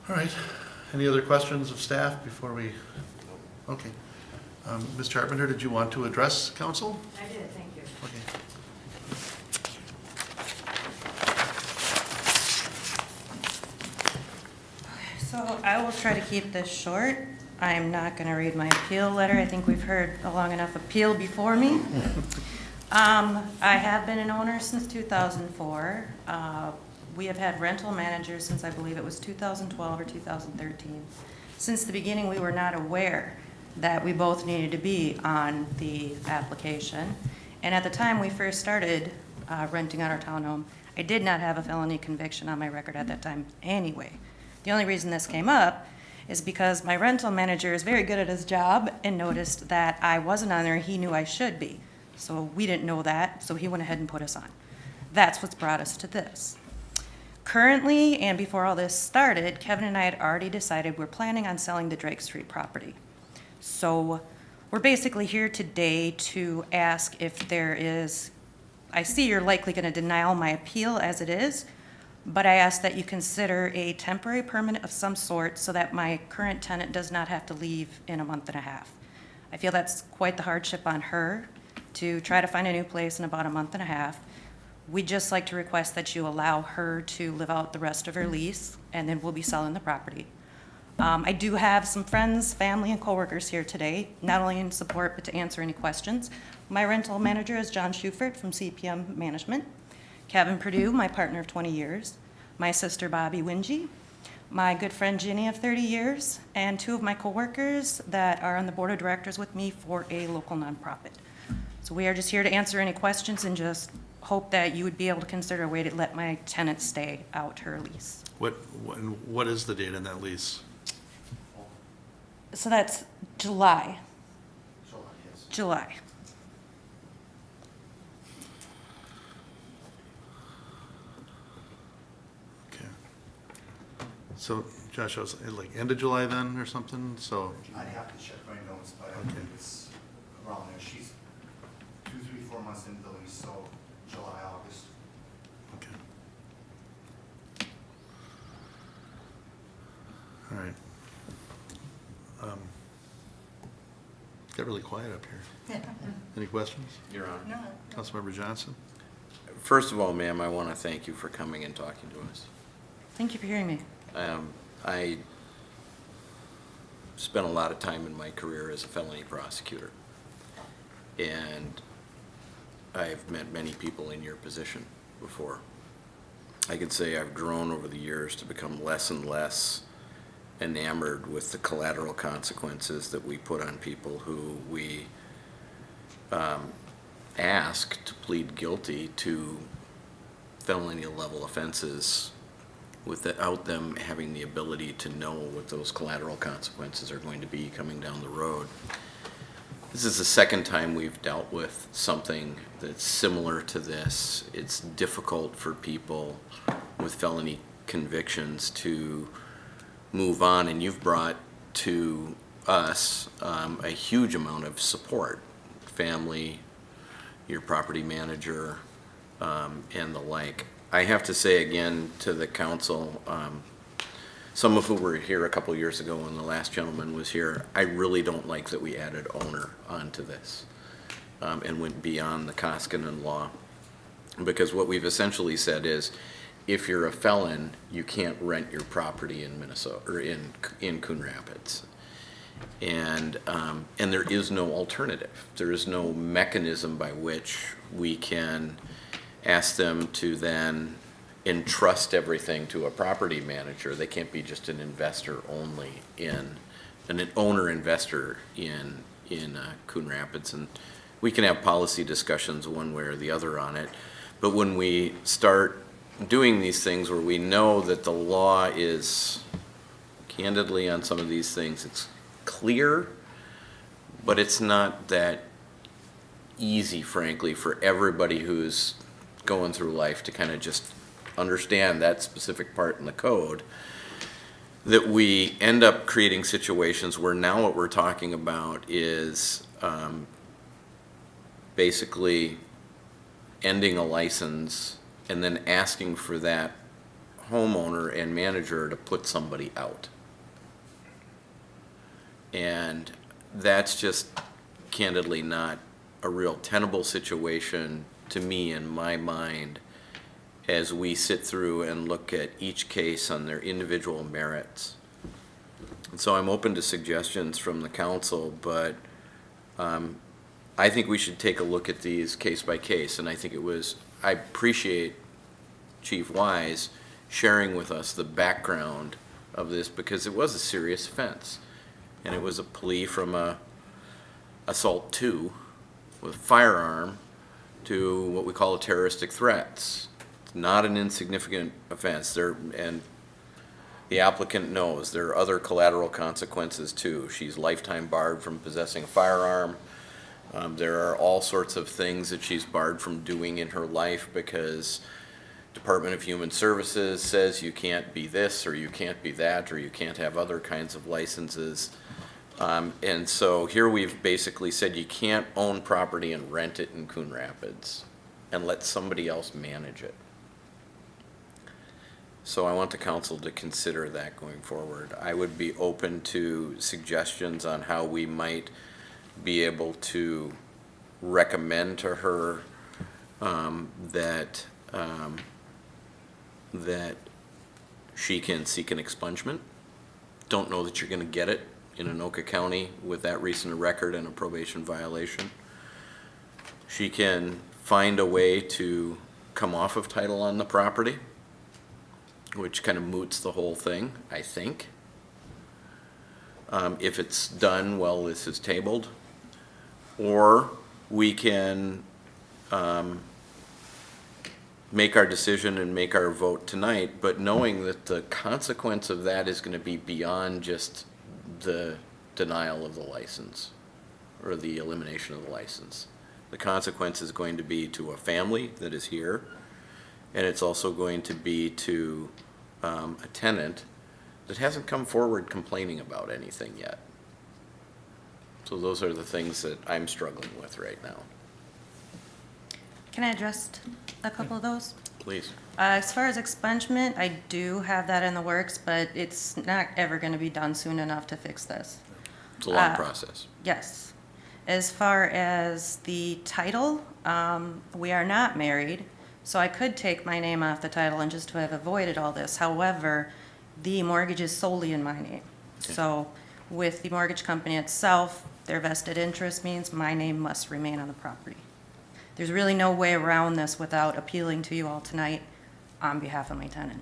All right, any other questions of staff before we, okay. Ms. Charpenter, did you want to address council? I did, thank you. Okay. So I will try to keep this short. I'm not going to read my appeal letter. I think we've heard a long enough appeal before me. I have been an owner since 2004. We have had rental managers since I believe it was 2012 or 2013. Since the beginning, we were not aware that we both needed to be on the application. And at the time we first started renting out our townhome, I did not have a felony conviction on my record at that time anyway. The only reason this came up is because my rental manager is very good at his job and noticed that I wasn't on there. He knew I should be. So we didn't know that, so he went ahead and put us on. That's what's brought us to this. Currently, and before all this started, Kevin and I had already decided we're planning on selling the Drake Street property. So we're basically here today to ask if there is, I see you're likely going to deny my appeal as it is, but I ask that you consider a temporary permit of some sort so that my current tenant does not have to leave in a month and a half. I feel that's quite the hardship on her to try to find a new place in about a month and a half. We'd just like to request that you allow her to live out the rest of her lease, and then we'll be selling the property. I do have some friends, family, and coworkers here today, not only in support, but to answer any questions. My rental manager is John Schufert from CPM Management. Kevin Perdue, my partner of 20 years. My sister, Bobby Wingy. My good friend, Ginny, of 30 years. And two of my coworkers that are on the board of directors with me for a local nonprofit. So we are just here to answer any questions and just hope that you would be able to consider a way to let my tenant stay out her lease. What is the date on that lease? So that's July. July. Okay. So, Josh, I was like end of July then or something, so? I'd have to check my notes, but I Okay. think it's around there. She's 2, 3, 4 months into the lease, so July, August. Okay. All right. Got really quiet up here. Any questions? Your Honor. No, Councilmember Johnson? First of all, ma'am, I want to thank you for coming and talking to us. Thank you for hearing me. I spent a lot of time in my career as a felony prosecutor, and I've met many people in your position before. I could say I've grown over the years to become less and less enamored with the collateral consequences that we put on people who we ask to plead guilty to felony level offenses without them having the ability to know what those collateral consequences are going to be coming down the road. This is the second time we've dealt with something that's similar to this. It's difficult for people with felony convictions to move on, and you've brought to us a huge amount of support, family, your property manager, and the like. I have to say again to the council, some of who were here a couple years ago when the last gentleman was here, I really don't like that we added owner onto this and went beyond the Koskinen law. Because what we've essentially said is if you're a felon, you can't rent your property in Minnesota, or in Coon Rapids. And there is no alternative. There is no mechanism by which we can ask them to then entrust everything to a property manager. They can't be just an investor only an owner investor in Coon Rapids. And we can have policy discussions one way or the other on it. But when we start doing these things where we know that the law is, candidly on some of these things, it's clear, but it's not that easy, frankly, for everybody who's going through life to kind of just understand that specific part in the code, that we end up creating situations where now what we're talking about is basically ending a license and then asking for that homeowner and manager to put somebody out. And that's just candidly not a real tenable situation to me in my mind as we sit through and look at each case on their individual merits. And so I'm open to suggestions from the council, but I think we should take a look at these case by case. And I appreciate Chief Wise sharing with us the background of this, because it was a serious offense. And it was a plea from a assault 2 with firearm to what we call a terroristic threats. It's not an insignificant offense. And the applicant knows there are other collateral consequences too. She's lifetime barred from possessing a firearm. There are all sorts of things that she's barred from doing in her life because Department of Human Services says you can't be this or you can't be that or you can't have other kinds of licenses. And so here we've basically said you can't own property and rent it in Coon Rapids and let somebody else manage it. So I want the council to consider that going forward. I would be open to suggestions on how we might be able to recommend to her that she can seek an expungement. Don't know that you're going to get it in Anoka County with that recent record and a probation violation. She can find a way to come off of title on the property, which kind of moots the whole thing, I think. If it's done while this is tabled. Or we can make our decision and make our vote tonight, but knowing that the consequence of that is going to be beyond just the denial of the license or the elimination of the license. The consequence is going to be to a family that is here, and it's also going to be to a tenant that hasn't come forward complaining about anything yet. So those are the things that I'm struggling with right now. Can I address a couple of those? Please. As far as expungement, I do have that in the works, but it's not ever going to be done soon enough to fix this. It's a long process. Yes. As far as the title, we are not married, so I could take my name off the title and just have avoided all this. However, the mortgage is solely in my name. Okay. So with the mortgage company itself, their vested interest means my name must remain on the property. There's really no way around this without appealing to you all tonight on behalf of my tenant.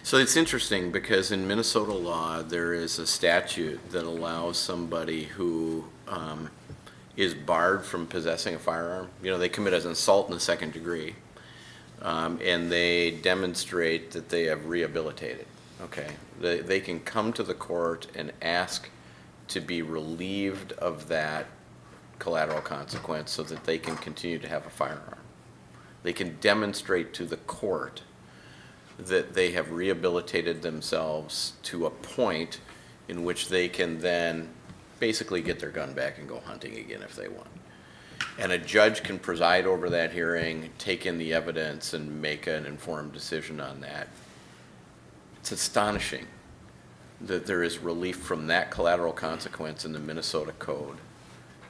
So it's interesting because in Minnesota law, there is a statute that allows somebody who is barred from possessing a firearm. You know, they commit an assault in the second degree, and they demonstrate that they have rehabilitated. Okay, they can come to the court and ask to be relieved of that collateral consequence so that they can continue to have a firearm. They can demonstrate to the court that they have rehabilitated themselves to a point in which they can then basically get their gun back and go hunting again if they want. And a judge can preside over that hearing, take in the evidence, and make an informed decision on that. It's astonishing that there is relief from that collateral consequence in the Minnesota Code,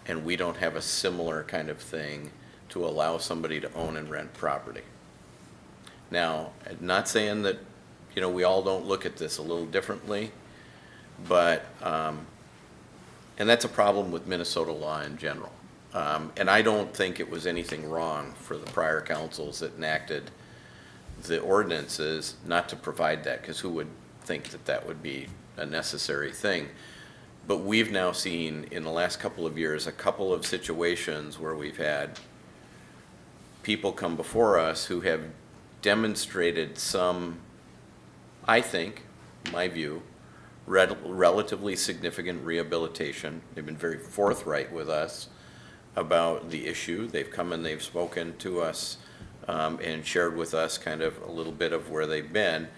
and we don't have a similar kind of thing to allow somebody to own and rent property. Now, I'm not saying that, you know, we all don't look at this a little differently, but, and that's a problem with Minnesota law in general. And I don't think it was anything wrong for the prior councils that enacted the ordinances not to provide that, because who would think that that would be a necessary thing? But we've now seen in the last couple of years, a couple of situations where we've had people come before us who have demonstrated some, I think, my view, relatively significant rehabilitation. They've been very forthright with us about the issue. They've come and they've spoken to us and shared with us kind of a little bit of where they've been.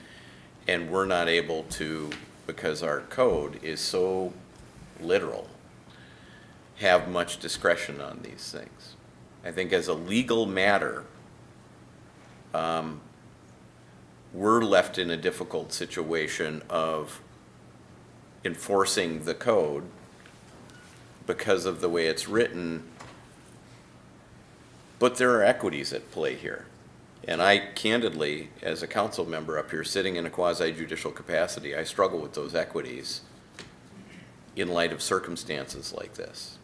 And we're not able to, because our code is so literal, have much discretion on these things. I think as a legal matter, we're left in a difficult situation of enforcing the code because of the way it's written, but there are equities at play here. And I candidly, as a council member up here sitting in a quasi-judicial capacity, I struggle with those equities in light of circumstances like this.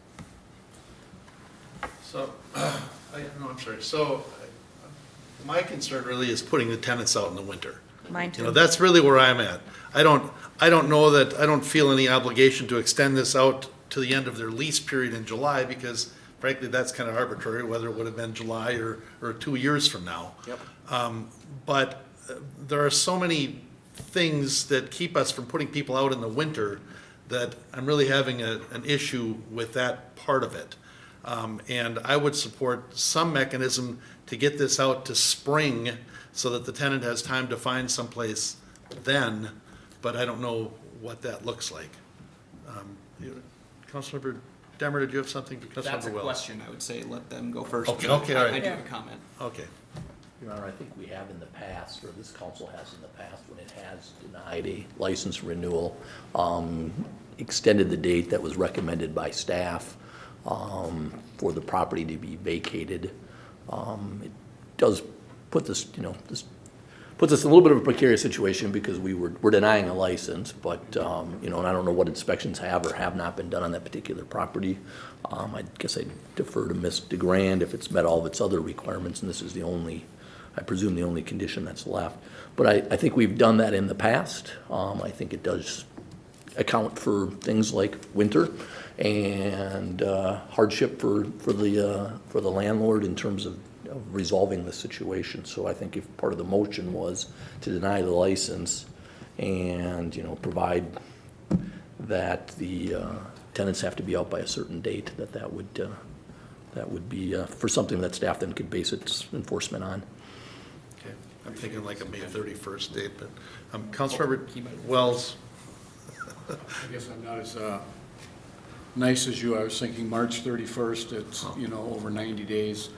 So, I'm sorry. So, my concern really is putting the tenants out in the winter. Mine too. You know, that's really where I'm at. I don't know that, I don't feel any obligation to extend this out to the end of their lease period in July, because frankly, that's kind of arbitrary, whether it would have been July or 2 years from now. Yep. But there are so many things that keep us from putting people out in the winter that I'm really having an issue with that part of it. And I would support some mechanism to get this out to spring so that the tenant has time to find someplace then, but I don't know what that looks like. Councilmember Demmer, did you have something? That's a question. I would say let them go first. Okay, all right. I do have a comment. Okay. Your Honor, I think we have in the past, or this council has in the past, when it has denied a license renewal, extended the date that was recommended by staff for the property to be vacated. It does put this, this puts us in a little bit of a precarious situation because we're denying a license, but, and I don't know what inspections have or have not been done on that particular property. I guess I'd defer to Ms. DeGrand if it's met all of its other requirements, and this is the only, I presume, the only condition that's left. But I think we've done that in the past. I think it does account for things like winter and hardship for the landlord in terms of resolving the situation. So I think if part of the motion was to deny the license and, provide that the tenants have to be out by a certain date, that would be for something that staff then could base its enforcement on. Okay, I'm thinking like a May 31st date, but Councilmember Wells. I guess I'm not as nice as you. I was thinking March 31st. It's, over 90 days.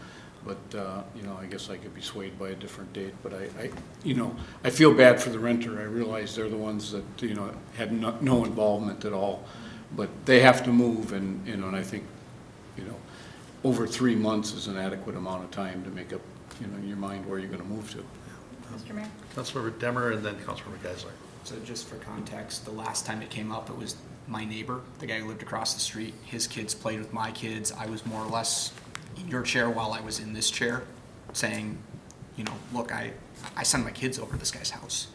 But, I guess I could be swayed by a different date. But I feel bad for the renter. I realize they're the ones that, had no involvement at all. But they have to move, and, and I think, over 3 months is an adequate amount of time to make up, in your mind where you're going to move to. Mr. Mayor? Councilmember Demmer and then Councilmember Geisler. So just for context, the last time it came up, it was my neighbor, the guy who lived across the street. His kids played with my kids. I was more or less in your chair while I was in this chair, saying, look, I sent my kids over to this guy's house.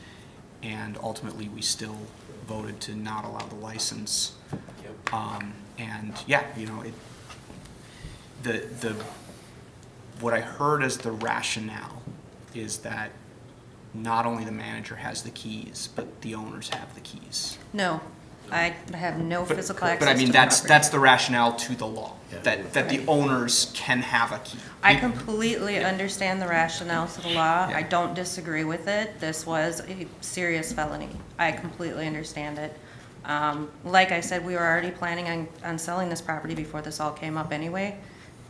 And ultimately, we still voted to not allow the license. And yeah, what I heard as the rationale is that not only the manager has the keys, but the owners have the keys. No, I have no physical access But I to mean, the that's property. the rationale to the law, that the owners can have a key. I completely understand the rationale to the law. I don't disagree with it. This was a serious felony. I completely understand it. Like I said, we were already planning on selling this property before this all came up anyway.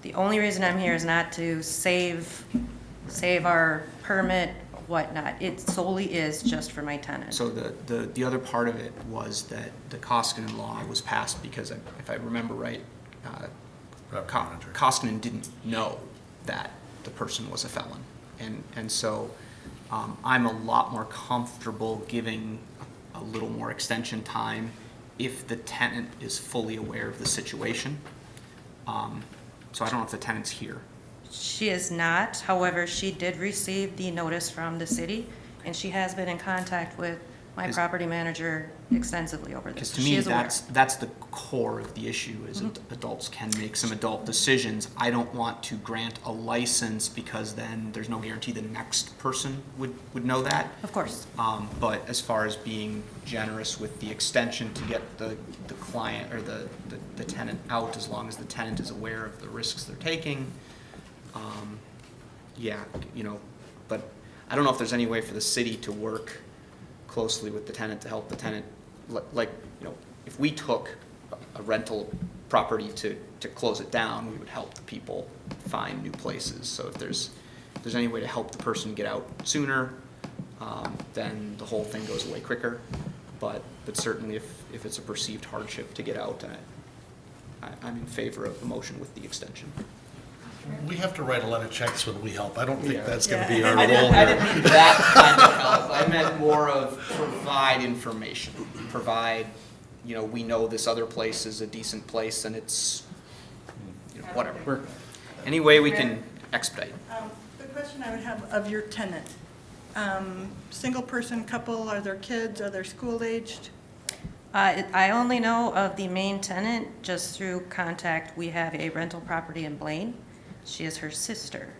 The only reason I'm here is not to save our permit, whatnot. It solely is just for my tenant. So the other part of it was that the Koskinen law was passed because, if I remember right, Koskinen didn't know that the person was a felon. And so I'm a lot more comfortable giving a little more extension time if the tenant is fully aware of the situation. So I don't know if the tenant's here. She is not, however, she did receive the notice from the city, and she has been in contact with my property manager extensively over Because this. to She me, is aware. that's the core of the issue, is adults can make some adult decisions. I don't want to grant a license because then there's no guarantee the next person would know that. Of course. But as far as being generous with the extension to get the client or the tenant out, as long as the tenant is aware of the risks they're taking, yeah, but I don't know if there's any way for the city to work closely with the tenant to help the tenant, like, if we took a rental property to close it down, we would help the people find new places. So if there's any way to help the person get out sooner, then the whole thing goes away quicker. But certainly if it's a perceived hardship to get out, I'm in favor of the motion with the extension. We have to write a lot of checks when we help. I don't think that's gonna be Yeah. our I role didn't here. mean that kind of help. I meant more of provide information. Provide, we know this other place is a decent place and it's, whatever. Any way we can expedite. The question I would have of your tenant, single person, couple, are there kids, are they school-aged? I only know of the main tenant just through contact. We have a rental property in Blaine. She is her sister,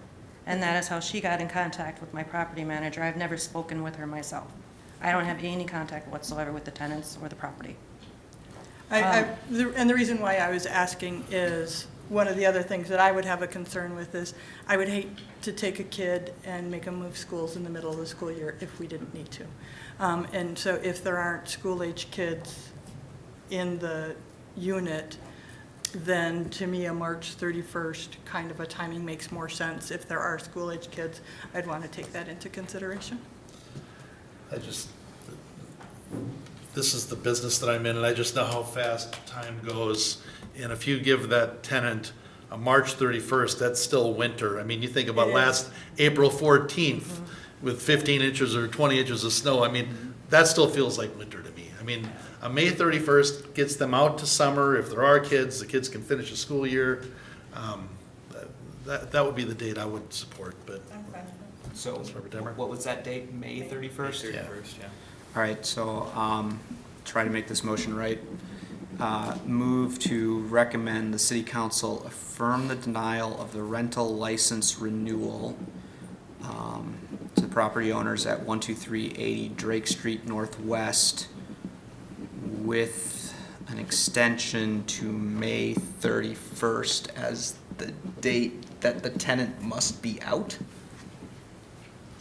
and that is how she got in contact with my property manager. I've never spoken with her myself. I don't have any contact whatsoever with the tenants or the property. And the reason why I was asking is, one of the other things that I would have a concern with is, I would hate to take a kid and make them move schools in the middle of the school year if we didn't need to. And so if there aren't school-age kids in the unit, then to me, a March 31st kind of a timing makes more sense. If there are school-age kids, I'd want to take that into consideration. This is the business that I'm in, and I just know how fast time goes. And if you give that tenant a March 31st, that's still winter. I mean, you think about It is. last April 14th with 15 inches or 20 inches of snow. I mean, that still feels like winter to me. I mean, a May 31st gets them out to summer. If there are kids, the kids can finish a school year. That would be the date I would support, but. So Councilmember Demmer? what was that date? May 31st? Yeah. All right, so try to make this motion right. Move to recommend the city council affirm the denial of the rental license renewal to the property owners at 12380 Drake Street Northwest with an extension to May 31st as the date that the tenant must be out.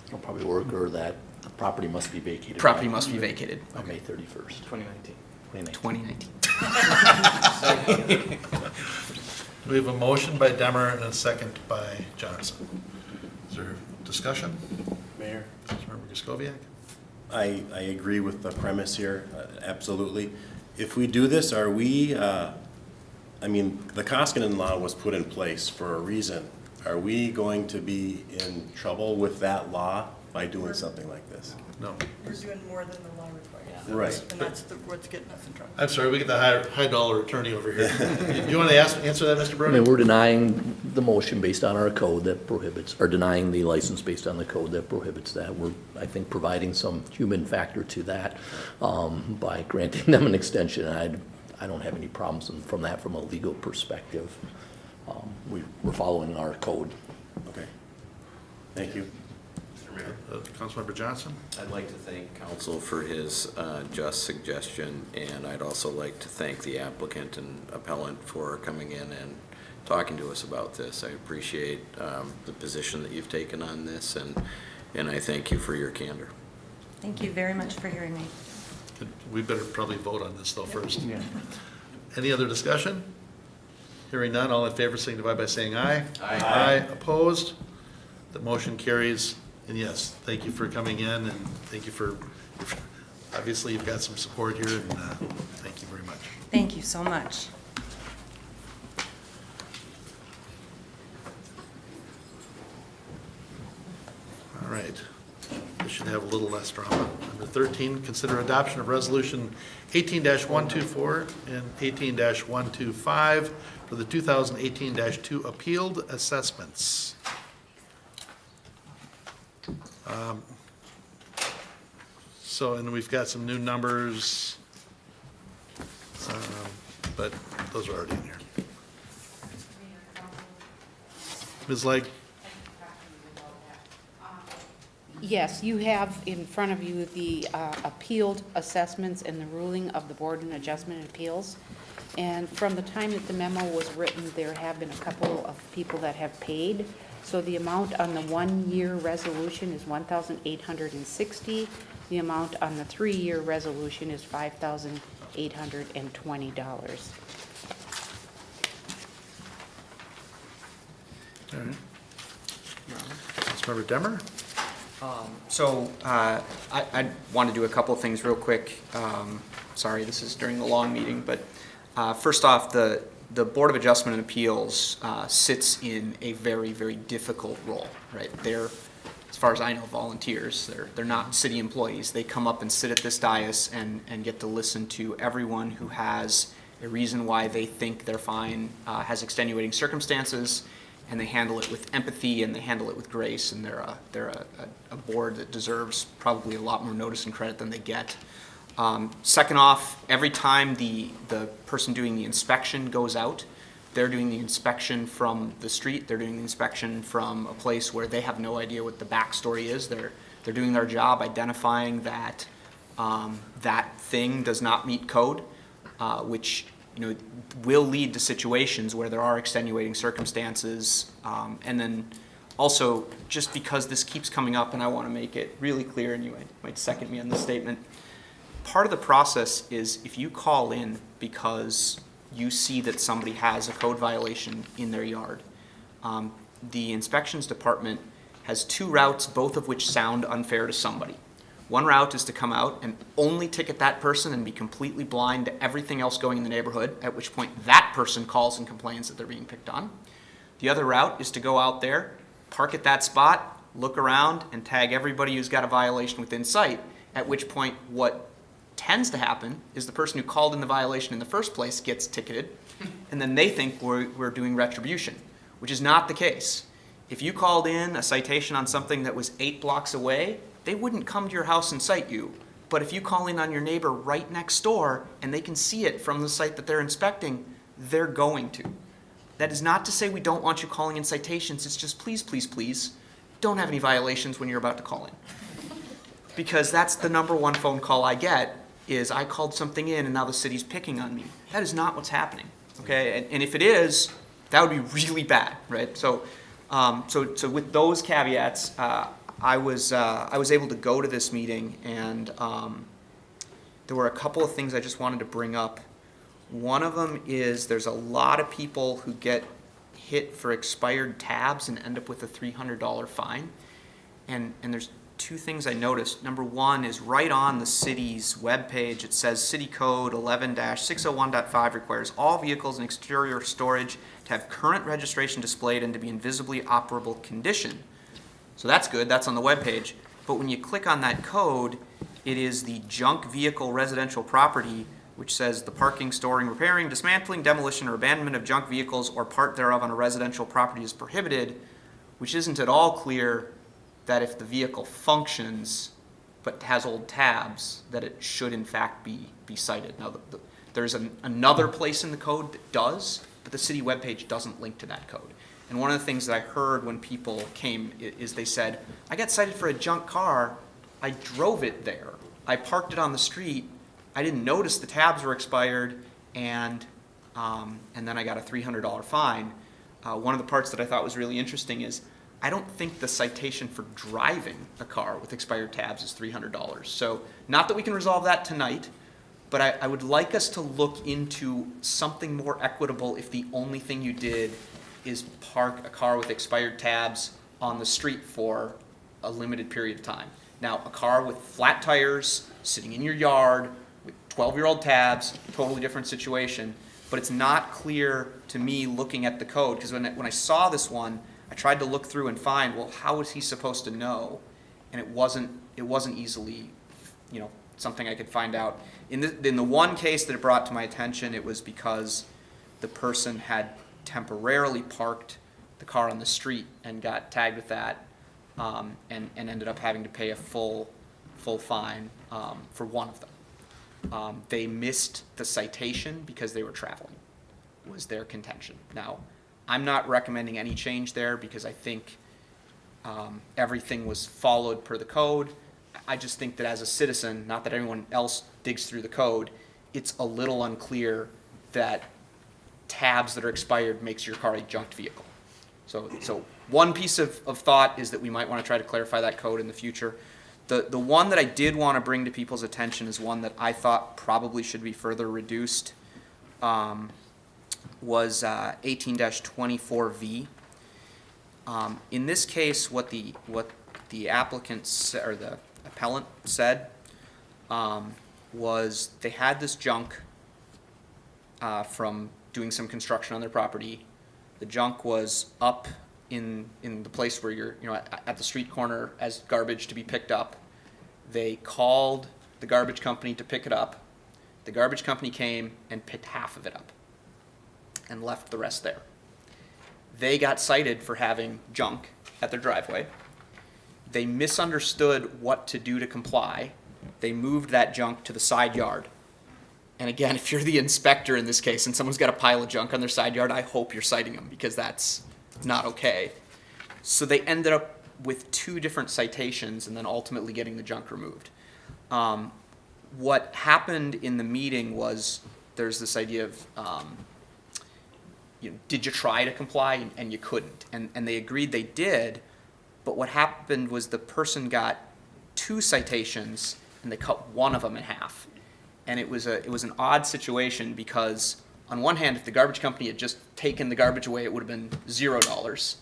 It'll probably work, or that the property must be vacated. Property must be vacated. On May 31st. 2019. 2019. 2019. We have a motion by Demmer and a second by Johnson. Is there discussion? Mayor? Councilmember Griscoviac? I agree with the premise here, absolutely. If we do this, are we, the Koskinen law was put in place for a reason. Are we going to be in trouble with that law by doing something like this? No. We're doing more than the law requires. Right. And that's what's getting us in trouble. I'm sorry, we get the high dollar attorney over here. Do you want to answer that, Mr. I Brody? mean, we're denying the motion based on our code that prohibits, or denying the license based on the code that prohibits that. We're, I think, providing some human factor to that by granting them an extension. I don't have any problems from that from a legal perspective. We're following our code. Okay. Thank you. Councilmember Johnson? I'd like to thank council for his just suggestion, and I'd also like to thank the applicant and appellant for coming in and talking to us about this. I appreciate the position that you've taken on this, and I thank you for your candor. Thank you very much for hearing me. We better probably vote on this though first. Yeah. Any other discussion? Hearing none, all in favor signify by saying aye. Aye. Aye, opposed? The motion carries. And yes, thank you for coming in, and thank you for, obviously you've got some support here, and thank you very much. Thank you so much. All right. The should have a little less drama. Number 13, consider adoption of resolution 18-124 and 18-125 for the 2018-2 appealed assessments. So, and we've got some new numbers, but those are already in here. Ms. Legg? Yes, you have in front of you the appealed assessments and the ruling of the Board of Adjustment and Appeals. And from the time that the memo was written, there have been a couple of people that have paid. So the amount on the 1-year resolution is $1,860. The amount on the 3-year resolution is $5,820. All right. Councilmember Demmer? I want to do a couple of things real quick. Sorry, this is during the long meeting, but first off, the Board of Adjustment and Appeals sits in a very, very difficult role, right? They're, as far as I know, volunteers. They're not city employees. They come up and sit at this dais and get to listen to everyone who has a reason why they think their fine has extenuating circumstances, and they handle it with empathy and they handle it with grace, and they're a board that deserves probably a lot more notice and credit than they get. Second off, every time the person doing the inspection goes out, they're doing the inspection from the street, they're doing the inspection from a place where they have no idea what the backstory is. They're doing their job identifying that that thing does not meet code, which will lead to situations where there are extenuating circumstances. And then also, just because this keeps coming up, and I want to make it really clear, and you might second me on this statement, part of the process is if you call in because you see that somebody has a code violation in their yard, the inspections department has 2 routes, both of which sound unfair to somebody. One route is to come out and only ticket that person and be completely blind to everything else going in the neighborhood, at which point that person calls and complains that they're being picked on. The other route is to go out there, park at that spot, look around, and tag everybody who's got a violation within sight, at which point what tends to happen is the person who called in the violation in the first place gets ticketed, and then they think we're doing retribution, which is not the case. If you called in a citation on something that was 8 blocks away, they wouldn't come to your house and cite you. But if you call in on your neighbor right next door and they can see it from the site that they're inspecting, they're going to. That is not to say we don't want you calling in citations. It's just please, please, please, don't have any violations when you're about to call in. Because that's the #1 phone call I get is I called something in and now the city's picking on me. That is not what's happening, okay? And if it is, that would be really bad, right? So with those caveats, I was able to go to this meeting, and there were a couple of things I just wanted to bring up. One of them is there's a lot of people who get hit for expired tabs and end up with a $300 fine. And there's 2 things I noticed. Number 1 is right on the city's webpage. It says City Code 11-601.5 requires all vehicles in exterior storage to have current registration displayed and to be in visibly operable condition. So that's good, that's on the webpage. But when you click on that code, it is the junk vehicle residential property, which says the parking, storing, repairing, dismantling, demolition, or abandonment of junk vehicles or part thereof on a residential property is prohibited, which isn't at all clear that if the vehicle functions but has old tabs, that it should in fact be cited. Now, there's another place in the code that does, but the city webpage doesn't link to that code. And one of the things that I heard when people came is they said, I got cited for a junk car, I drove it there, I parked it on the street, I didn't notice the tabs were expired, and then I got a $300 fine. One of the parts that I thought was really interesting is I don't think the citation for driving a car with expired tabs is $300. So not that we can resolve that tonight, but I would like us to look into something more equitable if the only thing you did is park a car with expired tabs on the street for a limited period of time. Now, a car with flat tires sitting in your yard with 12-year-old tabs, totally different situation. But it's not clear to me looking at the code, because when I saw this one, I tried to look through and find, well, how was he supposed to know? and it wasn't easily, something I could find out. In the one case that it brought to my attention, it was because the person had temporarily parked the car on the street and got tagged with that, and ended up having to pay a full fine for one of them. They missed the citation because they were traveling, was their contention. Now, I'm not recommending any change there because I think everything was followed per the code. I just think that as a citizen, not that everyone else digs through the code, it's a little unclear that tabs that are expired makes your car a junked vehicle. So one piece of thought is that we might want to try to clarify that code in the future. The one that I did want to bring to people's attention is one that I thought probably should be further reduced, was 18-24V. In this case, what the applicant or the appellant said was they had this junk from doing some construction on their property. The junk was up in the place where you're, at the street corner as garbage to be picked up. They called the garbage company to pick it up. The garbage company came and picked half of it up and left the rest there. They got cited for having junk at their driveway. They misunderstood what to do to comply. They moved that junk to the side yard. And again, if you're the inspector in this case and someone's got a pile of junk on their side yard, I hope you're citing them because that's not okay. So they ended up with 2 different citations and then ultimately getting the junk removed. What happened in the meeting was there's this idea of, did you try to comply? And you couldn't. And they agreed they did, but what happened was the person got 2 citations and they cut one of them in half. And it was an odd situation because on one hand, if the garbage company had just taken the garbage away, it would have been $0,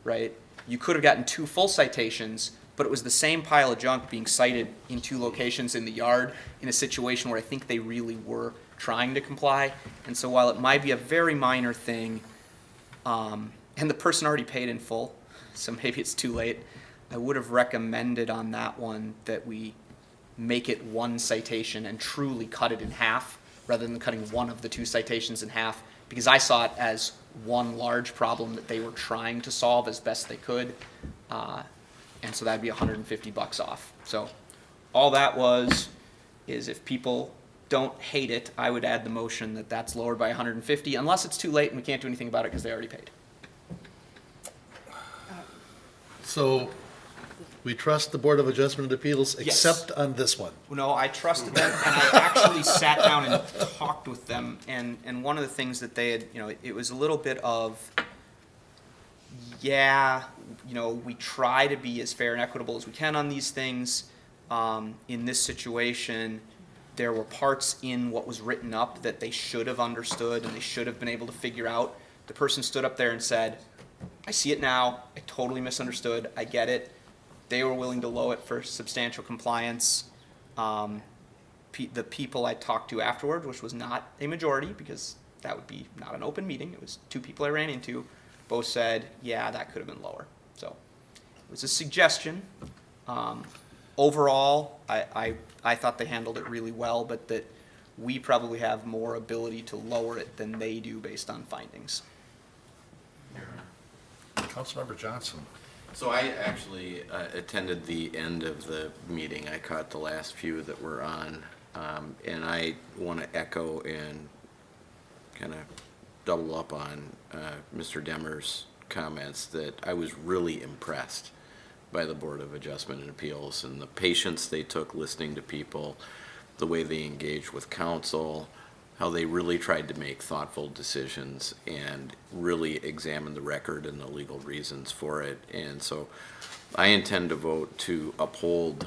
right? You could have gotten 2 full citations, but it was the same pile of junk being cited in 2 locations in the yard in a situation where I think they really were trying to comply. And so while it might be a very minor thing, and the person already paid in full, so maybe it's too late, I would have recommended on that one that we make it 1 citation and truly cut it in half rather than cutting one of the 2 citations in half, because I saw it as one large problem that they were trying to solve as best they could, and so that'd be $150 off. So all that is if people don't hate it, I would add the motion that that's lowered by $150 unless it's too late and we can't do anything about it because they already paid. So we trust the Board of Adjustment and Appeals Yes. except on this one. No, I trusted them, and I actually sat down and talked with them, and one of the things that they had, it was a little bit of, we try to be as fair and equitable as we can on these things. In this situation, there were parts in what was written up that they should have understood and they should have been able to figure out. The person stood up there and said, I see it now, I totally misunderstood, I get it. They were willing to lower it for substantial compliance. The people I talked to afterward, which was not a majority because that would be not an open meeting, it was 2 people I ran into, both said, yeah, that could have been lower. So it was a suggestion. Overall, I thought they handled it really well, but that we probably have more ability to lower it than they do based on findings. Councilmember Johnson. So I actually attended the end of the meeting. I caught the last few that were on, and I want to echo and kind of double up on Mr. Demmer's comments that I was really impressed by the Board of Adjustment and Appeals and the patience they took listening to people, the way they engaged with council, how they really tried to make thoughtful decisions and really examine the record and the legal reasons for it. And so I intend to vote to uphold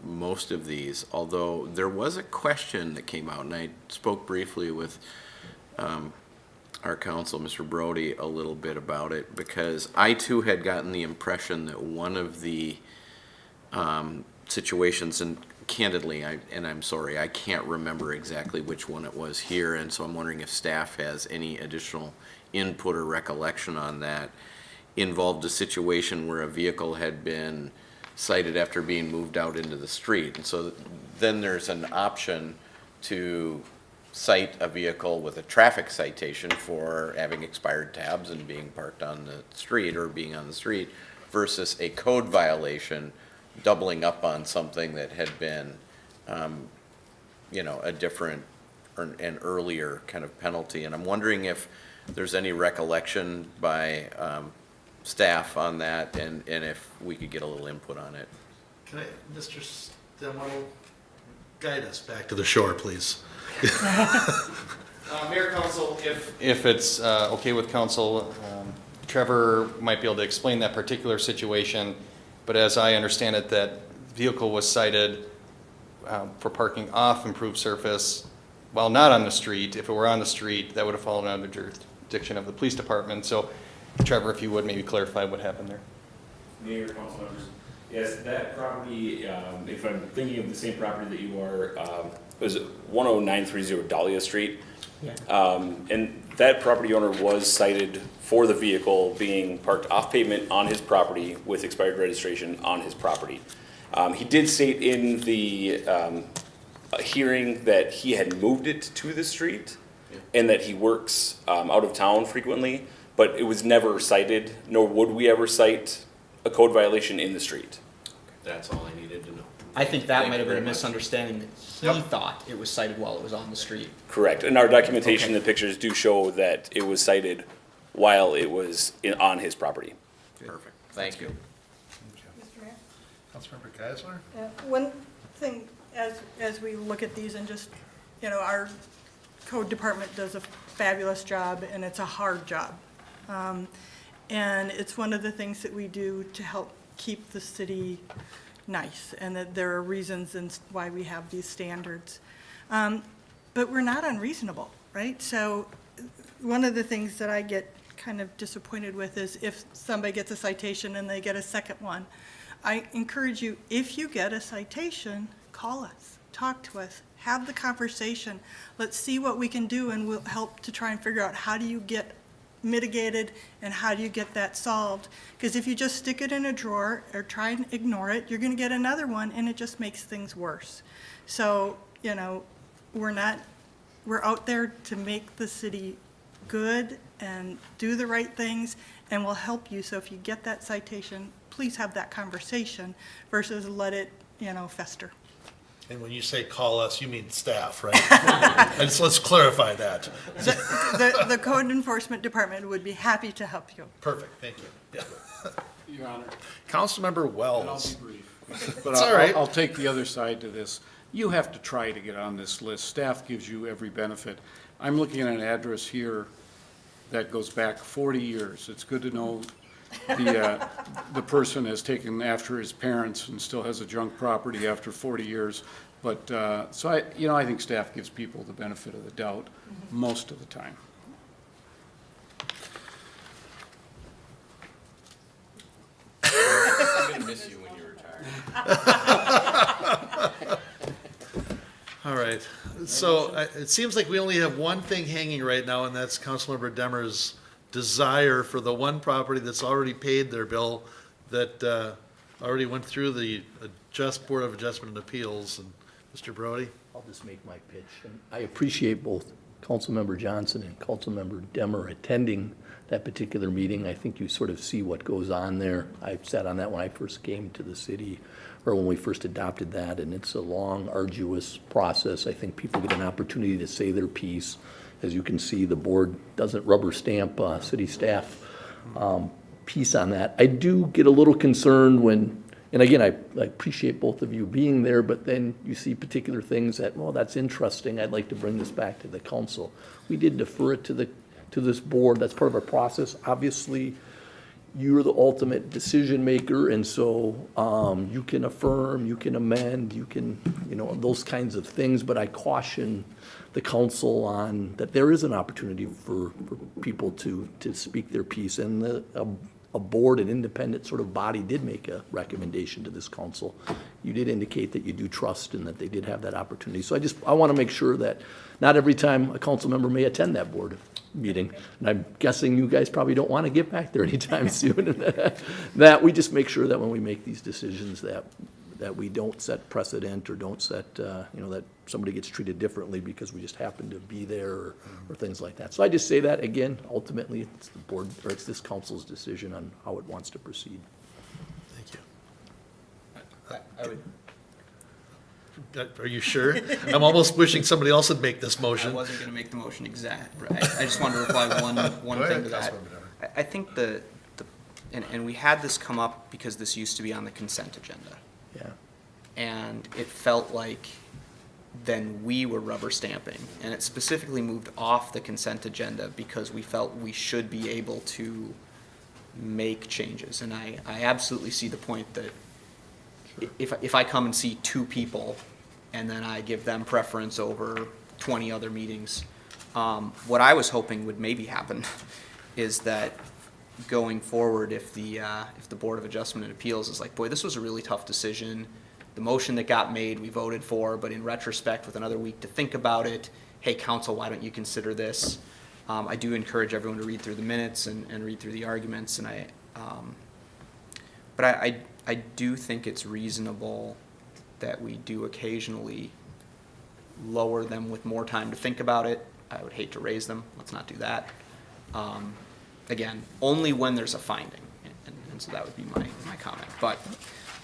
most of these, although there was a question that came out, and I spoke briefly with our counsel, Mr. Brody, a little bit about it, because I too had gotten the impression that one of the situations, and candidly, I'm sorry, I can't remember exactly which one it was here, and so I'm wondering if staff has any additional input or recollection on that, involved a situation where a vehicle had been cited after being moved out into the street. And so then there's an option to cite a vehicle with a traffic citation for having expired tabs and being parked on the street or being on the street versus a code violation doubling up on something that had been, a different or an earlier kind of penalty. And I'm wondering if there's any recollection by staff on that and if we could get a little input on it. Can I, Mr. Stemwell, guide us back to the shore, please? Mayor, Council, if it's okay with Council, Trevor might be able to explain that particular situation, but as I understand it, that vehicle was cited for parking off improved surface while not on the street. If it were on the street, that would have fallen under jurisdiction of the police department. So, Trevor, if you would maybe clarify what happened there. Mayor, council members, yes, that property, if I'm thinking of the same property that you are, was 10930 Dahlia Street. And that property owner was cited for the vehicle being parked off pavement on his property with expired registration on his property. He did state in the hearing that he had moved it to the street and that he works out of town frequently, but it was never cited, nor would we ever cite a code violation in the street. That's all I needed to know. I think that Thank might you have been a very much. misunderstanding that he thought it was cited while it was on the street. Correct. And our documentation, Okay. the pictures do show that it was cited while it was on his property. Perfect. Thank you. Mr. Mayor? Councilmember Geisler? One thing, as we look at these and just, our code department does a fabulous job and it's a hard job. And it's one of the things that we do to help keep the city nice, and that there are reasons and why we have these standards. But we're not unreasonable, right? So one of the things that I get kind of disappointed with is if somebody gets a citation and they get a second one. I encourage you, if you get a citation, call us, talk to us, have the conversation. Let's see what we can do, and we'll help to try and figure out how do you get mitigated and how do you get that solved. Because if you just stick it in a drawer or try and ignore it, you're going to get another one, and it just makes things worse. So, we're out there to make the city good and do the right things, and we'll help you. So if you get that citation, please have that conversation versus let it, fester. And when you say call us, you mean staff, right? Let's clarify that. The code enforcement department would be happy to help you. Perfect, thank you. Yeah. Your Honor. Councilmember And I'll Wells. be brief. But It's all right. I'll take the other side to this. You have to try to get on this list. Staff gives you every benefit. I'm looking at an address here that goes back 40 years. It's good to know the person has taken after his parents and still has a junk property after 40 years. But, so I think staff gives people the benefit of the doubt most of the time. I'm going to miss you when you retire. All right, so it seems like we only have one thing hanging right now, and that's Councilmember Demmer's desire for the one property that's already paid their bill, that already went through the Board of Adjustment and Appeals. And Mr. Brody? I'll just make my pitch. And I appreciate both Councilmember Johnson and Councilmember Demmer attending that particular meeting. I think you sort of see what goes on there. I sat on that when I first came to the city, or when we first adopted that, and it's a long, arduous process. I think people get an opportunity to say their piece. As you can see, the board doesn't rubber stamp city staff piece on that. I do get a little concerned when, and again, I appreciate both of you being there, but then you see particular things that, well, that's interesting. I'd like to bring this back to the council. We did defer it to this board. That's part of our process. Obviously, you're the ultimate decision maker, and so you can affirm, you can amend, you can, those kinds of things. But I caution the council on that there is an opportunity for people to speak their piece, and a board, an independent sort of body did make a recommendation to this council, you did indicate that you do trust and that they did have that opportunity. So I want to make sure that not every time a council member may attend that board meeting, and I'm guessing you guys probably don't want to get back there anytime soon, that we just make sure that when we make these decisions that we don't set precedent or don't set, you know, that somebody gets treated differently because we just happen to be there or things like that. So I just say that, again, ultimately, it's the board, or it's this council's decision on how it wants to proceed. Thank you. I would, Are you sure? I'm almost wishing somebody else would make this I motion. wasn't gonna make the motion exact, right? I just wanted to reply one Go thing ahead, to that. Councilmember Dunn. I think and we had this come up because this used to be on the consent agenda. Yeah. And it felt like then we were rubber stamping. And it specifically moved off the consent agenda because we felt we should be able to make changes. And I absolutely see the point that if I come and see 2 people and then I give them preference over 20 other meetings, what I was hoping would maybe happen is that going forward, if the Board of Adjustment and Appeals is like, boy, this was a really tough decision, the motion that got made, we voted for, but in retrospect, with another week to think about it, hey, council, why don't you consider this? I do encourage everyone to read through the minutes and read through the arguments, and but I do think it's reasonable that we do occasionally lower them with more time to think about it. I would hate to raise them. Let's not do that. Again, only when there's a finding, and so that would be my comment. But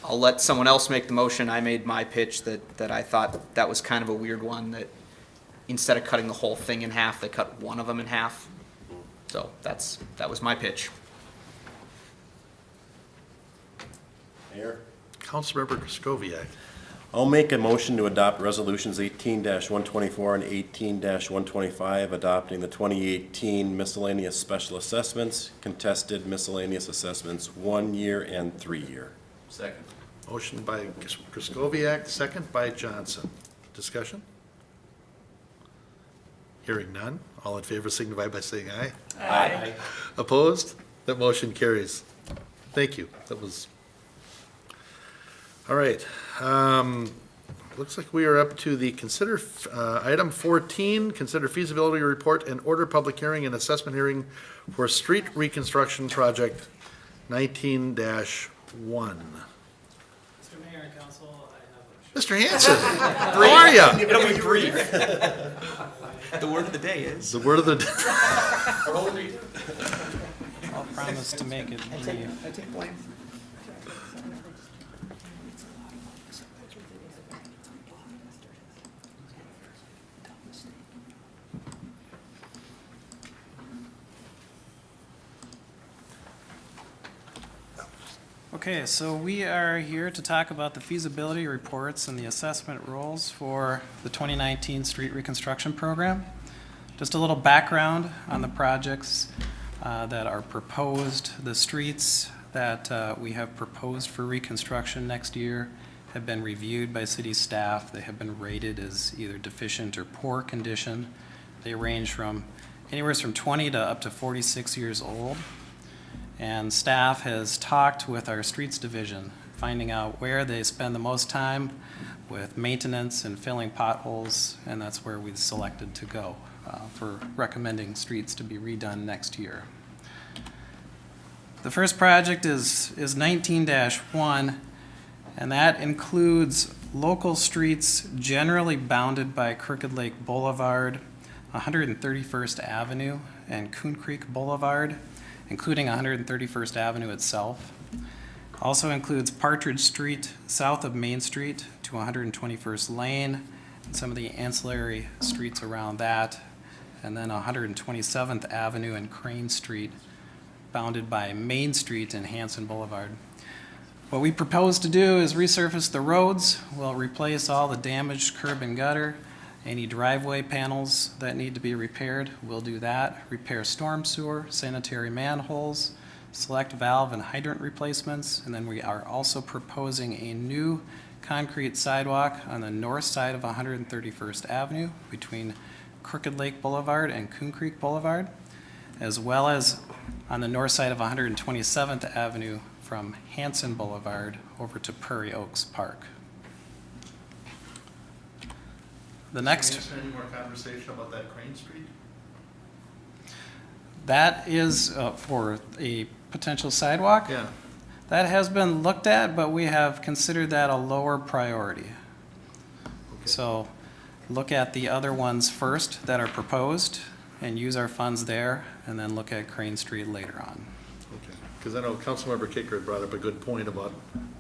I'll let someone else make the motion. I made my pitch that I thought that was kind of a weird one, that instead of cutting the whole thing in half, they cut one of them in half. So that was my pitch. Mayor? Councilmember Kraskowiak. I'll make a motion to adopt resolutions 18-124 and 18-125, adopting the 2018 miscellaneous special assessments, contested miscellaneous assessments 1 year and 3 year. Second. Motion by Kraskowiak, second by Johnson. Discussion? Hearing none. All in favor signify by saying aye. Aye. Opposed? That motion carries. Thank you. That was, all right. Looks like we are up to the item 14, consider feasibility report and order public hearing and assessment hearing for street reconstruction project 19-1. Mr. Mayor and Council, I have Mr. Hanson, how are you? It'll be brief. The word of the day is. The word of the day. I'll promise to make it brief. I take blame. Okay, so we are here to talk about the feasibility reports and the assessment rules for the 2019 street reconstruction program. Just a little background on the projects that are proposed. The streets that we have proposed for reconstruction next year have been reviewed by city staff. They have been rated as either deficient or poor condition. They range from anywhere from 20 to up to 46 years old. And staff has talked with our streets division, finding out where they spend the most time with maintenance and filling potholes, and that's where we've selected to go for recommending streets to be redone next year. The first project is 19-1, and that includes local streets generally bounded by Crooked Lake Boulevard, 131st Avenue, and Coon Creek Boulevard, including 131st Avenue itself. Also includes Partridge Street south of Main Street to 121st Lane, and some of the ancillary streets around that, and then 127th Avenue and Crane Street, bounded by Main Street and Hanson Boulevard. What we propose to do is resurface the roads. We'll replace all the damaged curb and gutter, any driveway panels that need to be repaired, we'll do that. Repair storm sewer, sanitary manholes, select valve and hydrant replacements, and then we are also proposing a new concrete sidewalk on the north side of 131st Avenue between Crooked Lake Boulevard and Coon Creek Boulevard, as well as on the north side of 127th Avenue from Hanson Boulevard over to Prairie Oaks Park. The next. Is there any more conversation about that Crane Street? That is for a potential sidewalk? Yeah. That has been looked at, but we have considered that a lower priority. So look at the other ones first that are proposed and use our funds there, and then look at Crane Street later on. Okay, because I know Councilmember Kicker had brought up a good point about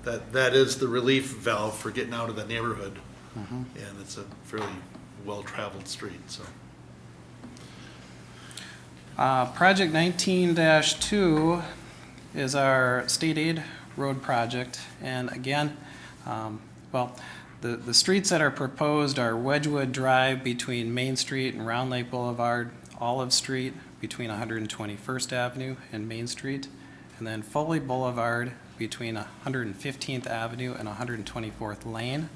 that is the relief valve for getting out of the neighborhood. And it's a fairly well-traveled street, so. Project 19-2 is our state aid road project. And again, well, the streets that are proposed are Wedgewood Drive between Main Street and Round Lake Boulevard, Olive Street between 121st Avenue and Main Street, and then Foley Boulevard between 115th Avenue and 124th Lane.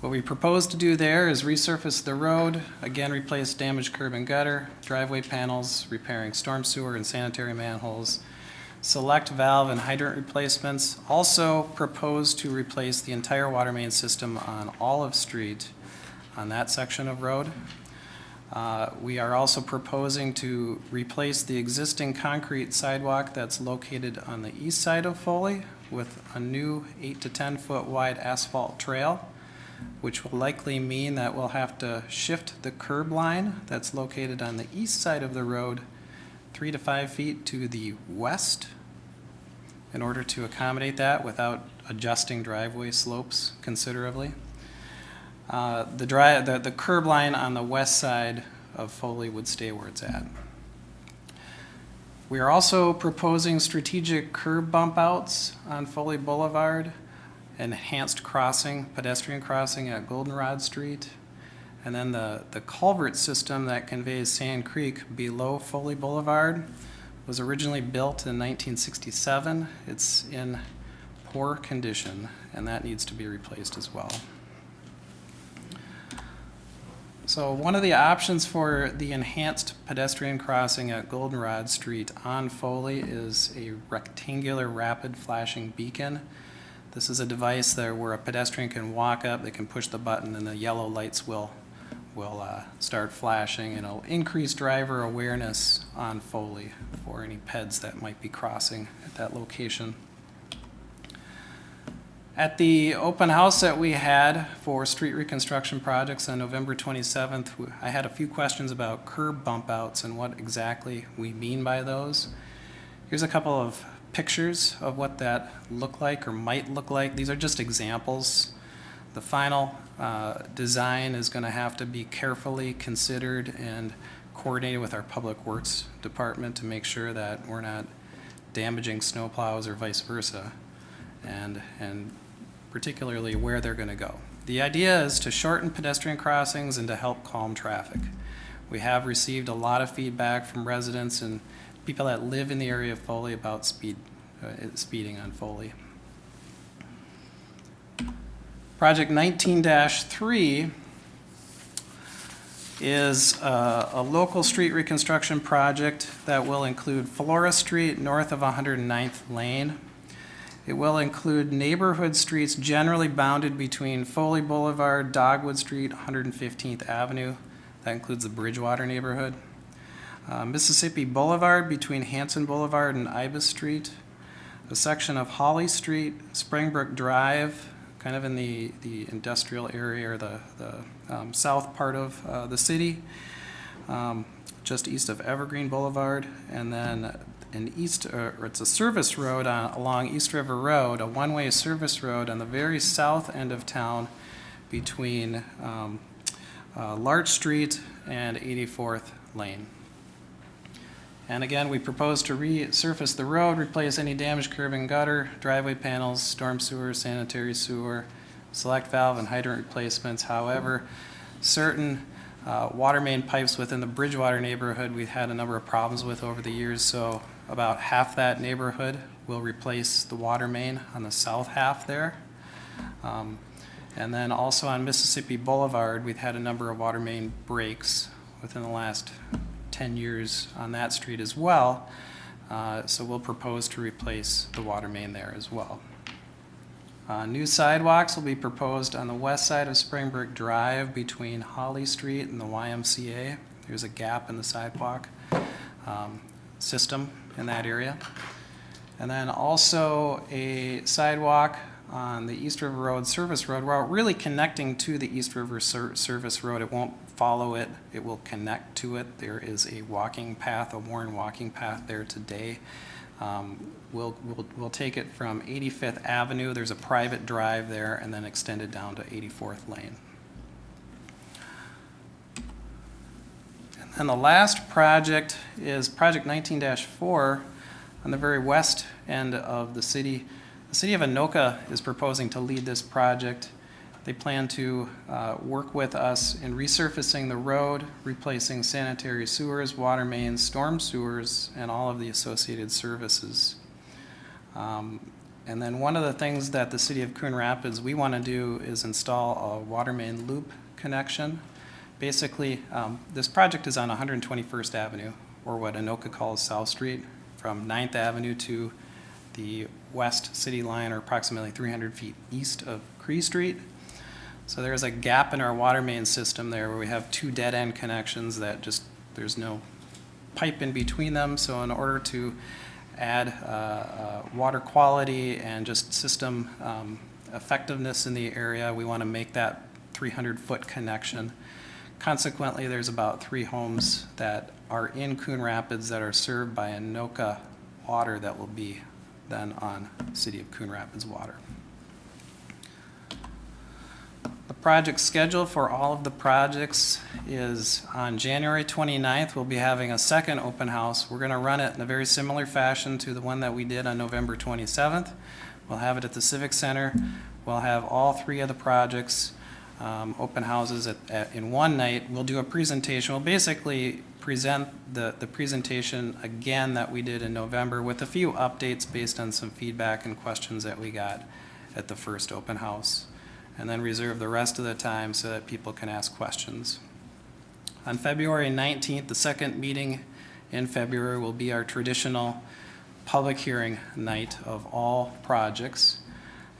What we propose to do there is resurface the road, again replace damaged curb and gutter, driveway panels, repairing storm sewer and sanitary manholes, select valve and hydrant replacements. Also propose to replace the entire water main system on Olive Street on that section of road. We are also proposing to replace the existing concrete sidewalk that's located on the east side of Foley with a new 8 to 10 foot wide asphalt trail, which will likely mean that we'll have to shift the curb line that's located on the east side of the road 3 to 5 feet to the west in order to accommodate that without adjusting driveway slopes considerably. The curb line on the west side of Foley would stay where it's at. We are also proposing strategic curb bump outs on Foley Boulevard, enhanced crossing, pedestrian crossing at Goldenrod Street, and then the culvert system that conveys Sand Creek below Foley Boulevard was originally built in 1967. It's in poor condition, and that needs to be replaced as well. So one of the options for the enhanced pedestrian crossing at Goldenrod Street on Foley is a rectangular rapid flashing beacon. This is a device there where a pedestrian can walk up, they can push the button, and the yellow lights will start flashing, and it'll increase driver awareness on Foley for any peds that might be crossing at that location. At the open house that we had for street reconstruction projects on November 27th, I had a few questions about curb bump outs and what exactly we mean by those. Here's a couple of pictures of what that look like or might look like. These are just examples. The final design is going to have to be carefully considered and coordinated with our Public Works Department to make sure that we're not damaging snowplows or vice versa, and particularly where they're going to go. The idea is to shorten pedestrian crossings and to help calm traffic. We have received a lot of feedback from residents and people that live in the area of Foley about speeding on Foley. Project 19-3 is a local street reconstruction project that will include Flora Street north of 109th Lane. It will include neighborhood streets generally bounded between Foley Boulevard, Dogwood Street, 115th Avenue. That includes the Bridgewater neighborhood. Mississippi Boulevard between Hanson Boulevard and Ibis Street. A section of Holly Street, Springbrook Drive, kind of in the industrial area or the south part of the city, just east of Evergreen Boulevard, and then it's a service road along East River Road, a one-way service road on the very south end of town between Larch Street and 84th Lane. And again, we propose to resurface the road, replace any damaged curb and gutter, driveway panels, storm sewer, sanitary sewer, select valve and hydrant replacements. However, certain water main pipes within the Bridgewater neighborhood we've had a number of problems with over the years, so about half that neighborhood will replace the water main on the south half there. And then also on Mississippi Boulevard, we've had a number of water main breaks within the last 10 years on that street as well. So we'll propose to replace the water main there as well. New sidewalks will be proposed on the west side of Springbrook Drive between Holly Street and the YMCA. There's a gap in the sidewalk system in that area. And then also a sidewalk on the East River Road Service Road. We're really connecting to the East River Service Road. It won't follow it. It will connect to it. There is a walking path, a worn walking path there today. We'll take it from 85th Avenue. There's a private drive there, and then extend it down to 84th Lane. And the last project is Project 19-4 on the very west end of the city. The city of Anoka is proposing to lead this project. They plan to work with us in resurfacing the road, replacing sanitary sewers, water mains, storm sewers, and all of the associated services. And then one of the things that the city of Coon Rapids, we want to do is install a water main loop connection. Basically, this project is on 121st Avenue, or what Anoka calls South Street, from 9th Avenue to the west city line, or approximately 300 feet east of Cree Street. So there's a gap in our water main system there where we have two dead-end connections that just, there's no pipe in between them. So in order to add water quality and just system effectiveness in the area, we want to make that 300-foot connection. Consequently, there's about 3 homes that are in Coon Rapids that are served by Anoka water that will be then on City of Coon Rapids water. The project schedule for all of the projects is on January 29th. We'll be having a second open house. We're going to run it in a very similar fashion to the one that we did on November 27th. We'll have it at the Civic Center. We'll have all 3 of the projects open houses in one night. We'll do a presentation. We'll basically present the presentation again that we did in November with a few updates based on some feedback and questions that we got at the first open house, and then reserve the rest of the time so that people can ask questions. On February 19th, the second meeting in February, will be our traditional public hearing night of all projects.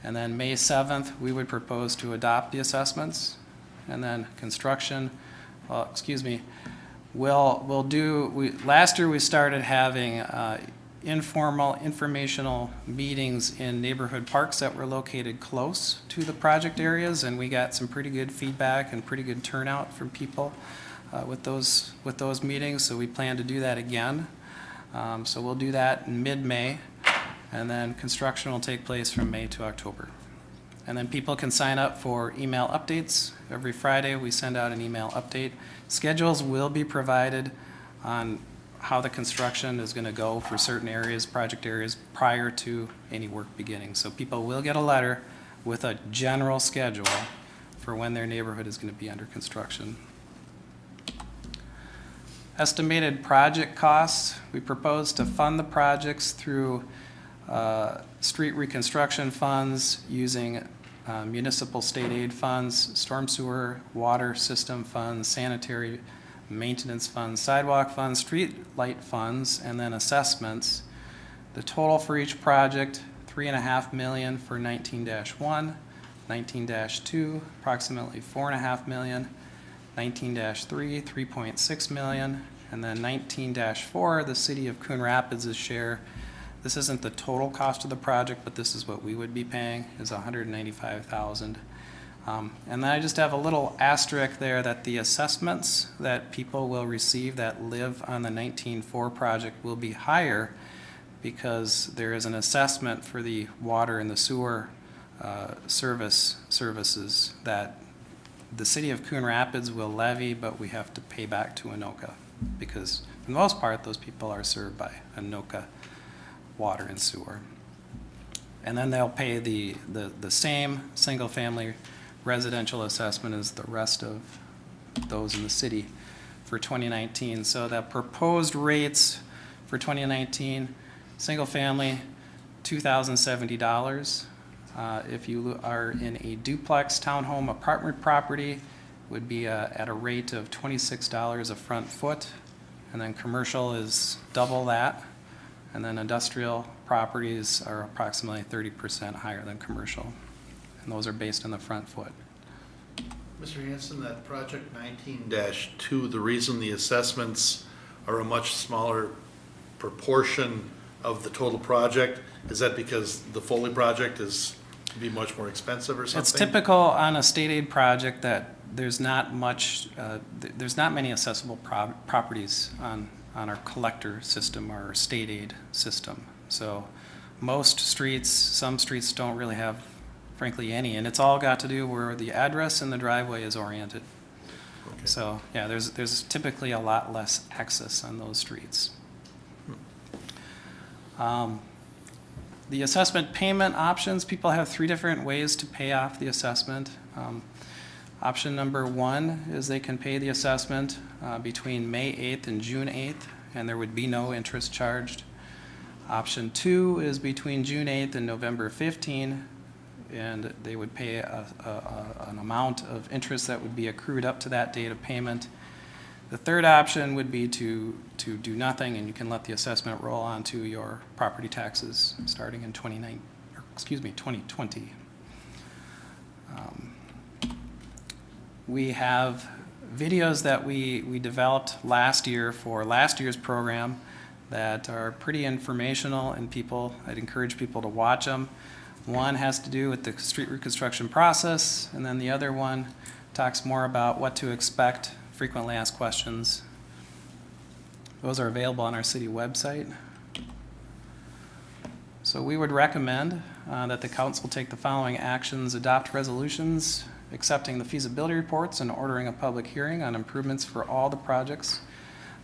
And then May 7th, we would propose to adopt the assessments. And then construction, last year we started having informal informational meetings in neighborhood parks that were located close to the project areas, and we got some pretty good feedback and pretty good turnout from people with those meetings, so we plan to do that again. So we'll do that in mid-May, and then construction will take place from May to October. And then people can sign up for email updates. Every Friday we send out an email update. Schedules will be provided on how the construction is going to go for certain areas, project areas, prior to any work beginning. So people will get a letter with a general schedule for when their neighborhood is going to be under construction. Estimated project costs. We propose to fund the projects through street reconstruction funds, using municipal state aid funds, storm sewer, water system funds, sanitary maintenance funds, sidewalk funds, street light funds, and then assessments. The total for each project, $3.5 million for 19-1, 19-2, approximately $4.5 million, 19-3, $3.6 million, and then 19-4, the city of Coon Rapids' share. This isn't the total cost of the project, but this is what we would be paying, is $195,000. And then I just have a little asterisk there that the assessments that people will receive that live on the 19-4 project will be higher, because there is an assessment for the water and the sewer services that the city of Coon Rapids will levy, but we have to pay back to Anoka, because for the most part those people are served by Anoka water and sewer. And then they'll pay the same single-family residential assessment as the rest of those in the city for 2019. So that proposed rates for 2019, single family, $2,070. If you are in a duplex townhome apartment property, would be at a rate of $26 a front foot, and then commercial is double that, And then industrial properties are approximately 30% higher than commercial. And those are based on the front foot. Mr. Hanson, that project 19-2, the reason the assessments are a much smaller proportion of the total project, is that because the Foley project is to be much more expensive or something? It's typical on a state aid project that there's not much, there's not many accessible properties on our collector system or state aid system. So most streets, some streets don't really have, frankly, any, and it's all got to do where the address and the driveway is oriented. Okay. So, yeah, there's typically a lot less access on those streets. The assessment payment options, people have 3 different ways to pay off the assessment. Option number 1 is they can pay the assessment between May 8th and June 8th, and there would be no interest charged. Option 2 is between June 8th and November 15th, and they would pay an amount of interest that would be accrued up to that date of payment. The third option would be to do nothing, and you can let the assessment roll onto your property taxes starting in 2020. We have videos that we developed last year for last year's program that are pretty informational, and I'd encourage people to watch them. One has to do with the street reconstruction process, and then the other one talks more about what to expect, frequently asked questions. Those are available on our city website. So we would recommend that the council take the following actions: adopt resolutions accepting the feasibility reports and ordering a public hearing on improvements for all the projects.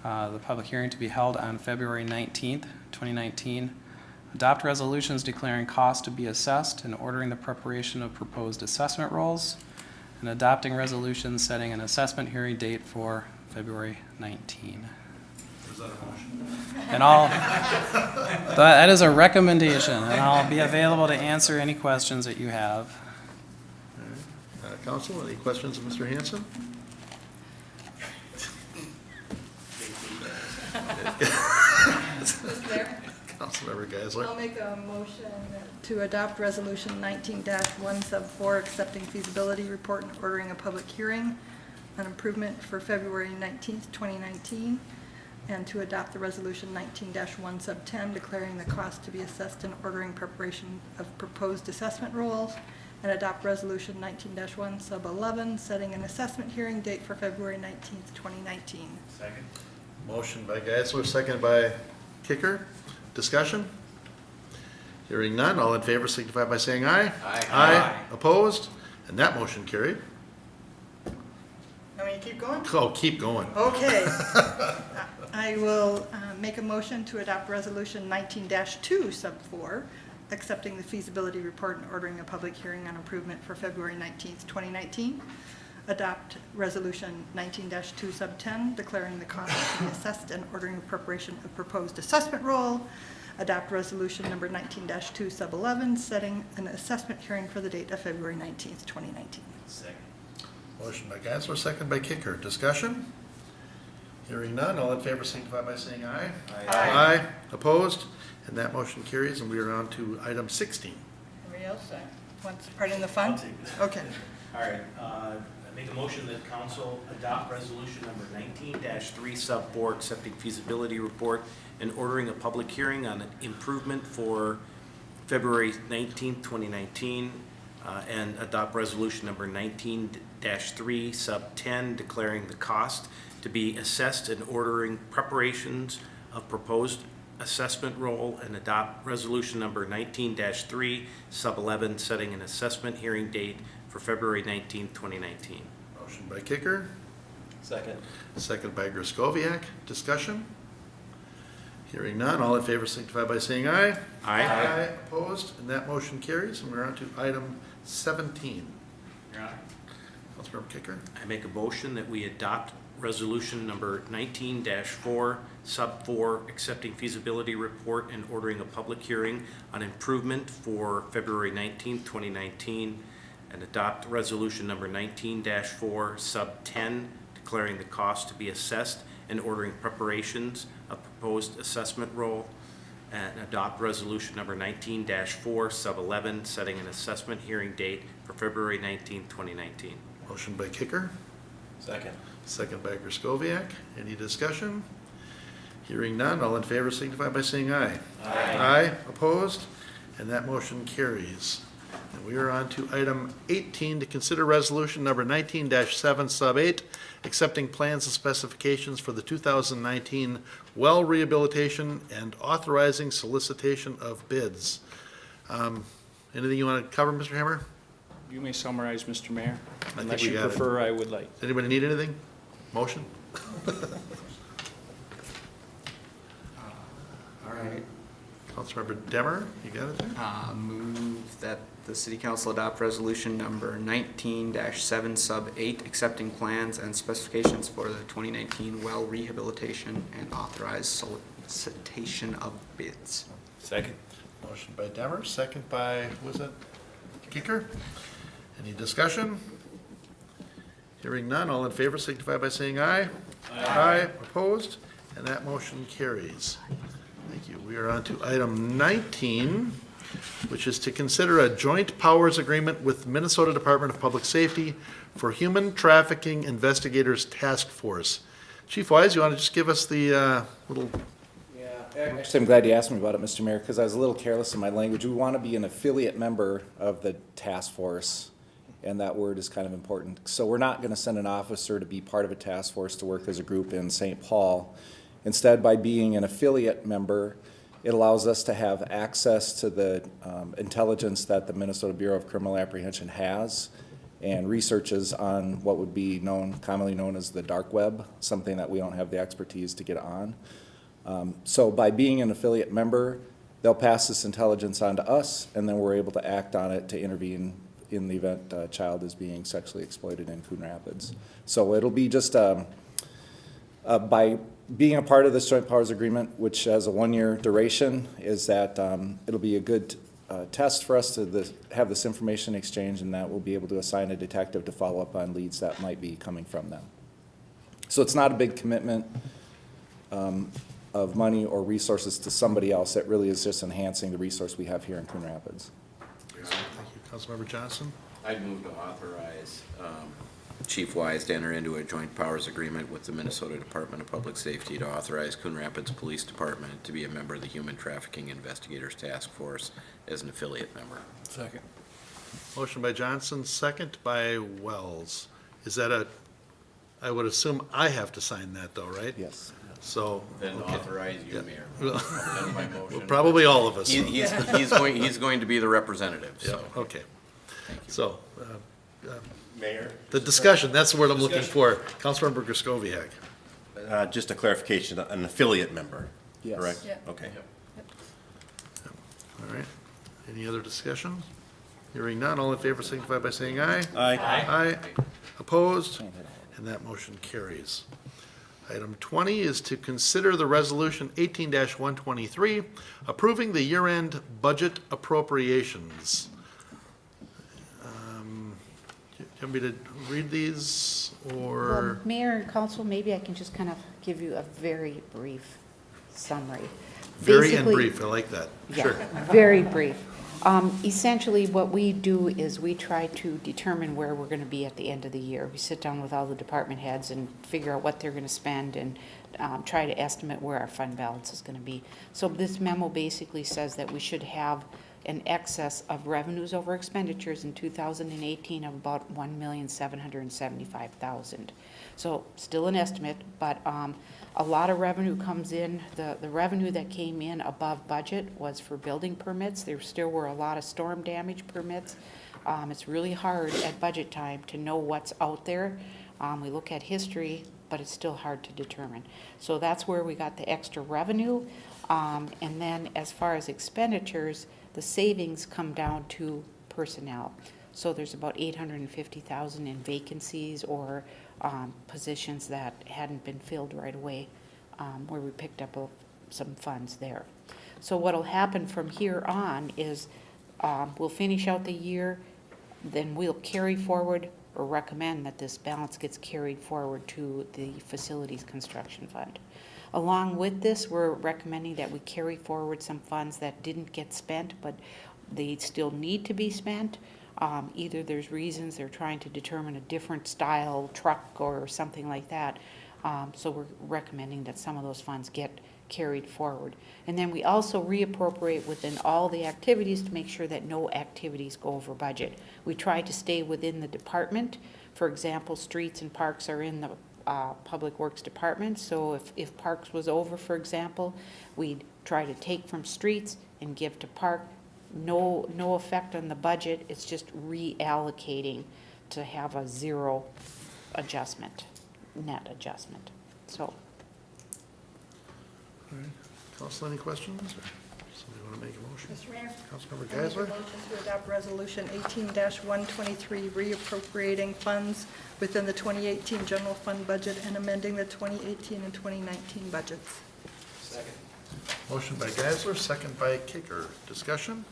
The public hearing to be held on February 19th, 2019. Adopt resolutions declaring costs to be assessed and ordering the preparation of proposed assessment rolls, and adopting resolutions setting an assessment hearing date for February 19. Is that a motion? And that is a recommendation, and I'll be available to answer any questions that you have. All right. Council, any questions of Mr. Hanson? Mr. Mayor? Councilmember Geisler. I'll make a motion to adopt resolution 19-1 sub 4, accepting feasibility report and ordering a public hearing on improvement for February 19th, 2019, and to adopt the resolution 19-1 sub 10, declaring the cost to be assessed and ordering preparation of proposed assessment rolls, and adopt resolution 19-1 sub 11, setting an assessment hearing date for February 19th, 2019. Second. Motion by Geisler, second by Kicker. Discussion? Hearing none, all in favor signify by saying aye. Aye. Aye. Opposed? And that motion carried. Want me to keep going? Oh, keep going. Okay. I will make a motion to adopt resolution 19-2 sub 4, accepting the feasibility report and ordering a public hearing on improvement for February 19th, 2019. Adopt resolution 19-2 sub 10, declaring the cost to be assessed and ordering the preparation of proposed assessment roll. Adopt resolution number 19-2 sub 11, setting an assessment hearing for the date of February 19th, 2019. Second. Motion by Geisler, second by Kicker. Discussion? Hearing none, all in favor signify by saying aye. Aye. Aye. Opposed? And that motion carries, and we are on to item 16. Anybody else wants part in the fun? Okay. All right, I make a motion that council adopt resolution number 19-3 sub 4, accepting feasibility report and ordering a public hearing on an improvement for February 19th, 2019, and adopt resolution number 19-3 sub 10, declaring the cost to be assessed and ordering preparations of proposed assessment roll, and adopt resolution number 19-3 sub 11, setting an assessment hearing date for February 19th, 2019. Motion by Kicker, Second. second by Griscoviac. Discussion? Hearing none, all in favor signify by saying aye. Aye. Opposed? And that motion carries, and we're on to item 17. Your Honor. Councilmember Kicker. I make a motion that we adopt resolution number 19-4 sub 4, accepting feasibility report and ordering a public hearing on improvement for February 19th, 2019, and adopt resolution number 19-4 sub 10, declaring the cost to be assessed and ordering preparations of proposed assessment roll, and adopt resolution number 19-4 sub 11, setting an assessment hearing date for February 19, 2019. Motion by Kicker, Second. second by Griscoviac. Any discussion? Hearing none, all in favor signify by saying aye. Aye. Opposed? And that motion carries. And we are on to item 18, to consider resolution number 19-7 sub 8, accepting plans and specifications for the 2019 well rehabilitation and authorizing solicitation of bids. Anything you want to cover, Mr. Hammer? You may summarize, Mr. Mayor. think Unless we you got it. prefer, I would like. Does anybody need anything? Motion? All right. Councilmember Demmer, you got it there? Move that the city council adopt resolution number 19-7 sub 8, accepting plans and specifications for the 2019 well rehabilitation and authorize solicitation of bids. Second. Motion by Demmer, second by, was it Kicker? Any discussion? Hearing none, all in favor signify by saying aye. Aye. Opposed? And that motion carries. Thank you. We are on to item 19, which is to consider a joint powers agreement with Minnesota Department of Public Safety for Human Trafficking Investigators Task Force. Chief Wise, you want to just give us the little... Actually, I'm glad you asked me about it, Mr. Mayor, because I was a little careless in my language. We want to be an affiliate member of the task force, and that word is kind of important. So we're not going to send an officer to be part of a task force to work as a group in St. Paul. Instead, by being an affiliate member, it allows us to have access to the intelligence that the Minnesota Bureau of Criminal Apprehension has and researches on what would be commonly known as the dark web, something that we don't have the expertise to get on. So by being an affiliate member, they'll pass this intelligence on to us, and then we're able to act on it to intervene in the event a child is being sexually exploited in Coon Rapids. So it'll be just by being a part of this joint powers agreement, which has a 1-year duration, is that it'll be a good test for us to have this information exchange, and that we'll be able to assign a detective to follow up on leads that might be coming from them. So it's not a big commitment of money or resources to somebody else. It really is just enhancing the resource we have here in Coon Rapids. Thank you. Councilmember Johnson? I'd move to authorize Chief Wise to enter into a joint powers agreement with the Minnesota Department of Public Safety to authorize Coon Rapids Police Department to be a member of the Human Trafficking Investigators Task Force as an affiliate member. Second. Motion by Johnson, second by Wells. Is that I would assume I have to sign that though, right? Yes. So then okay. authorize you, Mayor. Well, That's my motion. well, probably all of us. He's going to be the representative. So. Yeah, okay. So, Mayor? the discussion, that's the word I'm looking for. Councilmember Griscoviac. Just a clarification, an affiliate member, Yes. correct? Yeah. Okay. All right. Any other discussion? Hearing none, all in favor signify by saying aye. Aye. Aye. Opposed? And that motion carries. Item 20 is to consider the resolution 18-123, approving the year-end budget appropriations. Do you want me to read these, or? Well, Mayor and Council, maybe I can just kind of give you a very brief summary. Very and Basically- brief, I like that. Yeah, Sure. very brief. Essentially, what we do is we try to determine where we're gonna be at the end of the year. We sit down with all the department heads and figure out what they're gonna spend and try to estimate where our fund balance is gonna be. So this memo basically says that we should have an excess of revenues over expenditures in 2018 of about $1,775,000. So still an estimate, but a lot of revenue comes in. The revenue that came in above budget was for building permits. There still were a lot of storm damage permits. It's really hard at budget time to know what's out there. We look at history, but it's still hard to determine. So that's where we got the extra revenue. And then as far as expenditures, the savings come down to personnel. So there's about $850,000 in vacancies or positions that hadn't been filled right away, where we picked up some funds there. So what'll happen from here on is we'll finish out the year, then we'll carry forward or recommend that this balance gets carried forward to the facilities construction fund. Along with this, we're recommending that we carry forward some funds that didn't get spent, but they still need to be spent. Either there's reasons they're trying to determine a different style truck or something like that. So we're recommending that some of those funds get carried forward. And then we also reappropriate within all the activities to make sure that no activities go over budget. We try to stay within the department. For example, streets and parks are in the Public Works Department. So if parks was over, for example, we'd try to take from streets and give to park. No effect on the budget. It's just reallocating to have a zero adjustment, net adjustment. So. All right. Council, any questions? Or somebody want to make a motion? Mr. Mayor? Councilmember I make a Geisler? motion to adopt Resolution 18-123, reappropriating funds within the 2018 general fund budget and amending the 2018 and 2019 budgets. Second. Motion by Geisler, second by Kicker. Discussion?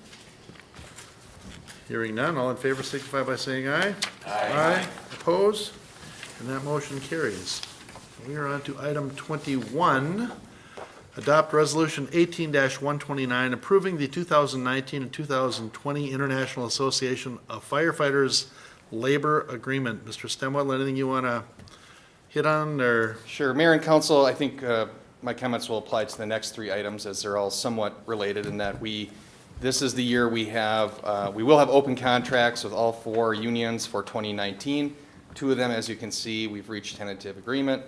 Hearing none, all in favor signify by saying aye. Aye. Opposed? And that motion carries. We are on to item 21. Adopt Resolution 18-129, approving the 2019 and 2020 International Association of Firefighters Labor Agreement. Mr. Stemwell, anything you want to hit on, or? Sure. Mayor and Council, I think my comments will apply to the next three items as they're all somewhat related in that this is the year we will have open contracts with all four unions for 2019. Two of them, as you can see, we've reached tentative agreement.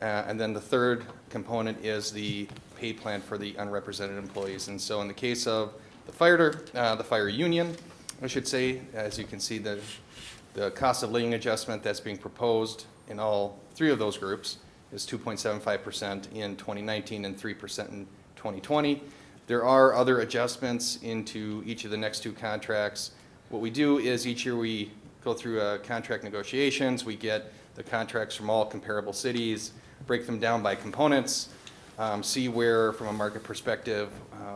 And then the third component is the pay plan for the unrepresented employees. And so in the case of the fire union, I should say, as you can see, the cost of living adjustment that's being proposed in all three of those groups is 2.75% in 2019 and 3% in 2020. There are other adjustments into each of the next two contracts. What we do is each year we go through contract negotiations. We get the contracts from all comparable cities, break them down by components, see where, from a market perspective,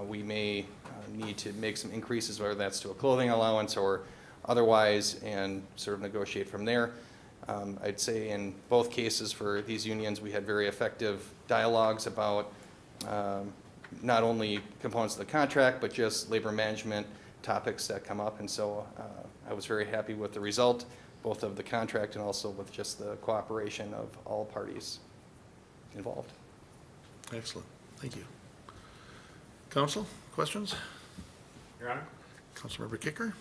we may need to make some increases, whether that's to a clothing allowance or otherwise, and sort of negotiate from there. I'd say in both cases for these unions, we had very effective dialogues about not only components of the contract, but just labor management topics that come up. And so I was very happy with the result, both of the contract and also with just the cooperation of all parties involved. Excellent. Thank you. Council, questions? Your Honor? Councilmember Kicker?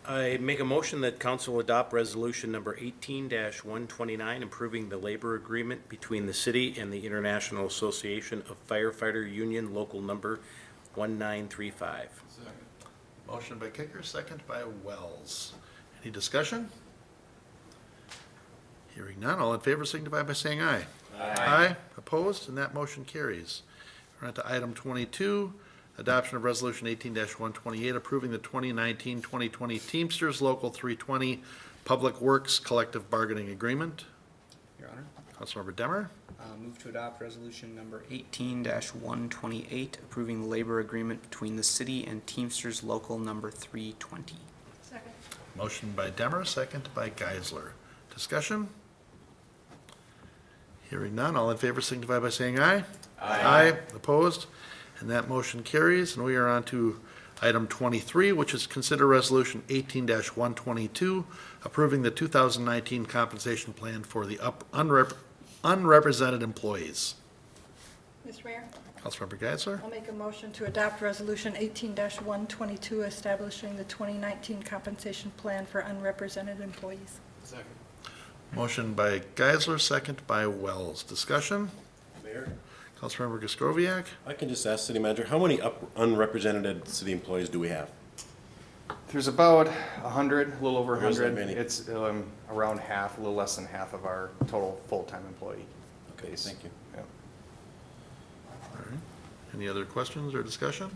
I make a motion that council adopt resolution number 18-129, improving the labor agreement between the city and the International Association of Firefighter Union, local number 1935. Second. Motion by Kicker, second by Wells. Any discussion? Hearing none, all in favor signify by saying aye. Aye. Opposed, and that motion carries. We're on to item 22. Adoption of Resolution 18-128, approving the 2019-2020 Teamsters Local 320 Public Works Collective Bargaining Agreement. Your Honor. Councilmember Demmer. Move to adopt resolution number 18-128, approving the labor agreement between the city and Teamsters Local number 320. Second. Motion by Demmer, second by Geisler. Discussion? Hearing none, all in favor signify by saying aye. Aye. Opposed? And that motion carries, and we are on to item 23, which is consider resolution 18-122, approving the 2019 compensation plan for the unrepresented employees. Mr. Mayor? Councilmember Geisler? I'll make a motion to adopt Resolution 18-122, establishing the 2019 compensation plan for unrepresented employees. Second. Motion by Geisler, second by Wells. Discussion? Mayor? Councilmember Gostroviac? I can just ask City Manager, how many unrepresented city employees do we have? There's about 100, a little over There isn't 100. many. It's around half, a little less than half of our total full-time employee base. Thank you. Yeah. All right. Any other questions or discussion?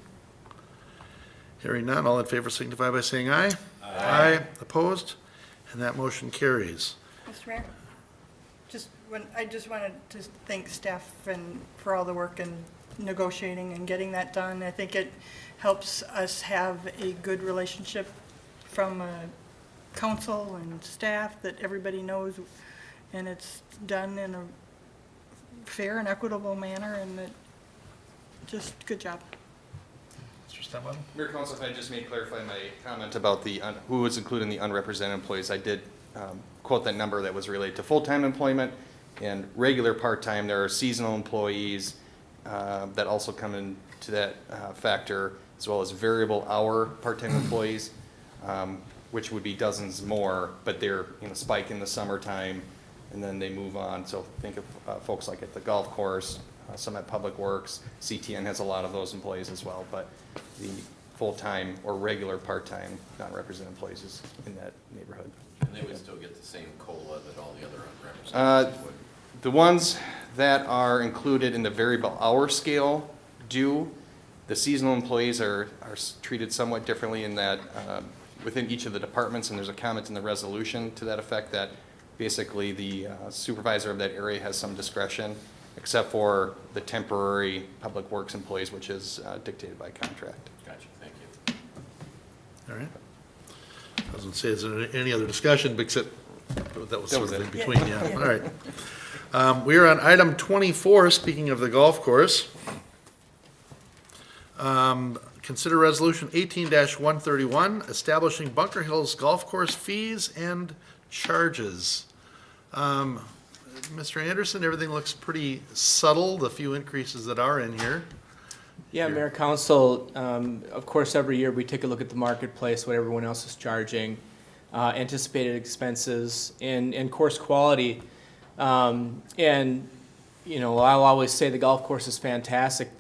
Hearing none, all in favor signify by saying aye. Aye. Opposed? And that motion carries. Mr. Mayor? I just wanted to thank staff for all the work in negotiating and getting that done. I think it helps us have a good relationship from a council and staff that everybody knows, and it's done in a fair and equitable manner, and that, just good job. Mr. Stemwell? Mayor Council, if I just may clarify my comment about who was included in the unrepresented employees. I did quote that number that was related to full-time employment and regular part-time. There are seasonal employees that also come into that factor, as well as variable hour part-time employees, which would be dozens more, but they're spike in the summertime and then they move on. So think of folks like at the golf course, some at Public Works. CTN has a lot of those employees as well, but the full-time or regular part-time non-represented employees is in that neighborhood. And they would still get the same COLA that all the other unrepresented would? The ones that are included in the variable hour scale do. The seasonal employees are treated somewhat differently in that within each of the departments, and there's a comment in the resolution to that effect that basically the supervisor of that area has some discretion, except for the temporary Public Works employees, which is dictated by contract. Gotcha, thank you. All right. I was going to say, is there any other discussion, except that was sort of in between, yeah. All right. We are on item 24, speaking of the golf course. Consider resolution 18-131, establishing Bunker Hills Golf Course fees and charges. Mr. Anderson, everything looks pretty subtle, the few increases that are in here. Yeah, Mayor Council, of course, every year we take a look at the marketplace, what everyone else is charging, anticipated expenses, and course quality. And, you know, I'll always say the golf course is fantastic.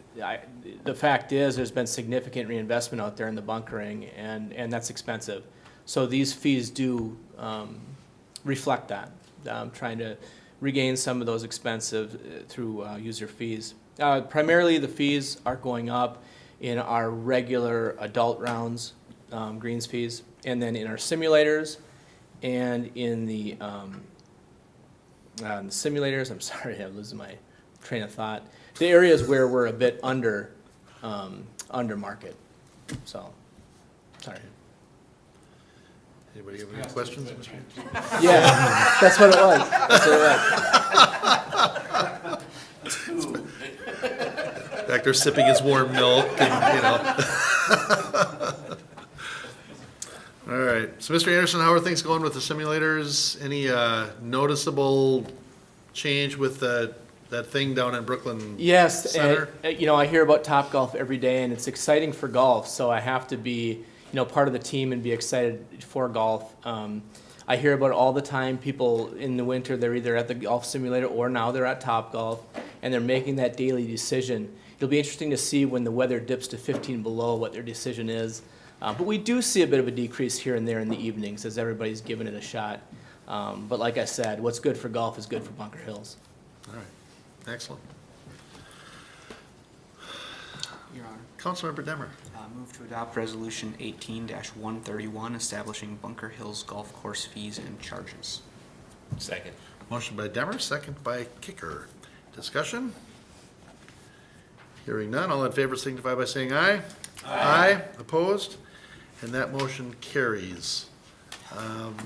The fact is, there's been significant reinvestment out there in the bunkering, and that's expensive. So these fees do reflect that. Trying to regain some of those expenses through user fees. Primarily, the fees are going up in our regular adult rounds, greens fees, and then in our simulators, and in the simulators. I'm sorry, I'm losing my train of thought. The areas where we're a bit under market. So, sorry. Anybody have any questions? Yeah, that's what it was. That's what it was. Back there sipping his warm milk, and, you know. All right. So, Mr. Anderson, how are things going with the simulators? Any noticeable change with that thing down in Brooklyn Yes, Center? and, you know, I hear about Topgolf every day, and it's exciting for golf, so I have to be, part of the team and be excited for golf. I hear about it all the time. People in the winter, they're either at the golf simulator or now they're at Topgolf, and they're making that daily decision. It'll be interesting to see when the weather dips to 15 below what their decision is. But we do see a bit of a decrease here and there in the evenings as everybody's giving it a shot. But like I said, what's good for golf is good for Bunker Hills. All right. Excellent. Your Honor. Councilmember Demmer. Move to adopt resolution 18-131, establishing Bunker Hills Golf Course fees and charges. Second. Motion by Demmer, second by Kicker. Discussion? Hearing none, all in favor signify by saying aye. Aye. Opposed? And that motion carries.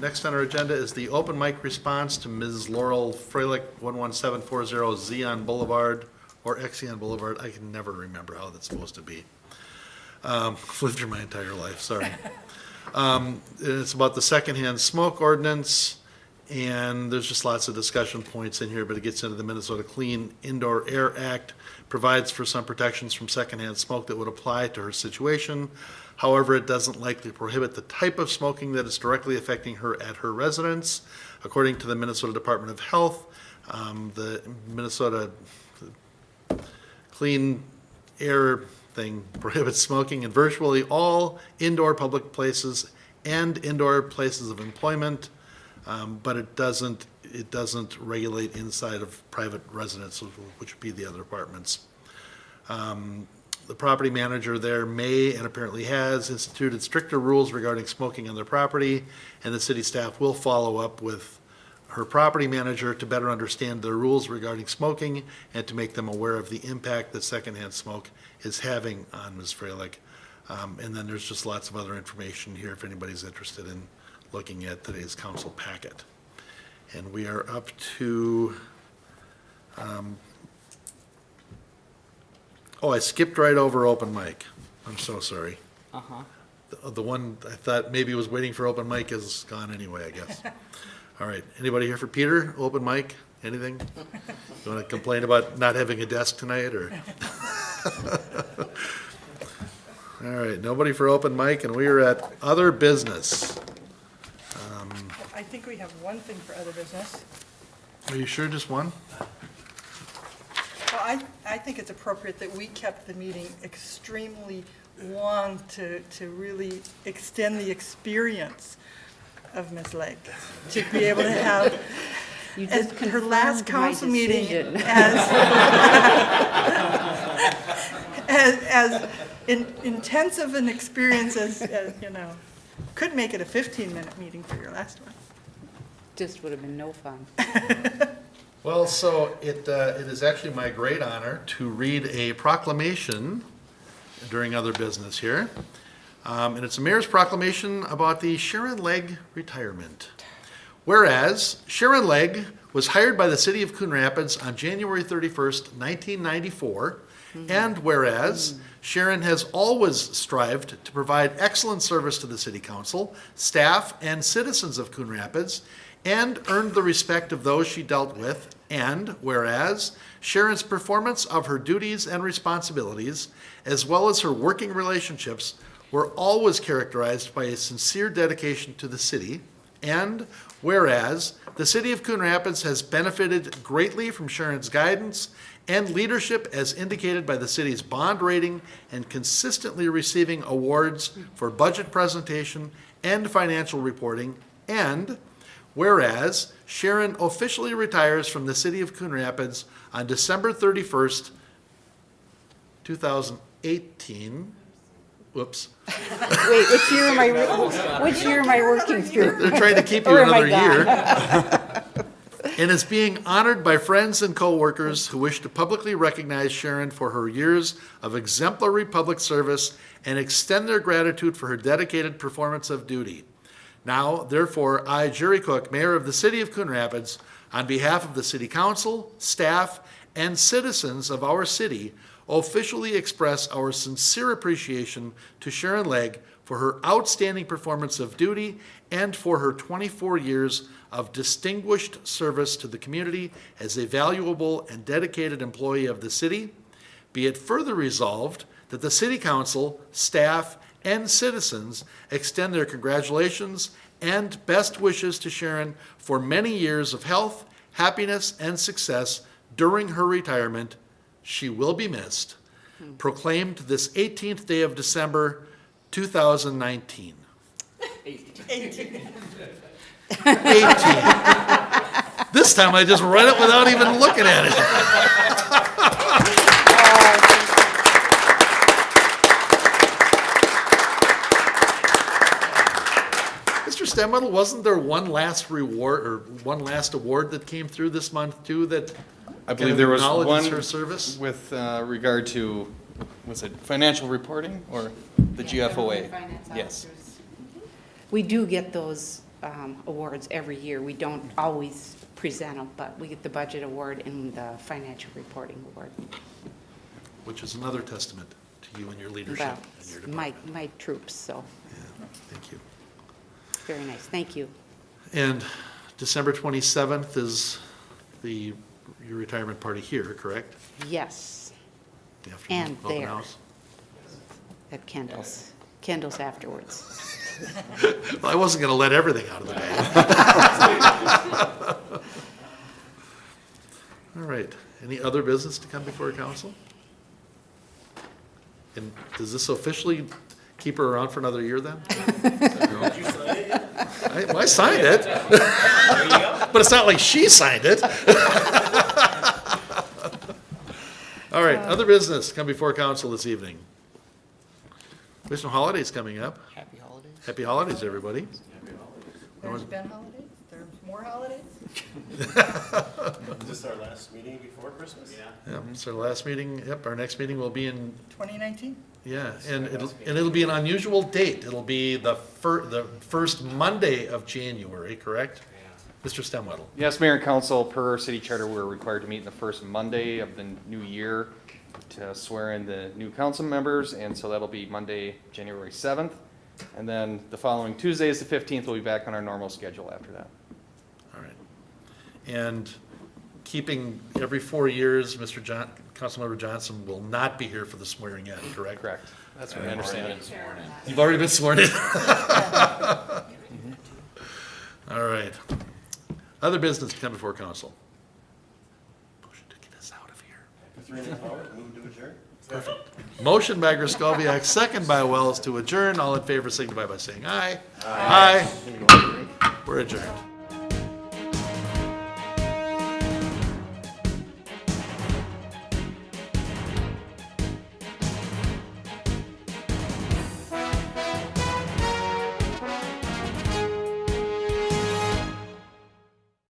Next on our agenda is the open mic response to Ms. Laurel Freilich, 11740 Zeon Boulevard, or Exeon Boulevard. I can never remember how that's supposed to be. I've lived here my entire life, sorry. It's about the secondhand smoke ordinance, and there's just lots of discussion points in here, but it gets into the Minnesota Clean Indoor Air Act, provides for some protections from secondhand smoke that would apply to her situation. However, it doesn't likely prohibit the type of smoking that is directly affecting her at her residence. According to the Minnesota Department of Health, the Minnesota Clean Air thing prohibits smoking in virtually all indoor public places and indoor places of employment, but it doesn't regulate inside of private residences, which would be the other apartments. The property manager there may and apparently has instituted stricter rules regarding smoking on their property, and the city staff will follow up with her property manager to better understand the rules regarding smoking and to make them aware of the impact that secondhand smoke is having on Ms. Freilich. And then there's just lots of other information here if anybody's interested in looking at today's council packet. And we are up to, oh, I skipped right over open mic. I'm so sorry. Uh-huh. The one I thought maybe was waiting for open mic is gone anyway, I guess. All right, anybody here for Peter? Open mic, anything? You want to complain about not having a desk tonight, or? All right, nobody for open mic, and we are at other business. I think we have one thing for other business. Are you sure just one? Well, I think it's appropriate that we kept the meeting extremely long to really extend the experience of Ms. Legg, to be able to have You as just her last confirmed my council meeting decision. as intensive an experience as, you know. Could make it a 15-minute meeting for your last one. Just would have been no fun. Well, so it is actually my great honor to read a proclamation during other business here. And it's a mayor's proclamation about the Sharon Legg retirement. Whereas Sharon Legg was hired by the city of Coon Rapids on January 31st, 1994, and whereas Sharon has always strived to provide excellent service to the city council, staff, and citizens of Coon Rapids, and earned the respect of those she dealt with, and whereas Sharon's performance of her duties and responsibilities, as well as her working relationships, were always characterized by a sincere dedication to the city, and whereas the city of Coon Rapids has benefited greatly from Sharon's guidance and leadership as indicated by the city's bond rating and consistently receiving awards for budget presentation and financial reporting, and whereas Sharon officially retires from the city of Coon Rapids on December 31st, 2018. Whoops. Wait, which year am I working through? They're trying to keep you Or am I another gone? year. And is being honored by friends and coworkers who wish to publicly recognize Sharon for her years of exemplary public service and extend their gratitude for her dedicated performance of duty. Now, therefore, I, Jerry Cook, Mayor of the City of Coon Rapids, on behalf of the City Council, staff, and citizens of our city, officially express our sincere appreciation to Sharon Legg for her outstanding performance of duty and for her 24 years of distinguished service to the community as a valuable and dedicated employee of the city. Be it further resolved that the City Council, staff, and citizens extend their congratulations and best wishes to Sharon for many years of health, happiness, and success during her retirement. She will be missed. Proclaimed this 18th day of December, 2019. 18. This time I just read it without even looking at it. Mr. Stemmettle, wasn't there one last reward or one last award that came through this month too that I believe there was acknowledges one her service? with regard to, was it financial reporting or the GFOA? Yes. We do get those awards every year. We don't always present them, but we get the budget award and the financial reporting award. Which is another testament to you and your leadership Well, and your department. my troops, so Yeah, thank you. very nice. Thank you. And December 27th is your retirement party here, correct? Yes, The afternoon and open there house? at Kendall's. Kendall's afterwards. Well, I wasn't going to let everything out of the bag. All right. Any other business to come before council? And does this officially keep her around for another year then? Did you sign it yet? I signed it. But it's not like she signed it. All right, other business come before council this evening. There's some holidays coming up. Happy holidays. Happy holidays, everybody. There's been holidays, there's more holidays. Is this our last meeting before Christmas? Yeah. Yep, it's our last meeting. Yep, our next meeting will be in 2019? Yeah, and it'll be an unusual date. It'll be the first Monday of January, correct? Mr. Stemwedel. Yes, Mayor and Council, per city charter, we're required to meet the first Monday of the new year to swear in the new council members, and so that'll be Monday, January 7th. And then the following Tuesday is the 15th, we'll be back on our normal schedule after that. All right. And keeping every 4 years, Councilmember Johnson will not be here for the swearing in, correct? Correct. That's what I understand. You've already been sworn in? All right. Other business to come before council. Motion to get us out of here. Perfect. Motion by Griscoviac, second by Wells to adjourn. All in favor signify by saying aye. Aye. We're adjourned.